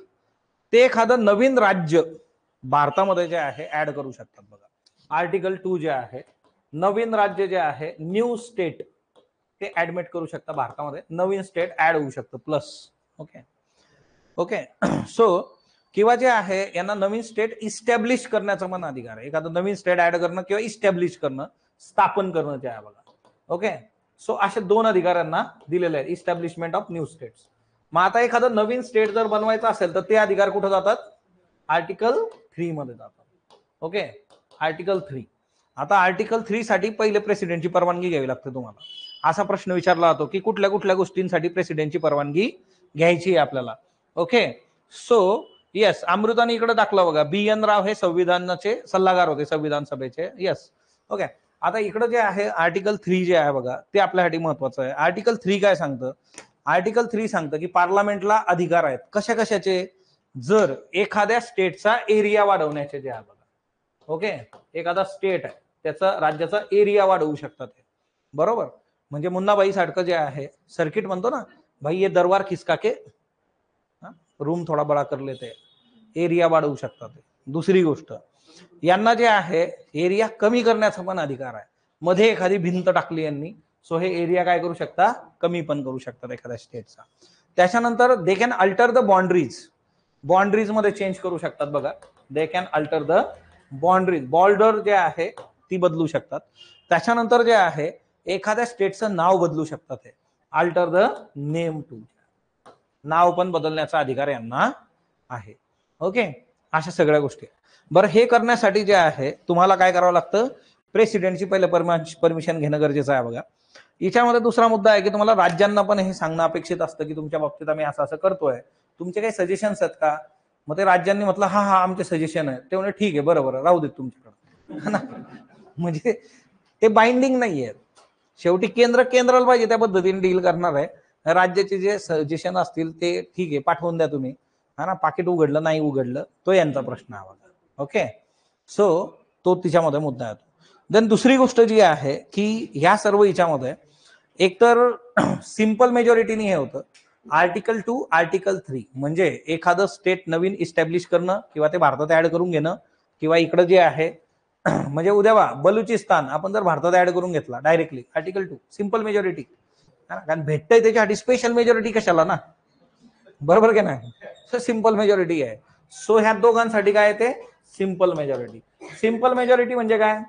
ते एखादं नवीन राज्य भारतामध्ये जे आहे ऍड करू शकतात बघा. आर्टिकल 2 जे आहे, नवीन राज्य जे आहे, न्यू स्टेट ते ऍडमिट करू शकता भारतामध्ये, नवीन स्टेट ऍड होऊ शकतं प्लस. ओके ओके सो किंवा जे आहे यांना नवीन स्टेट इस्टॅब्लिश करण्याचा पण अधिकार आहे. एखादं नवीन स्टेट ऍड करणं किंवा इस्टॅब्लिश करणं, स्थापन करणं जे आहे बघा. ओके सो असे 2 अधिकाऱ्यांना दिलेले आहेत, इस्टॅब्लिशमेंट ऑफ न्यू स्टेट्स. मग आता एखादं नवीन स्टेट जर बनवायचं असेल तर ते अधिकार कुठे जातात? आर्टिकल 3 मध्ये जातात. Okay article 3. आता आर्टिकल 3 साठी पहिले प्रेसिडेंटची परवानगी घ्यावी लागते तुम्हाला. असा प्रश्न विचारला जातो की कुठल्या कुठल्या गोष्टींसाठी प्रेसिडेंटची परवानगी घ्यायची आहे आपल्याला. ओके सो येस, अमृताने इकडे दाखला बघा, BN राव हे संविधानाचे सल्लागार होते, संविधान सभेचे. Yes okay. आता इकडे जे आहे आर्टिकल 3 जे आहे बघा, ते आपल्यासाठी महत्वाचं आहे. आर्टिकल 3 काय सांगतं? आर्टिकल 3 सांगतं की पार्लमेंटला अधिकार आहेत कशा कशाचे, जर एखाद्या स्टेटचा एरिया वाढवण्याचे जे आहे बघा. ओके एखादा स्टेट आहे त्याचा राज्याचा एरिया वाढवू शकतात, बरोबर. म्हणजे मुन्नाबाई सारखं जे आहे सर्किट म्हणतो ना, भाई ये दरबार खिसका के रूम थोडा बडा कर लेते, एरिया वाढवू शकतात. दुसरी गोष्ट, यांना जे आहे एरिया कमी करण्याचा पण अधिकार आहे. मध्ये एखादी भिंत टाकली यांनी, सो हे एरिया काय करू शकता? कमी पण करू शकतात एखाद्या स्टेटचा. त्याच्यानंतर they can alter the boundaries, boundaries मध्ये चेंज करू शकतात बघा. They can alter the boundaries, border जे आहे ती बदलू शकतात. त्याच्यानंतर जे आहे एखाद्या स्टेटचं नाव बदलू शकतात, हे अल्टर द नेम टू, नाव पण बदलण्याचा अधिकार यांना आहे. ओके अशा सगळ्या गोष्टी. बरं हे करण्यासाठी जे आहे तुम्हाला काय करावं लागतं? प्रेसिडेंटची पहिले परमिशन घेणं गरजेचं आहे बघा. याच्यामध्ये दुसरा मुद्दा आहे की तुम्हाला राज्यांना पण हे सांगणं अपेक्षित असतं की तुमच्या बाबतीत आम्ही असं असं करतोय, तुमचे काही सजेशन्स आहेत का? मग ते राज्यांनी म्हटलं हा हा आमचे सजेशन आहे, ते म्हणजे ठीक आहे बरोबर राहू देत तुमच्याकडे ना. म्हणजे ते बाइंडिंग नाहीये. शेवटी केंद्राला पाहिजे त्या पद्धतीने डील करणार आहे. राज्याचे जे सजेशन असतील ते ठीक आहे पाठवून द्या तुम्ही, हा ना. पाकिट उघडलं नाही उघडलं तो यांचा प्रश्न आहे. ओके सो तो तिच्यामध्ये मुद्दा येतो. देन दुसरी गोष्ट जी आहे की ह्या सर्व हिच्यामध्ये एकतर सिंपल मेजॉरिटीने हे होतं. आर्टिकल 2 आर्टिकल 3 म्हणजे एखादं स्टेट नवीन इस्टॅब्लिश करणं किंवा ते भारतात ऍड करून घेणं, किंवा इकडे जे आहे म्हणजे उद्या बलुचिस्तान आपण जर भारतात ऍड करून घेतला डायरेक्टली, आर्टिकल 2 सिंपल मेजॉरिटी, कारण भेटतंय त्याच्यासाठी स्पेशल मेजॉरिटी कशाला ना, बरोबर की नाही. सो सिंपल मेजॉरिटी आहे. सो ह्या दोघांसाठी काय ते सिंपल मेजॉरिटी. सिंपल मेजॉरिटी म्हणजे काय?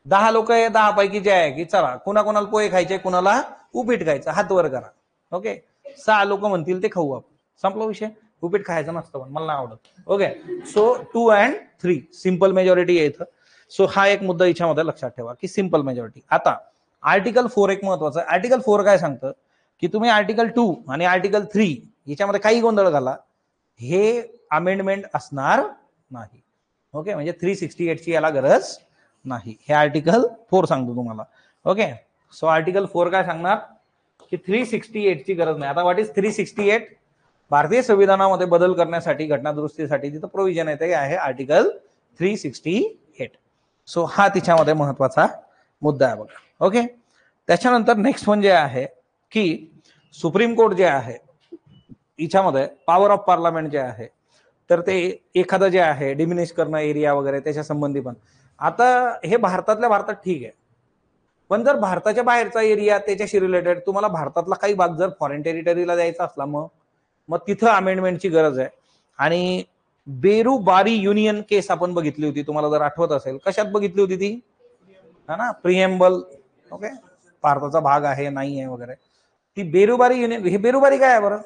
10 लोक आहे, 10 पैकी जे आहे की चला कुणाला पोहे खायचे, कुणाला उपीट खायचं, हात वर करा. ओके 6 लोक म्हणतील ते खाऊ आपण, संपला विषय. उपीट खायचं नसतं पण मला नाही आवडत. Okay so 2 and 3 simple majority आहे इथं. सो हा एक मुद्दा याच्यामध्ये लक्षात ठेवा की सिंपल मेजॉरिटी. आता आर्टिकल 4 एक महत्वाचं आहे. आर्टिकल 4 काय सांगतं की तुम्ही आर्टिकल 2 आणि आर्टिकल 3 याच्यामध्ये काही गोंधळ घाला, हे अमेंडमेंट असणार नाही. ओके म्हणजे 368 ची याला गरज नाही, हे आर्टिकल 4 सांगतो तुम्हाला. ओके सो आर्टिकल 4 काय सांगणार की 368 ची गरज नाही. आता व्हॉट इज 368? भारतीय संविधानामध्ये बदल करण्यासाठी, घटना दुरुस्तीसाठी तिथं प्रोव्हिजन आहे, ते आहे आर्टिकल 368. सो हा तिच्यामध्ये महत्वाचा मुद्दा आहे बघा. ओके त्याच्यानंतर नेक्स्ट म्हणजे आहे की सुप्रीम कोर्ट जे आहे याच्यामध्ये पॉवर ऑफ पार्लमेंट जे आहे, तर ते एखादं जे आहे डिमिनिश करणं एरिया वगैरे त्याच्या संबंधी पण. आता हे भारतातल्या भारतात ठीक आहे, पण जर भारताच्या बाहेरचा एरिया त्याच्याशी रिलेटेड तुम्हाला भारतातला काही भाग जर फॉरेन टेरिटरीला द्यायचा असला मग तिथं अमेंडमेंटची गरज आहे. आणि बेरुबारी युनियन केस आपण बघितली होती, तुम्हाला जर आठवत असेल. कशात बघितली होती ती? है ना प्रिएम्बल. ओके भारताचा भाग आहे नाही आहे वगैरे. ती बेरुबारी युनियन, हे बेरुबारी काय आहे बरं?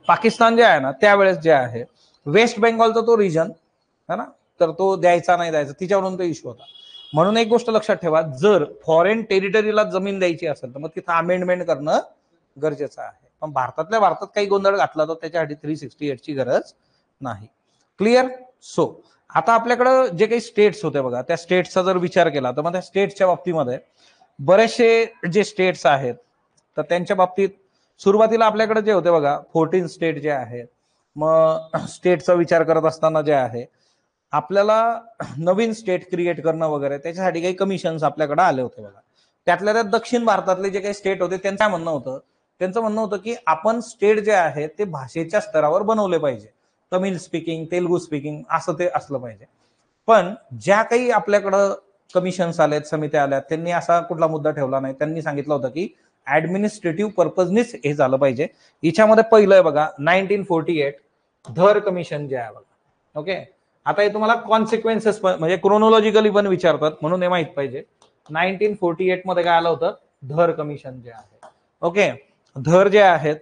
पाकिस्तान जे आहे ना त्यावेळेस जे आहे वेस्ट बेंगॉलचा तो रिजन है ना, तर तो द्यायचा नाही द्यायचा तिच्यावरून तो इश्यू होता. म्हणून एक गोष्ट लक्षात ठेवा, जर फॉरेन टेरिटरीला जमीन द्यायची असेल तर मग तिथं अमेंडमेंट करणं गरजेचं आहे. पण भारतातल्या भारतात काही गोंधळ घातला तर त्याच्यासाठी 368 ची गरज नाही. क्लिअर. सो आता आपल्याकडं जे काही स्टेट्स होते बघा, त्या स्टेट्सचा जर विचार केला तर मग त्या स्टेट्सच्या बाबतीमध्ये बरेचसे जे स्टेट्स आहेत तर त्यांच्या बाबतीत सुरुवातीला आपल्याकडे जे होते बघा 14 स्टेट जे आहेत. मग स्टेटचा विचार करत असताना जे आहे आपल्याला नवीन स्टेट क्रिएट करणं वगैरे त्याच्यासाठी काही कमिशन्स आपल्याकडे आले होते बघा. त्यातल्या त्यात दक्षिण भारतातले जे काही स्टेट होते त्यांचं म्हणणं होतं त्यांचं म्हणणं होतं की आपण स्टेट जे आहे ते भाषेच्या स्तरावर बनवले पाहिजे, तमिळ स्पीकिंग, तेलुगू स्पीकिंग असं ते असलं पाहिजे. पण ज्या काही आपल्याकडं कमिशन्स आलेत, समित्या आल्यात, त्यांनी असा कुठला मुद्दा ठेवला नाही. त्यांनी सांगितलं होतं की ऍडमिनिस्ट्रेटिव्ह पर्पजनीच हे झालं पाहिजे. याच्यामध्ये पहिलं आहे बघा 1948 धर कमिशन जे आहे बघा. ओके, आता हे तुम्हाला कॉन्सिक्वेन्सेस म्हणजे क्रोनॉलॉजिकली पण विचारतात, म्हणून हे माहित पाहिजे. 1948 मध्ये काय आलं होतं, धर कमिशन जे आहे. ओके, धर जे आहेत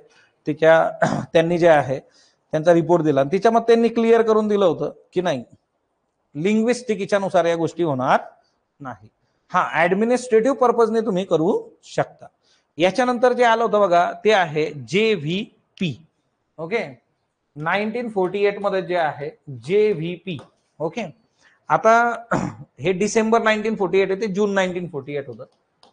त्यांनी जे आहे त्यांचा रिपोर्ट दिला, त्याच्यामध्ये त्यांनी क्लिअर करून दिलं होतं की नाही, लिंग्विस्टिक नुसार या गोष्टी होणार नाही. हा, ऍडमिनिस्ट्रेटिव्ह पर्पजने तुम्ही करू शकता. याच्यानंतर जे आलं होतं बघा ते आहे JVP. ओके, 1948 मध्ये जे आहे JVP. ओके, आता हे डिसेंबर 1948 ते जून 1948 होतं.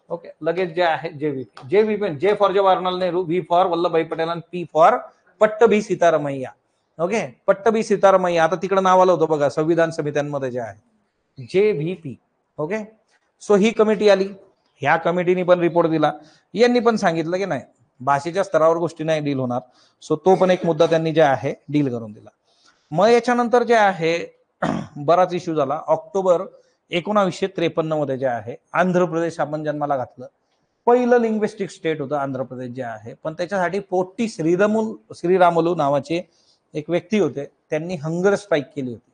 ओके, लगेच जे आहे JVP, J for Jawaharlal Nehru, V for Vallabhbhai Patel आणि P for पट्टभी Sitaramayya. Okay, पट्टभी Sitaramayya. आता तिकडे नाव आलं होतं बघा संविधान समित्यांमध्ये जे आहे JVP. ओके, सो ही कमिटी आली, ह्या कमिटीने पण रिपोर्ट दिला. यांनी पण सांगितलं की नाही, भाषेच्या स्तरावर गोष्टी नाही डील होणार. सो तो पण एक मुद्दा त्यांनी जे आहे डील करून दिला. मग याच्यानंतर जे आहे बराच इश्यू झाला. ऑक्टोबर 1953 मध्ये जे आहे आंध्र प्रदेश आपण जन्माला घातलं. पहिलं लिंग्विस्टिक स्टेट होतं आंध्र प्रदेश जे आहे, पण त्याच्यासाठी पोट्टी श्रीरामुलू नावाचे एक व्यक्ती होते, त्यांनी हंगर स्ट्राईक केली होती.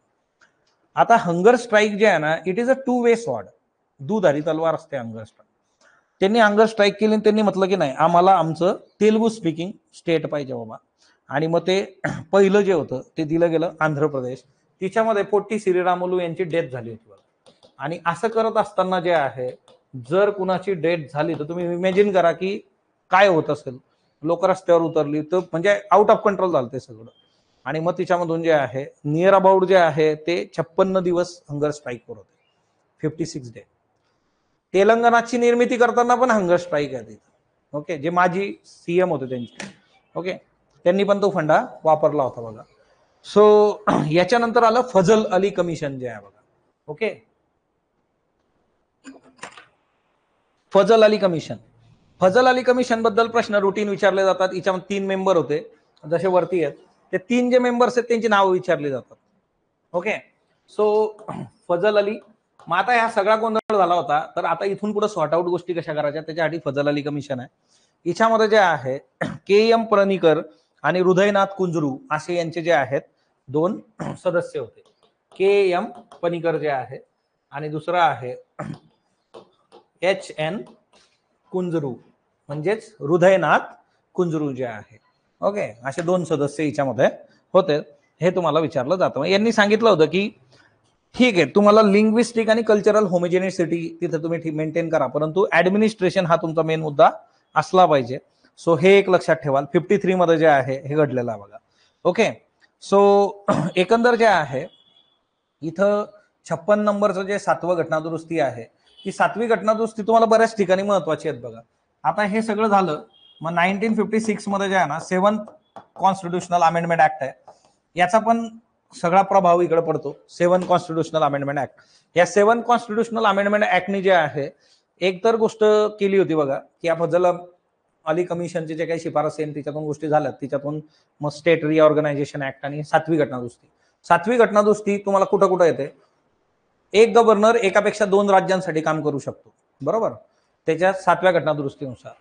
आता हंगर स्ट्राईक जे आहे ना, it is a 2 way sword, दुधारी तलवार असते हंगर स्ट्राईक. त्यांनी हंगर स्ट्राईक केली, त्यांनी म्हटलं की नाही, आम्हाला आमचं तेलुगू स्पीकिंग स्टेट पाहिजे बाबा. आणि मग ते पहिलं जे होतं ते दिलं गेलं आंध्र प्रदेश. तिच्यामध्ये पोट्टी श्रीरामुलू यांची डेथ झाली होती. आणि असं करत असताना जे आहे, जर कुणाची डेथ झाली तर तुम्ही इमॅजिन करा की काय होत असेल. लोक रस्त्यावर उतरली तर म्हणजे आउट ऑफ कंट्रोल झालं ते सगळं. आणि मग तिच्यामधून जे आहे नियर अबाउट जे आहे ते 56 दिवस हंगर स्ट्राईकवर होते, 56 डे. तेलंगणाची निर्मिती करताना पण हंगर स्ट्राईक आहे तिथं. ओके, जे माजी CM होते त्यांचे. ओके, त्यांनी पण तो फंडा वापरला होता बघा. सो याच्यानंतर आलं फजल अली कमिशन जे आहे बघा. Okay, Fazal Ali commission. Fazal Ali commission बद्दल प्रश्न रुटीन विचारले जातात. याच्यामध्ये 3 मेंबर होते, जसे वरती आहेत ते 3 जे मेंबर्स आहेत त्यांची नावं विचारली जातात. Okay, so Fazal Ali. मग आता ह्या सगळा गोंधळ झाला होता, तर आता इथून पुढे सॉर्ट आउट गोष्टी कशा करायच्या त्याच्यासाठी फजल अली कमिशन आहे. याच्यामध्ये जे आहे KM पणीकर आणि हृदयनाथ कुंजरू असे यांचे जे आहेत 2 सदस्य होते. KM पणीकर जे आहे आणि दुसरा आहे HN कुंजरू, म्हणजेच हृदयनाथ कुंजरू जे आहे. ओके, असे 2 सदस्य याच्यामध्ये होते. हे तुम्हाला विचारलं जातं. यांनी सांगितलं होतं की ठीक आहे, तुम्हाला लिंग्विस्टिक आणि कल्चरल होमोजेनिसिटी तिथे तुम्ही मेंटेन करा, परंतु ऍडमिनिस्ट्रेशन हा तुमचा मेन मुद्दा असला पाहिजे. सो हे एक लक्षात ठेवा. 53 मध्ये जे आहे हे घडलेलं आहे बघा. ओके, सो एकंदर जे आहे इथं 56 नंबरचं जे 7वं घटनादुरुस्ती आहे, ती 7वी घटनादुरुस्ती तुम्हाला बऱ्याच ठिकाणी महत्वाची आहेत बघा. आता हे सगळं झालं, मग 1956 मध्ये जे आहे ना 7th कॉन्स्टिट्युशनल अमेंडमेंट ऍक्ट आहे, याचा पण सगळा प्रभाव इकडे पडतो. 7th constitutional amendment act. या 7th कॉन्स्टिट्युशनल अमेंडमेंट ऍक्टने जे आहे एक तर गोष्ट केली होती बघा की या फजल अली कमिशनचे जे काही शिफारसी आहेत त्याच्यातून गोष्टी झाल्यात, त्याच्यातून मग स्टेट रिऑर्गनायझेशन ऍक्ट आणि 7वी घटनादुरुस्ती. 7वी घटनादुरुस्ती तुम्हाला कुठं कुठं येते, एक गव्हर्नर एकापेक्षा 2 राज्यांसाठी काम करू शकतो, बरोबर, त्याच्या 7व्या घटनादुरुस्तीनुसार.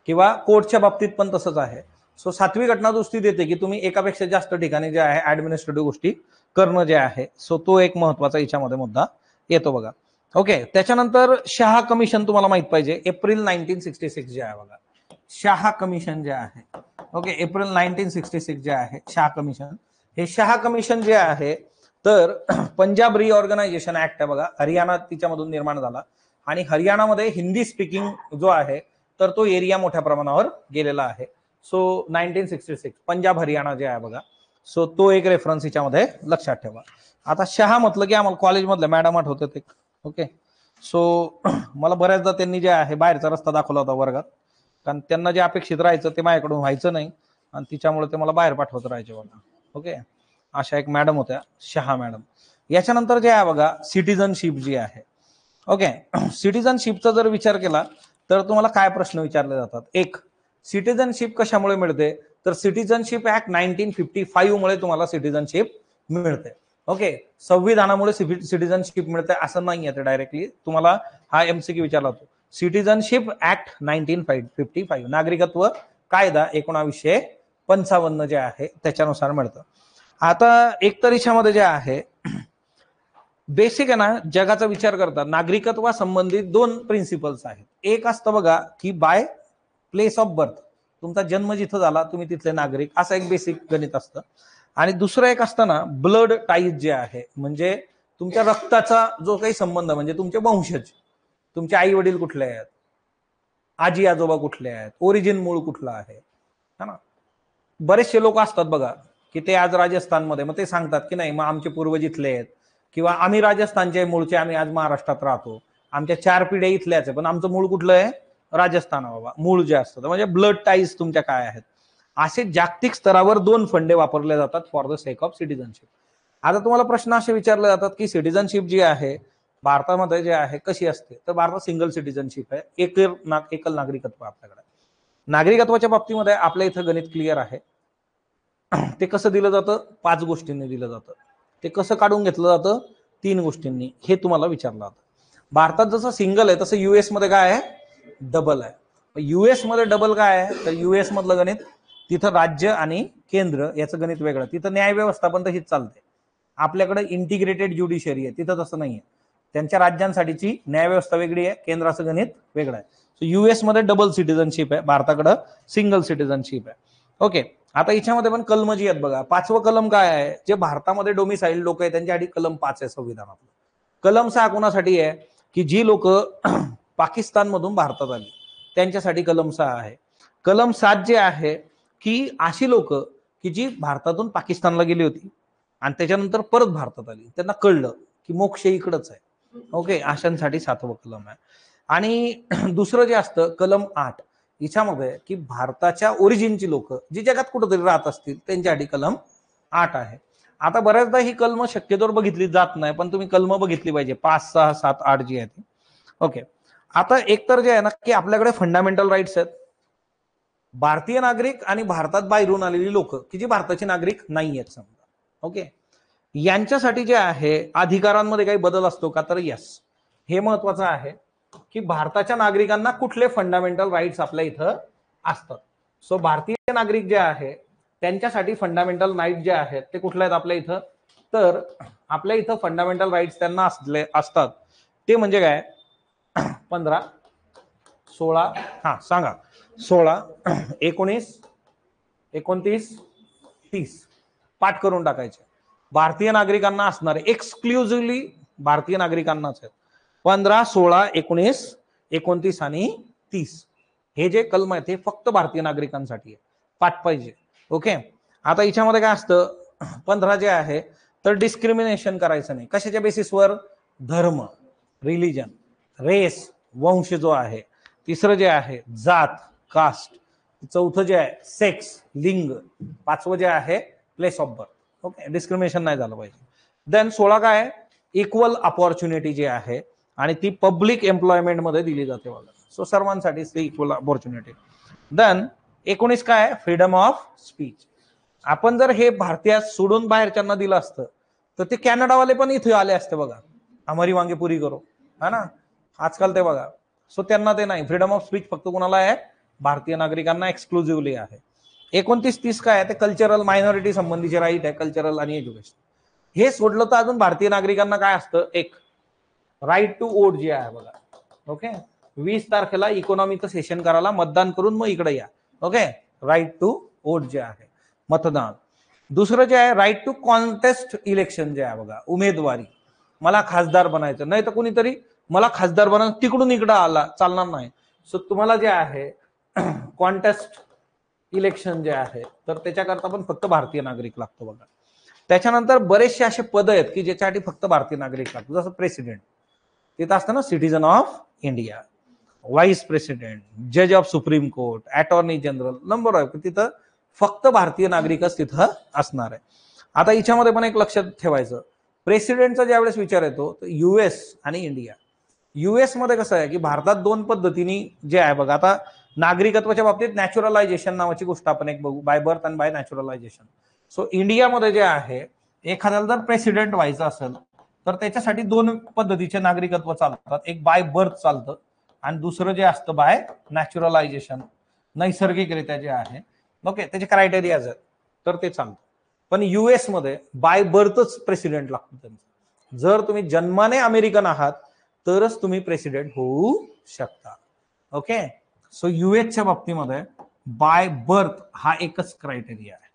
किंवा कोर्टच्या बाबतीत पण तसंच आहे. सो 7वी घटनादुरुस्ती देते की तुम्ही एकापेक्षा जास्त ठिकाणी जे आहे ऍडमिनिस्ट्रेटिव्ह गोष्टी करणं जे आहे. सो तो एक महत्वाचा याच्यामध्ये मुद्दा येतो बघा. ओके, त्याच्यानंतर शहा कमिशन तुम्हाला माहित पाहिजे. एप्रिल 1966 जे आहे बघा, शहा कमिशन जे आहे. ओके, एप्रिल 1966 जे आहे शहा कमिशन. हे शहा कमिशन जे आहे तर पंजाब रिऑर्गनायझेशन ऍक्ट आहे बघा, हरियाणा तिच्यामधून निर्माण झाला. आणि हरियाणामध्ये हिंदी स्पीकिंग जो आहे तर तो एरिया मोठ्या प्रमाणावर गेलेला आहे. सो 1966 पंजाब हरियाणा जे आहे बघा, सो तो एक रेफरन्स याच्यामध्ये लक्षात ठेवा. आता शहा म्हटलं की आम्हाला कॉलेजमधल्या मॅडम आठवतात एक. ओके, सो मला बऱ्याचदा त्यांनी जे आहे बाहेरचा रस्ता दाखवला होता वर्गात, कारण त्यांना जे अपेक्षित राहायचं ते माझ्याकडून व्हायचं नाही आणि तिच्यामुळे ते मला बाहेर पाठवत राहायचे बघा. ओके, अशा एक मॅडम होत्या, शहा मॅडम. याच्यानंतर जे आहे बघा सिटिझनशिप जी आहे. ओके, सिटिझनशिपचा जर विचार केला तर तुम्हाला काय प्रश्न विचारले जातात. एक, सिटिझनशिप कशामुळे मिळते, तर सिटिझनशिप ऍक्ट 1955 मुळे तुम्हाला सिटिझनशिप मिळते. ओके, संविधानामुळे सिटिझनशिप मिळते असं नाही आहे. डायरेक्टली तुम्हाला हा एमसीक्यू विचारला होतो. सिटिझनशिप ऍक्ट 1955, नागरिकत्व कायदा 1955 जे आहे त्याच्यानुसार मिळतं. आता एकतर याच्यामध्ये जे आहे बेसिक आहे ना, जगाचा विचार करता नागरिकत्वासंबंधित दोन प्रिन्सिपल्स आहेत. एक असतं बघा की बाय प्लेस ऑफ बर्थ, तुमचा जन्म जिथं झाला तुम्ही तिथले नागरिक, असं एक बेसिक गणित असतं. आणि दुसरं एक असतं ना ब्लड टाईज जे आहे, म्हणजे तुमच्या रक्ताचा जो काही संबंध, म्हणजे तुमचे वंशज, तुमचे आई वडील कुठले आहेत, आजी आजोबा कुठले आहेत, ओरिजिन मूळ कुठलं आहे ना. बरेचसे लोक असतात बघा की ते आज राजस्थानमध्ये, मग ते सांगतात की नाही मग आमचे पूर्वज इथले आहेत, किंवा आम्ही राजस्थानचे मूळचे, आम्ही आज महाराष्ट्रात राहतो, आमच्या 4 पिढ्या इथल्याच आहे, पण आमचं मूळ कुठलं आहे, राजस्थान. बाबा मूळ जे असतं म्हणजे ब्लड टाईज तुमच्या काय आहेत. असे जागतिक स्तरावर दोन फंडे वापरले जातात for the sake of citizenship. आता तुम्हाला प्रश्न असे विचारले जातात की सिटिझनशिप जी आहे भारतामध्ये जे आहे कशी असते, तर भारतात सिंगल सिटिझनशिप आहे, एकल नागरिकत्व आपल्याकडे. नागरिकत्वाच्या बाबतीमध्ये आपल्या इथं गणित क्लिअर आहे. ते कसं दिलं जातं, 5 गोष्टींनी दिलं जातं. ते कसं काढून घेतलं जातं, 3 गोष्टींनी. हे तुम्हाला विचारलं जातं. भारतात जसं सिंगल आहे तसं युएस मध्ये काय आहे, डबल आहे. युएस मध्ये डबल काय आहे, तर युएस मधलं गणित, तिथं राज्य आणि केंद्र याचं गणित वेगळं, तिथं न्याय व्यवस्था पण तशीच चालते. आपल्याकडे इंटिग्रेटेड ज्युडिशरी आहे, तिथं तसं नाहीये. त्यांच्या राज्यांसाठीची न्याय व्यवस्था वेगळी आहे, केंद्राचं गणित वेगळं आहे. सो युएस मध्ये डबल सिटिझनशिप आहे, भारताकडं सिंगल सिटिझनशिप आहे. ओके, आता याच्यामध्ये पण कलम जी आहेत बघा, 5वं कलम काय आहे, जे भारतामध्ये डोमिसाईल लोक आहे त्यांच्यासाठी कलम 5 आहे संविधानातलं. कलम 6 कोणासाठी आहे, की जी लोक पाकिस्तान मधून भारतात आली त्यांच्यासाठी कलम 6 आहे. कलम 7 जे आहे की अशी लोक की जी भारतातून पाकिस्तानला गेली होती आणि त्याच्यानंतर परत भारतात आली, त्यांना कळलं की मोक्ष इकडंच आहे. ओके, अशांसाठी 7वं कलम आहे. आणि दुसरं जे असतं कलम 8, याच्यामध्ये की भारताच्या ओरिजिनची लोक जी जगात कुठेतरी राहत असतील त्यांच्यासाठी कलम 8 आहे. आता बऱ्याचदा ही कलम शक्यतोवर बघितली जात नाही, पण तुम्ही कलम बघितली पाहिजे, 5, 6, 7, 8 जी आहे ती. ओके, आता एकतर जे आहे ना की आपल्याकडे फंडामेंटल राईट्स आहेत. भारतीय नागरिक आणि भारतात बाहेरून आलेली लोक की जी भारताचे नागरिक नाही आहेत समजा, ओके, यांच्यासाठी जे आहे अधिकारांमध्ये काही बदल असतो का, तर यस, हे महत्वाचं आहे की भारताच्या नागरिकांना कुठले फंडामेंटल राईट्स आपल्या इथं असतात. सो भारतीय नागरिक जे आहे त्यांच्यासाठी फंडामेंटल राईट जे आहेत ते कुठले आहेत आपल्या इथं, तर आपल्या इथं फंडामेंटल राईट्स त्यांना असतात ते म्हणजे काय, 15, 16, हा सांगा, 16, 19, 29, 30 पाठ करून टाकायचे. भारतीय नागरिकांना असणारे, एक्सक्लुझिव्हली भारतीय नागरिकांनाच आहेत 15, 16, 19, 29 आणि 30. हे जे कलम आहेत हे फक्त भारतीय नागरिकांसाठी आहे, पाठ पाहिजे. ओके, आता याच्यामध्ये काय असतं, 15 जे आहे तर डिस्क्रिमिनेशन करायचं नाही. कशाच्या बेसिसवर, धर्म, रिलिजन, रेस, वंश जो आहे. तिसरं जे आहे जात, कास्ट. चौथं जे आहे सेक्स, लिंग. 5वं जे आहे place of birth. Okay, discrimination नाही झालं पाहिजे. देन 16 काय, इक्वल अपॉर्च्युनिटी जी आहे आणि ती पब्लिक एम्प्लॉयमेंट मध्ये दिली जाते बघा. सो सर्वांसाठी इक्वल अपॉर्च्युनिटी. देन 19 काय, फ्रीडम ऑफ स्पीच. आपण जर हे भारतीयात सोडून बाहेरच्यांना दिलं असतं तर ते कॅनडावाले पण इथे आले असते बघा, हमारी मांगे पुरी करो, है ना, आजकाल ते बघा. सो त्यांना ते नाही, फ्रीडम ऑफ स्पीच फक्त कोणाला आहे, भारतीय नागरिकांना एक्सक्लुझिव्हली आहे. 29, 30 काय आहे, ते कल्चरल मायनॉरिटी संबंधीचे राईट आहे, कल्चरल आणि एज्युकेशन. हे सोडलं तर अजून भारतीय नागरिकांना काय असतं, एक राईट टू वोट जे आहे बघा. ओके, 20 तारखेला इकॉनॉमीचं सेशन करायला, मतदान करून मग इकडे या. ओके, राईट टू वोट जे आहे, मतदान. दुसरं जे आहे राईट टू कॉन्टेस्ट इलेक्शन जे आहे बघा, उमेदवारी. मला खासदार बनायचं नाही तर कोणीतरी मला खासदार बनवून तिकडून इकडं आला, चालणार नाही. सो तुम्हाला जे आहे कॉन्टेस्ट इलेक्शन जे आहे तर त्याच्याकरता पण फक्त भारतीय नागरिक लागतो बघा. त्याच्यानंतर बरेचसे असे पद आहेत की ज्याच्यासाठी फक्त भारतीय नागरिक लागतो, जसं प्रेसिडेंट, तिथं असतं ना citizen of India, vice president, जज of supreme court, attorney general, number आहे, तिथं फक्त भारतीय नागरिकच तिथं असणार आहे. आता याच्यामध्ये पण एक लक्षात ठेवायचं, प्रेसिडेंटचा ज्यावेळेस विचार येतो तर युएस आणि इंडिया. युएस मध्ये कसं आहे की भारतात 2 पद्धतीने जे आहे बघा, आता नागरिकत्वाच्या बाबतीत नॅचरलायझेशन नावाची गोष्ट आपण एक बघू, बाय बर्थ आणि बाय नॅचरलायझेशन. सो इंडियामध्ये जे आहे, एखाद्याला जर प्रेसिडेंट व्हायचं असेल तर त्याच्यासाठी दोन पद्धतीचे नागरिकत्व चालतात. एक बाय बर्थ चालतं आणि दुसरं जे असतं बाय नॅचरलायझेशन, नैसर्गिकरित्या जे आहे. ओके, त्याचे क्रायटेरिया तर ते चालतं. पण युएस मध्ये बाय बर्थच प्रेसिडेंट लागतो त्यांचं. जर तुम्ही जन्माने अमेरिकन आहात तरच तुम्ही प्रेसिडेंट होऊ शकता. ओके, सो युएसच्या बाबतीमध्ये बाय बर्थ हा एकच क्रायटेरिया आहे.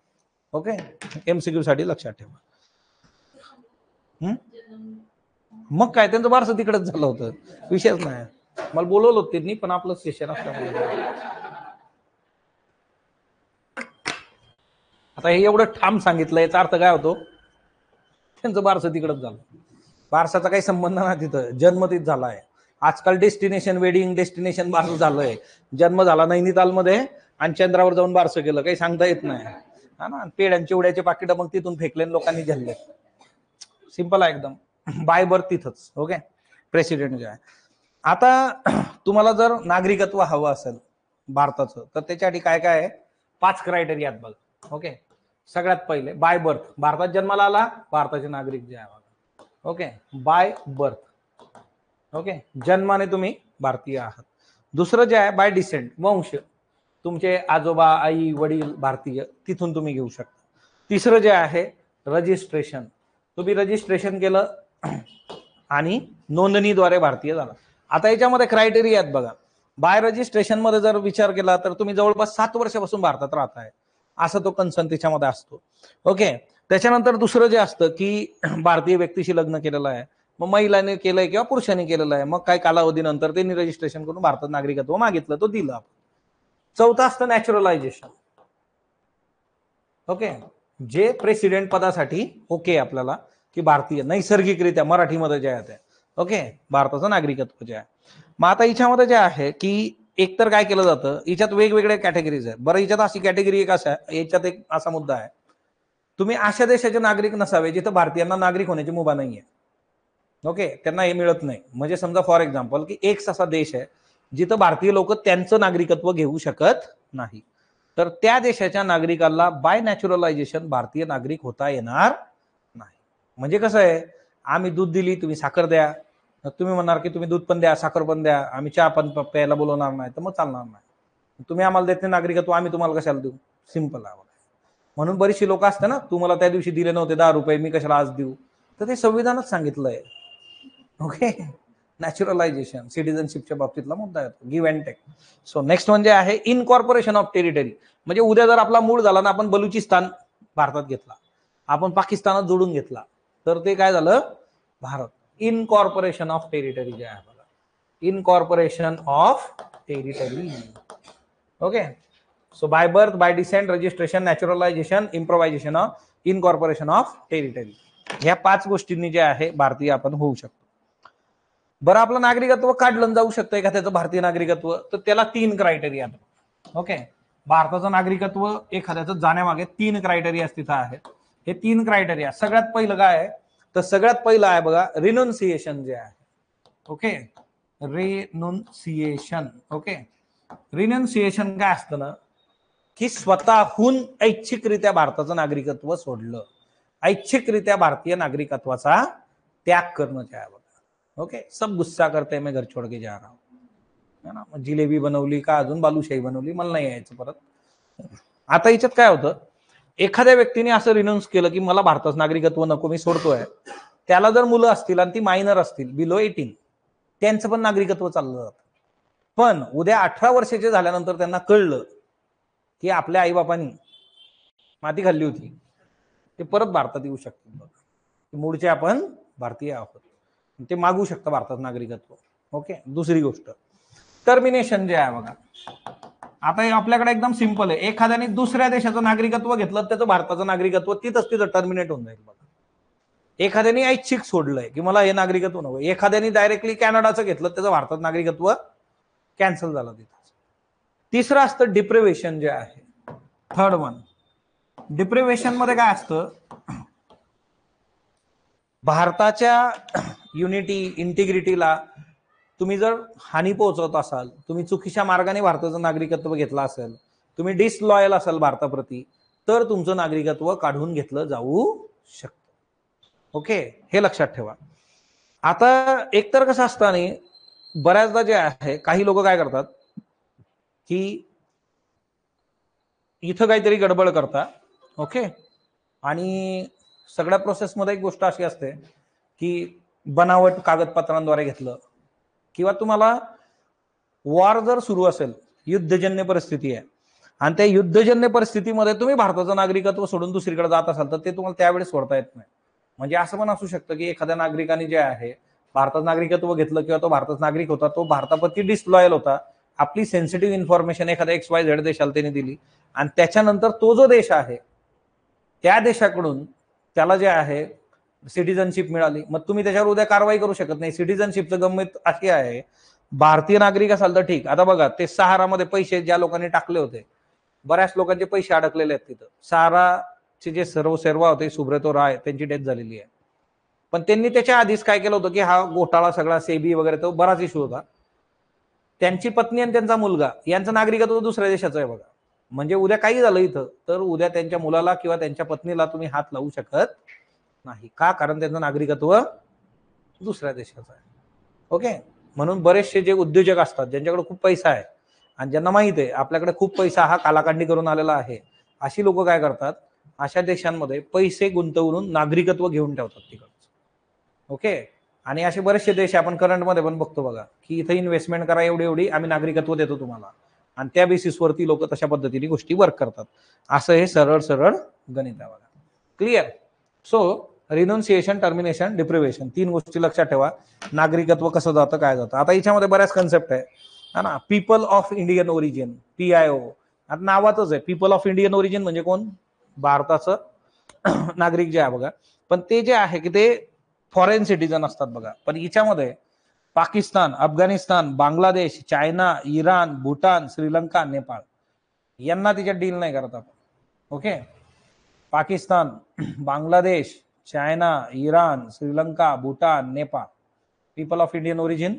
ओके, एमसीक्यू साठी लक्षात ठेवा. मग काय, त्यांचं बारसं तिकडेच झालं होतं, विषयच नाही. मला बोलवलं होतं त्यांनी, पण आपलं सेशन असल्यामुळे. आता हे एवढं ठाम सांगितलं, याचा अर्थ काय होतो, त्यांचं बारसं तिकडच झालं. बारसाचा काही संबंध नाही तिथं, जन्म तिथं झाला आहे. आजकाल डेस्टिनेशन वेडिंग, डेस्टिनेशन बारसं झालंय. जन्म झाला नैनितालमध्ये आणि चंद्रावर जाऊन बारसं केलं, काही सांगता येत नाही. हा ना, पेड्या चिवड्याचे पाकिट मग तिथून फेकले, लोकांनी झेलले. सिंपल आहे एकदम, बाय बर्थ तिथंच. ओके, प्रेसिडेंट जे आहे. आता तुम्हाला जर नागरिकत्व हवं असेल भारताचं तर त्याच्यासाठी काय काय आहे, 5 क्रायटेरिया आहेत बघा. ओके, सगळ्यात पहिले बाय बर्थ, भारतात जन्माला आला, भारताचे नागरिक जे आहे. Okay, by birth. ओके, जन्माने तुम्ही भारतीय आहात. दुसरं जे आहे बाय डिसेंट, वंश, तुमचे आजोबा, आई, वडील भारतीय, तिथून तुम्ही घेऊ शकता. तिसरं जे आहे रजिस्ट्रेशन, तुम्ही रजिस्ट्रेशन केलं आणि नोंदणीद्वारे भारतीय झाला. आता याच्यामध्ये क्रायटेरिया आहेत बघा. बाय रजिस्ट्रेशन मध्ये जर विचार केला तर तुम्ही जवळपास 7 वर्षापासून भारतात राहताय, असं तो कन्सर्न त्याच्यामध्ये असतो. ओके, त्याच्यानंतर दुसरं जे असतं की भारतीय व्यक्तीशी लग्न केलेलं आहे, मग महिलाने केलंय किंवा पुरुषाने केलेलं आहे, मग काही कालावधीनंतर त्यांनी रजिस्ट्रेशन करून भारतात नागरिकत्व मागितलं, तो दिलं आपण. चौथं असतं नॅचरलायझेशन. ओके, जे प्रेसिडेंट पदासाठी ओके आपल्याला की भारतीय नैसर्गिकरित्या, मराठीमध्ये जे आहे ते ओके भारताचं नागरिकत्व जे आहे. मग आता हिच्यामध्ये जे आहे की एकतर काय केलं जातं, हिच्यात वेगवेगळ्या कॅटेगरीज आहे. बरं, हिच्यात अशी कॅटेगरी एक असा आहे, याच्यात एक असा मुद्दा आहे, तुम्ही अशा देशाचे नागरिक नसावे जिथं भारतीयांना नागरिक होण्याची मुभा नाहीये. ओके, त्यांना हे मिळत नाही. म्हणजे समजा फॉर एक्झाम्पल की एक असा देश आहे जिथं भारतीय लोक त्यांचं नागरिकत्व घेऊ शकत नाही, तर त्या देशाच्या नागरिकाला बाय नॅचरलायझेशन भारतीय नागरिक होता येणार नाही. म्हणजे कसं आहे, आम्ही दूध दिली, तुम्ही साखर द्या, तुम्ही म्हणणार की तुम्ही दूध पण द्या, साखर पण द्या, आम्ही चहा पण प्यायला बोलवणार नाही, तर मग चालणार नाही. तुम्ही आम्हाला देत नाही नागरिकत्व, आम्ही तुम्हाला कशाला देऊ. सिंपल आहे. म्हणून बरीचशी लोक असतात ना, तुम्हाला त्या दिवशी दिले नव्हते 10 रुपये, मी कशाला आज देऊ. तर ते संविधानात सांगितलंय. ओके, नॅचरलायझेशन सिटिझनशिपच्या बाबतीतला मुद्दा येतो, give and take. So next म्हणजे आहे इनकॉर्पोरेशन ऑफ टेरिटरी. म्हणजे उद्या जर आपला मूळ झाला ना, आपण बलुचिस्तान भारतात घेतला, आपण पाकिस्तानात जोडून घेतला, तर ते काय झालं, भारत. इनकॉर्पोरेशन ऑफ टेरिटरी जे आहे बघा, incorporation of territory. Okay, so by birth, by descent, registration, naturalisation, improvisation, incorporation of territory, ह्या 5 गोष्टींनी जे आहे भारतीय आपण होऊ शकतो. बरं, आपलं नागरिकत्व काढलं जाऊ शकतंय का त्याचं भारतीय नागरिकत्व, तर त्याला 3 क्रायटेरिया. ओके, भारताचं नागरिकत्व एखाद्याचं जाण्यामागे 3 क्रायटेरिया तिथं आहेत. हे 3 क्रायटेरिया, सगळ्यात पहिलं काय आहे, तर सगळ्यात पहिलं आहे बघा रिनोन्सिएशन जे आहे. ओके, रिनोन्सिएशन. ओके, रिनोन्सिएशन काय असतं ना, की स्वतःहून ऐच्छिकरित्या भारताचं नागरिकत्व सोडलं, ऐच्छिकरित्या भारतीय नागरिकत्वाचा त्याग करणं जे आहे बघा. ओके, सब गुस्सा करते मैं घर छोड़ के जा रहा हूं, है ना. जिलेबी बनवली का अजून बालूशाही बनवली, मला नाही यायचं परत. आता याच्यात काय होतं, एखाद्या व्यक्तीने असं रिनाऊन्स केलं की मला भारताचं नागरिकत्व नको, मी सोडतोय, त्याला जर मुलं असतील आणि ती मायनर असतील, बिलो 18, त्यांचं पण नागरिकत्व चाललं जातं. पण उद्या 18 वर्षाचे झाल्यानंतर त्यांना कळलं की आपल्या आईबापांनी माती खाल्ली होती, ते परत भारतात येऊ शकतात बघा. मूळचे आपण भारतीय आहोत, ते मागू शकतं भारतात नागरिकत्व. ओके, दुसरी गोष्ट टर्मिनेशन जे आहे बघा. आता आपल्याकडे एकदम सिंपल आहे, एखाद्याने दुसऱ्या देशाचं नागरिकत्व घेतलं, त्याचं भारताचं नागरिकत्व तिथं टर्मिनेट होऊन जाईल बघा. एखाद्याने ऐच्छिक सोडलंय की मला हे नागरिकत्व नको, एखाद्याने डायरेक्टली कॅनडाचं घेतलं, त्याचं भारतात नागरिकत्व कॅन्सल झालं तिथं. तिसरं असतं डिप्रिव्हेशन जे आहे, थर्ड वन. डिप्रिव्हेशन मध्ये काय असतं, भारताच्या युनिटी, इंटिग्रिटीला तुम्ही जर हानी पोहोचवत असाल, तुम्ही चुकीच्या मार्गाने भारताचं नागरिकत्व घेतलं असेल, तुम्ही डिसलॉयल असाल भारताप्रती, तर तुमचं नागरिकत्व काढून घेतलं जाऊ शकतं. ओके, हे लक्षात ठेवा. आता एकतर कसं असतं, आणि बऱ्याचदा जे आहे काही लोक काय करतात की इथं काहीतरी गडबड करता. ओके, आणि सगळ्या प्रोसेसमध्ये एक गोष्ट अशी असते की बनावट कागदपत्रांद्वारे घेतलं, किंवा तुम्हाला वॉर जर सुरू असेल, युद्धजन्य परिस्थिती आहे, आणि त्या युद्धजन्य परिस्थितीमध्ये तुम्ही भारताचं नागरिकत्व सोडून दुसरीकडे जात असाल, तर ते तुम्हाला त्यावेळेस सोडता येत नाही. म्हणजे असं पण असू शकतं की एखाद्या नागरिकाने जे आहे भारताचं नागरिकत्व घेतलं, किंवा तो भारताचा नागरिक होता, तो भारताप्रती डिसलॉयल होता, आपली सेन्सिटिव्ह इन्फॉर्मेशन एखाद्या XYZ देशाला त्याने दिली, आणि त्याच्यानंतर तो जो देश आहे त्या देशाकडून त्याला जे आहे सिटिझनशिप मिळाली, मग तुम्ही त्याच्यावर उद्या कारवाई करू शकत नाही. सिटिझनशिपचं गंमत अशी आहे, भारतीय नागरिक असाल तर ठीक. आता बघा, ते सहारामध्ये पैसे ज्या लोकांनी टाकले होते, बऱ्याच लोकांचे पैसे अडकलेले आहेत तिथं. सहाराचे जे सर्वा होते, सुब्रतो राय, त्यांची डेथ झालेली आहे. पण त्यांनी त्याच्या आधीच काय केलं होतं की हा घोटाळा सगळा सेबी वगैरे तो बराच इश्यू होता. त्यांची पत्नी आणि त्यांचा मुलगा यांचं नागरिकत्व दुसऱ्या देशाचं आहे बघा. म्हणजे उद्या काही झालं इथं, तर उद्या त्यांच्या मुलाला किंवा त्यांच्या पत्नीला तुम्ही हात लावू शकत नाही. का? कारण त्यांचं नागरिकत्व दुसऱ्या देशाचं आहे. ओके, म्हणून बरेचसे जे उद्योजक असतात, ज्यांच्याकडे खूप पैसा आहे आणि ज्यांना माहित आहे आपल्याकडे खूप पैसा हा कालाकांडी करून आलेला आहे, अशी लोक काय करतात, अशा देशांमध्ये पैसे गुंतवून नागरिकत्व घेऊन ठेवतात तिकडचं. ओके, आणि असे बरेचसे देश आपण करंटमध्ये पण बघतो बघा, की इथे इन्व्हेस्टमेंट करा एवढी एवढी, आम्ही नागरिकत्व देतो तुम्हाला, आणि त्या बेसिसवरती लोक तशा पद्धतीने गोष्टी वर्क करतात. असं हे सरळ सरळ गणित आहे बघा. क्लिअर? सो रिनोन्सिएशन, टर्मिनेशन, डिप्रिव्हेशन, 3 गोष्टी लक्षात ठेवा. नागरिकत्व कसं जातं, काय जातं. आता याच्यामध्ये बऱ्याच कन्सेप्ट आहे ना. People of Indian origin, PIO. आता नावातच आहे, पीपल ऑफ इंडियन ओरिजिन म्हणजे कोण? भारताचं नागरिक जे आहे बघा. पण ते जे आहे की ते फॉरेन सिटीजन असतात बघा. पण याच्यामध्ये पाकिस्तान, अफगाणिस्तान, बांगलादेश, चायना, इराण, भूटान, श्रीलंका, नेपाळ यांना तिच्यात डील नाही करत आपण. Okay, Pakistan, Bangladesh, China, Iran, Sri Lanka, Bhutan, Nepal, people of Indian origin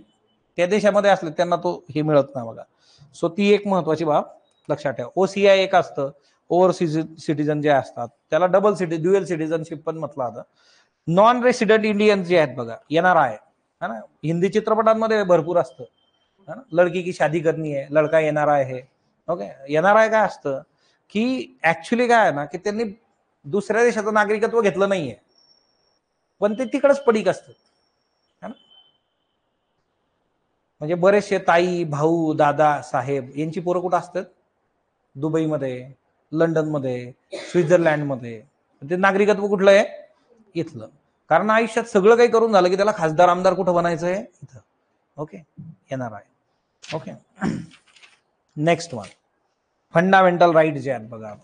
त्या देशामध्ये असले त्यांना तो हे मिळत नाही बघा. सो ती एक महत्वाची बाब लक्षात ठेवा. OCI एक असतं, ओव्हरसीज सिटीजन जे असतात त्याला ड्युअल सिटीजनशिप पण म्हटलं जातं. नॉन रेसिडेंट इंडियन जे आहेत बघा, NRI है ना, हिंदी चित्रपटांमध्ये भरपूर असतं है ना, लडकी की शादी करनी है, लडका NRI है. ओके, NRI काय असतं की ऍक्च्युली काय आहे ना, की त्यांनी दुसऱ्या देशाचं नागरिकत्व घेतलं नाहीये, पण ते तिकडच पडीक असतं है ना. म्हणजे बरेचसे ताई, भाऊ, दादा, साहेब यांची पोरं कुठं असतात? दुबईमध्ये, लंडनमध्ये, स्वित्झर्लंडमध्ये. ते नागरिकत्व कुठलं आहे? इथलं. कारण आयुष्यात सगळं काही करून झालं की त्याला खासदार आमदार कुठं बनायचं आहे? इथं. Okay, NRI. Okay, next one, fundamental right जे आहेत बघा.